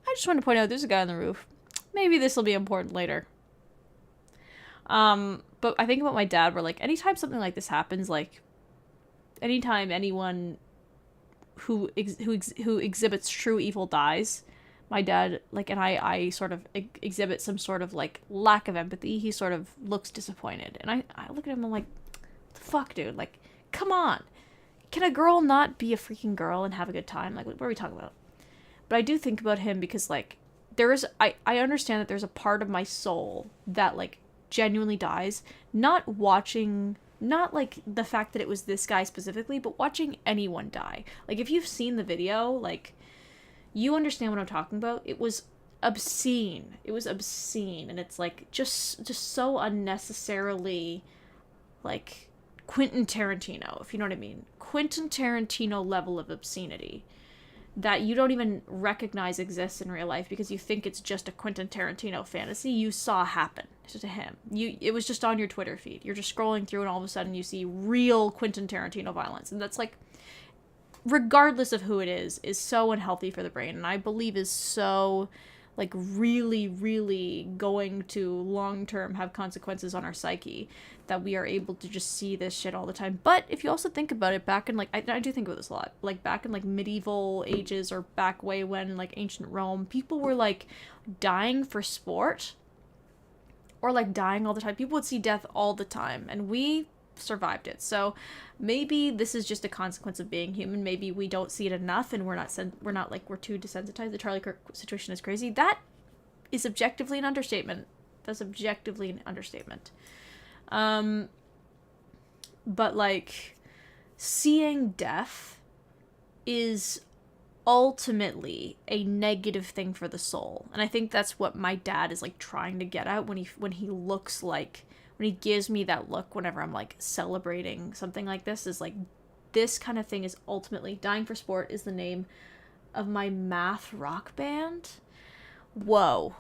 I just want to point out there's a guy on the roof. Maybe this will be important later. But I think about my dad where, like, anytime something like this happens, like, anytime anyone who exhibits true evil dies, my dad, like, and I sort of exhibit some sort of, like, lack of empathy. He sort of looks disappointed. And I look at him and I'm like, what the fuck, dude? Like, come on. Can a girl not be a freaking girl and have a good time? Like, what are we talking about? But I do think about him because, like, I understand that there's a part of my soul that, like, genuinely dies. Not like the fact that it was this guy specifically, but watching anyone die. Like, if you've seen the video, like, you understand what I'm talking about. It was obscene. It was obscene. And it's, like, just so unnecessarily, like, Quentin Tarantino, if you know what I mean. Quentin Tarantino level of obscenity that you don't even recognize exists in real life because you think it's just a Quentin Tarantino fantasy you saw happen to him. It was just on your Twitter feed. You're just scrolling through and all of a sudden you see real Quentin Tarantino violence. And that's, like, regardless of who it is so unhealthy for the brain. And I believe is so, like, really, really going to long-term have consequences on our psyche that we are able to just see this shit all the time. But if you also think about it, back in, like, I do think about this a lot, like, back in, like, medieval ages or back way when, like, ancient Rome, people were, like, dying for sport or, like, dying all the time. People would see death all the time, and we survived it. So maybe this is just a consequence of being human. Maybe we don't see it enough and we're too desensitized. The Charlie Kirk situation is crazy. That is objectively an understatement. That's objectively an understatement. But, like, seeing death is ultimately a negative thing for the soul. And I think that's what my dad is, like, trying to get at when he looks like, when he gives me that look whenever I'm, like, celebrating something like this, is, like, this kind of thing is ultimately... Dying for Sport is the name of my math rock band. Whoa.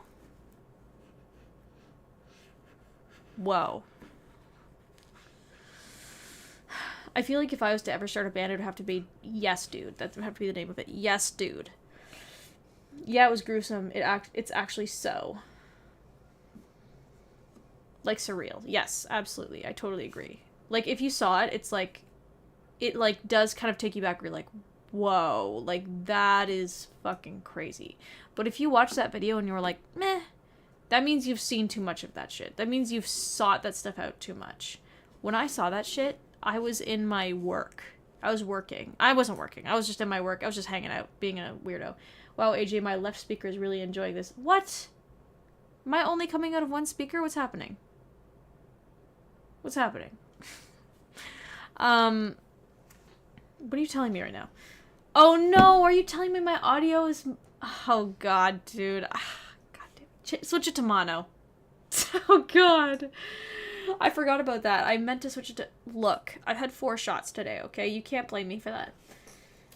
Whoa. I feel like if I was to ever start a band, it would have to be Yes Dude. That would have to be the name of it. Yes Dude. Yeah, it was gruesome. It's actually so. Like, surreal. Yes, absolutely. I totally agree. Like, if you saw it, it's like... It, like, does kind of take you back where you're like, whoa. Like, that is fucking crazy. But if you watch that video and you were like, meh, that means you've seen too much of that shit. That means you've sought that stuff out too much. When I saw that shit, I was in my work. I was working. I wasn't working. I was just in my work. I was just hanging out, being a weirdo. Wow, AJ, my left speaker is really enjoying this. What? Am I only coming out of one speaker? What's happening? What's happening? What are you telling me right now? Oh no, are you telling me my audio is... Oh god, dude. God damn. Switch it to mono. Oh god. I forgot about that. I meant to switch it to... Look, I've had 4 shots today, okay? You can't blame me for that.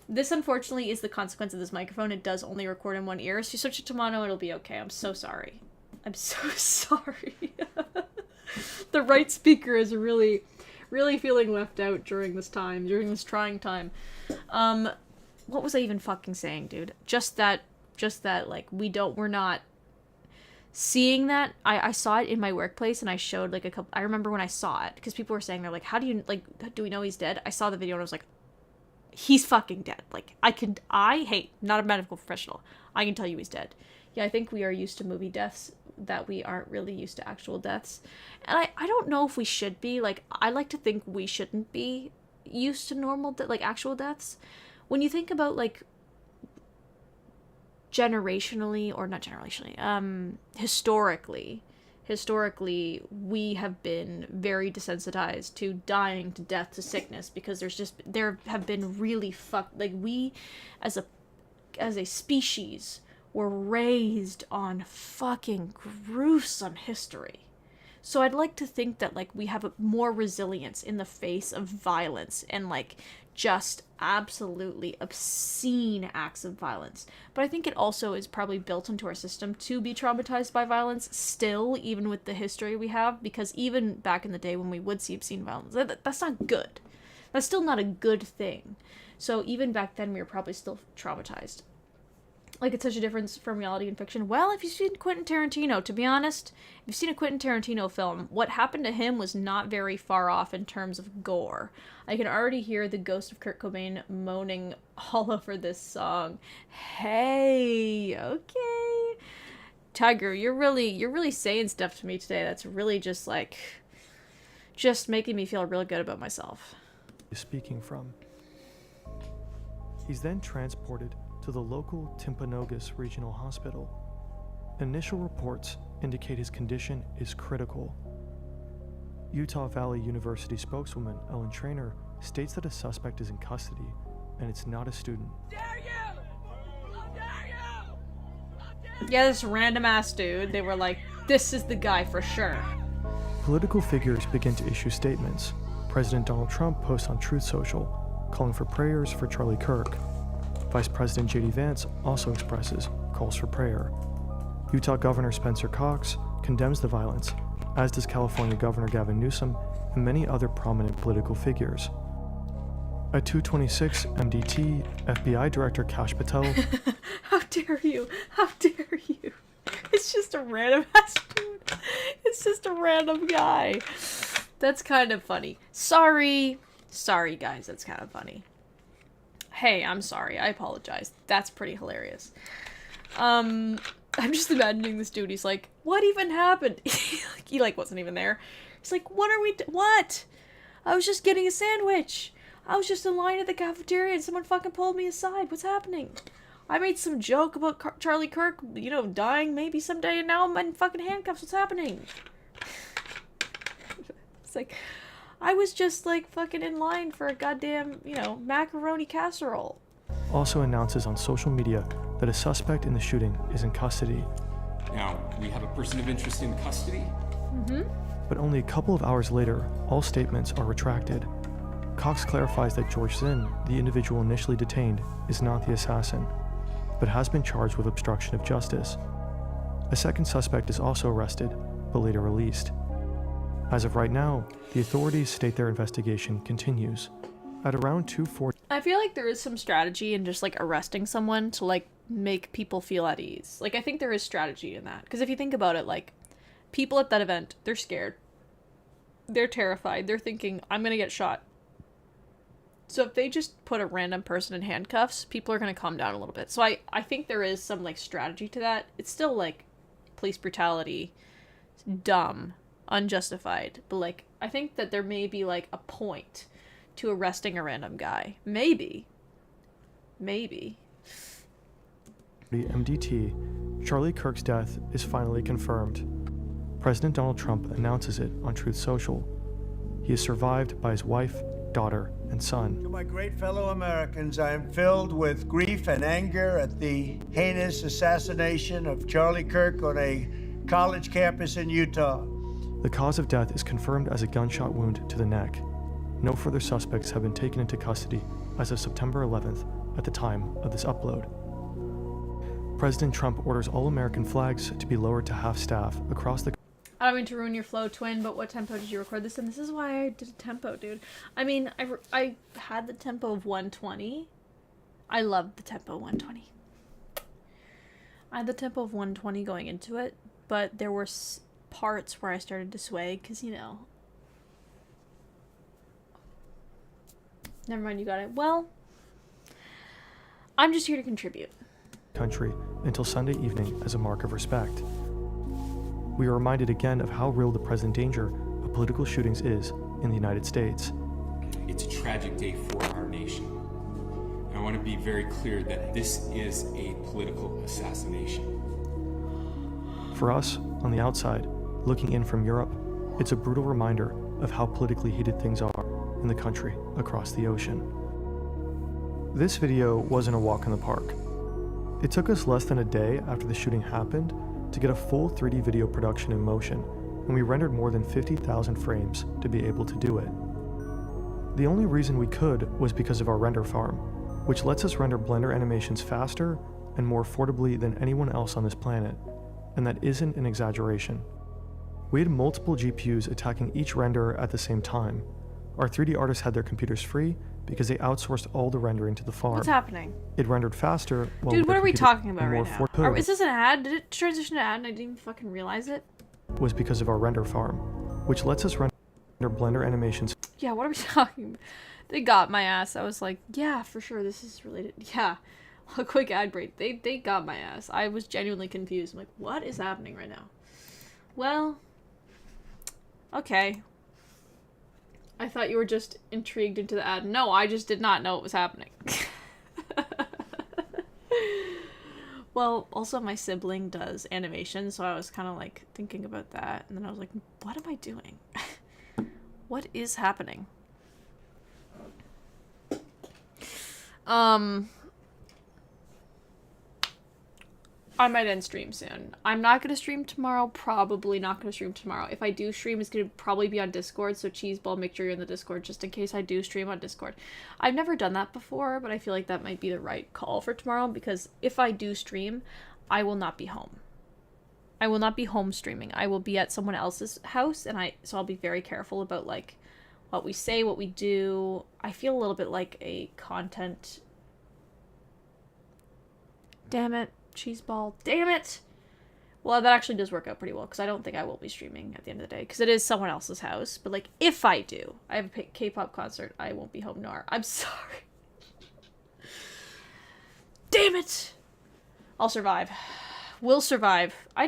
This, unfortunately, is the consequence of this microphone. It does only record in one ear. So you switch it to mono, it'll be okay. I'm so sorry. I'm so sorry. The right speaker is really, really feeling left out during this time, during this trying time. What was I even fucking saying, dude? Just that, like, we're not... Seeing that, I saw it in my workplace, and I showed, like, a couple... I remember when I saw it, because people were saying, they're like, how do you, like, do we know he's dead? I saw the video, and I was like, he's fucking dead. Like, hey, not a medical professional. I can tell you he's dead. Yeah, I think we are used to movie deaths, that we aren't really used to actual deaths. And I don't know if we should be. Like, I like to think we shouldn't be used to normal, like, actual deaths. When you think about, like... generationally, or not generationally, historically, we have been very desensitized to dying, to death, to sickness, because there have been really we, as a species, were raised on fucking gruesome history. So I'd like to think that, like, we have more resilience in the face of violence and, like, just absolutely obscene acts of violence. But I think it also is probably built into our system to be traumatized by violence still, even with the history we have, because even back in the day when we would see obscene violence, that's not good. That's still not a good thing. So even back then, we were probably still traumatized. Like, it's such a difference from reality and fiction. Well, if you've seen Quentin Tarantino, to be honest, if you've seen a Quentin Tarantino film, what happened to him was not very far off in terms of gore. I can already hear the ghost of Kurt Cobain moaning all over this song. Hey, okay. Tiger, you're really saying stuff to me today that's really just, like, just making me feel real good about myself. Speaking from. He's then transported to the local Timpanogos Regional Hospital. Initial reports indicate his condition is critical. Utah Valley University spokeswoman Ellen Trainor states that a suspect is in custody, and it's not a student. Yeah, this random ass dude, they were like, this is the guy for sure. Political figures begin to issue statements. President Donald Trump posts on Truth Social, calling for prayers for Charlie Kirk. Vice President J.D. Vance also expresses calls for prayer. Utah Governor Spencer Cox condemns the violence, as does California Governor Gavin Newsom and many other prominent political figures. At 2:26 MDT, FBI Director Kash Patel... How dare you? How dare you? It's just a random ass dude. It's just a random guy. That's kind of funny. Sorry guys, that's kind of funny. Hey, I'm sorry. I apologize. That's pretty hilarious. I'm just imagining this dude. He's like, what even happened? He like wasn't even there. He's like, what? I was just getting a sandwich. I was just in line at the cafeteria and someone fucking pulled me aside. What's happening? I made some joke about Charlie Kirk, you know, dying maybe someday, and now I'm in fucking handcuffs. What's happening? It's like, I was just, like, fucking in line for a goddamn, you know, macaroni casserole. Also announces on social media that a suspect in the shooting is in custody. Now, we have a person of interest in custody. But only a couple of hours later, all statements are retracted. Cox clarifies that George Zinn, the individual initially detained, is not the assassin, but has been charged with obstruction of justice. A second suspect is also arrested, but later released. As of right now, the authorities state their investigation continues. At around 2:40, I feel like there is some strategy in just, like, arresting someone to, like, make people feel at ease. Like, I think there is strategy in that. Because if you think about it, like, people at that event, they're scared. They're terrified. They're thinking, I'm gonna get shot. So if they just put a random person in handcuffs, people are gonna calm down a little bit. So I think there is some, like, strategy to that. It's still, like, police brutality. It's dumb. Unjustified. But, like, I think that there may be, like, a point to arresting a random guy. Maybe. MDT, Charlie Kirk's death is finally confirmed. President Donald Trump announces it on Truth Social. He is survived by his wife, daughter, and son. To my great fellow Americans, I am filled with grief and anger at the heinous assassination of Charlie Kirk on a college campus in Utah. The cause of death is confirmed as a gunshot wound to the neck. No further suspects have been taken into custody as of September 11th at the time of this upload. President Trump orders all American flags to be lowered to half-staff across the... I don't mean to ruin your flow, twin, but what tempo did you record this in? This is why I did a tempo, dude. I mean, I had the tempo of 120. I loved the tempo 120. I had the tempo of 120 going into it, but there were parts where I started to sway, because, you know... Never mind, you got it. Well, I'm just here to contribute. ...country until Sunday evening as a mark of respect. We are reminded again of how real the present danger of political shootings is in the United States. It's a tragic day for our nation. I want to be very clear that this is a political assassination. For us, on the outside, looking in from Europe, it's a brutal reminder of how politically heated things are in the country across the ocean. This video wasn't a walk in the park. It took us less than a day after the shooting happened to get a full 3D video production in motion, and we rendered more than 50,000 frames to be able to do it. The only reason we could was because of our render farm, which lets us render Blender animations faster and more affordably than anyone else on this planet, and that isn't an exaggeration. We had multiple GPUs attacking each renderer at the same time. Our 3D artists had their computers free because they outsourced all the rendering to the farm. What's happening? It rendered faster. While Dude, what are we talking about more right now? Is this an ad? Did it transition to ad and I didn't even fucking realize it? Was because of our render farm, which lets us render Blender animations. Yeah, what are we talking about? They got my ass. I was like, yeah, for sure, this is related. Yeah, a quick ad break. They got my ass. I was genuinely confused. I'm like, what is happening right now? Well, okay. I thought you were just intrigued into the ad. No, I just did not know what was happening. Well, also my sibling does animation, so I was kind of like thinking about that. And then I was like, what am I doing? What is happening? I might end stream soon. I'm not going to stream tomorrow. Probably not going to stream tomorrow. If I do stream, it's going to probably be on Discord. So Cheeseball, make sure you're in the Discord just in case I do stream on Discord. I've never done that before, but I feel like that might be the right call for tomorrow. Because if I do stream, I will not be home. I will not be home streaming. I will be at someone else's house. So I'll be very careful about like what we say, what we do. I feel a little bit like a content... Damn it. Cheeseball. Damn it! Well, that actually does work out pretty well, because I don't think I will be streaming at the end of the day, because it is someone else's house. But, like, if I do, I have a K-pop concert, I won't be home nor. I'm sorry. Damn it! I'll survive. Will survive. I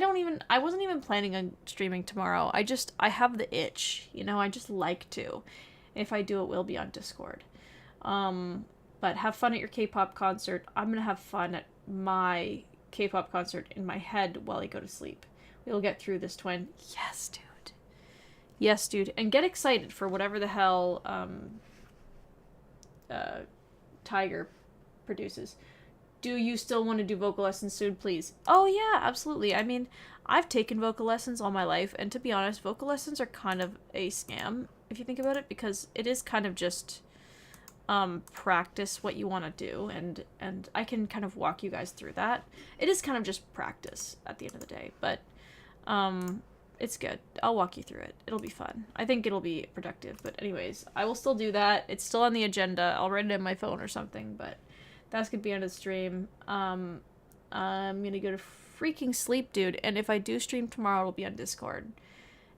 wasn't even planning on streaming tomorrow. I have the itch, you know, I just like to. If I do, it will be on Discord. But have fun at your K-pop concert. I'm gonna have fun at my K-pop concert in my head while I go to sleep. We'll get through this, twin. Yes, dude. Yes, dude. And get excited for whatever the hell Tiger produces. Do you still want to do vocal lessons soon, please? Oh, yeah, absolutely. I mean, I've taken vocal lessons all my life, and to be honest, vocal lessons are kind of a scam, if you think about it, because it is kind of just practice what you want to do, and I can kind of walk you guys through that. It is kind of just practice at the end of the day, but it's good. I'll walk you through it. It'll be fun. I think it'll be productive, but anyways, I will still do that. It's still on the agenda. I'll write it in my phone or something, but that's gonna be on the stream. I'm gonna go to freaking sleep, dude, and if I do stream tomorrow, it'll be on Discord.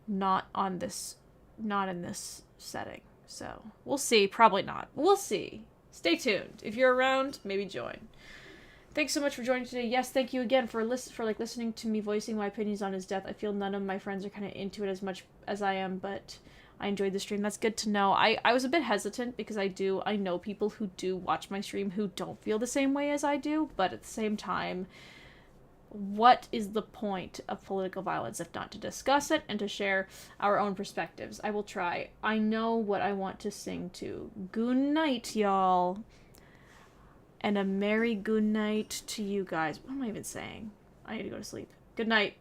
Not in this setting. So, we'll see. Probably not. We'll see. Stay tuned. If you're around, maybe join. Thanks so much for joining today. Yes, thank you again for listening to me voicing my opinions on his death. I feel none of my friends are kind of into it as much as I am, but I enjoyed the stream. That's good to know. I was a bit hesitant because I know people who do watch my stream who don't feel the same way as I do, but at the same time, what is the point of political violence if not to discuss it and to share our own perspectives? I will try. I know what I want to sing to. Good night, y'all. And a merry good night to you guys. What am I even saying? I need to go to sleep. Good night.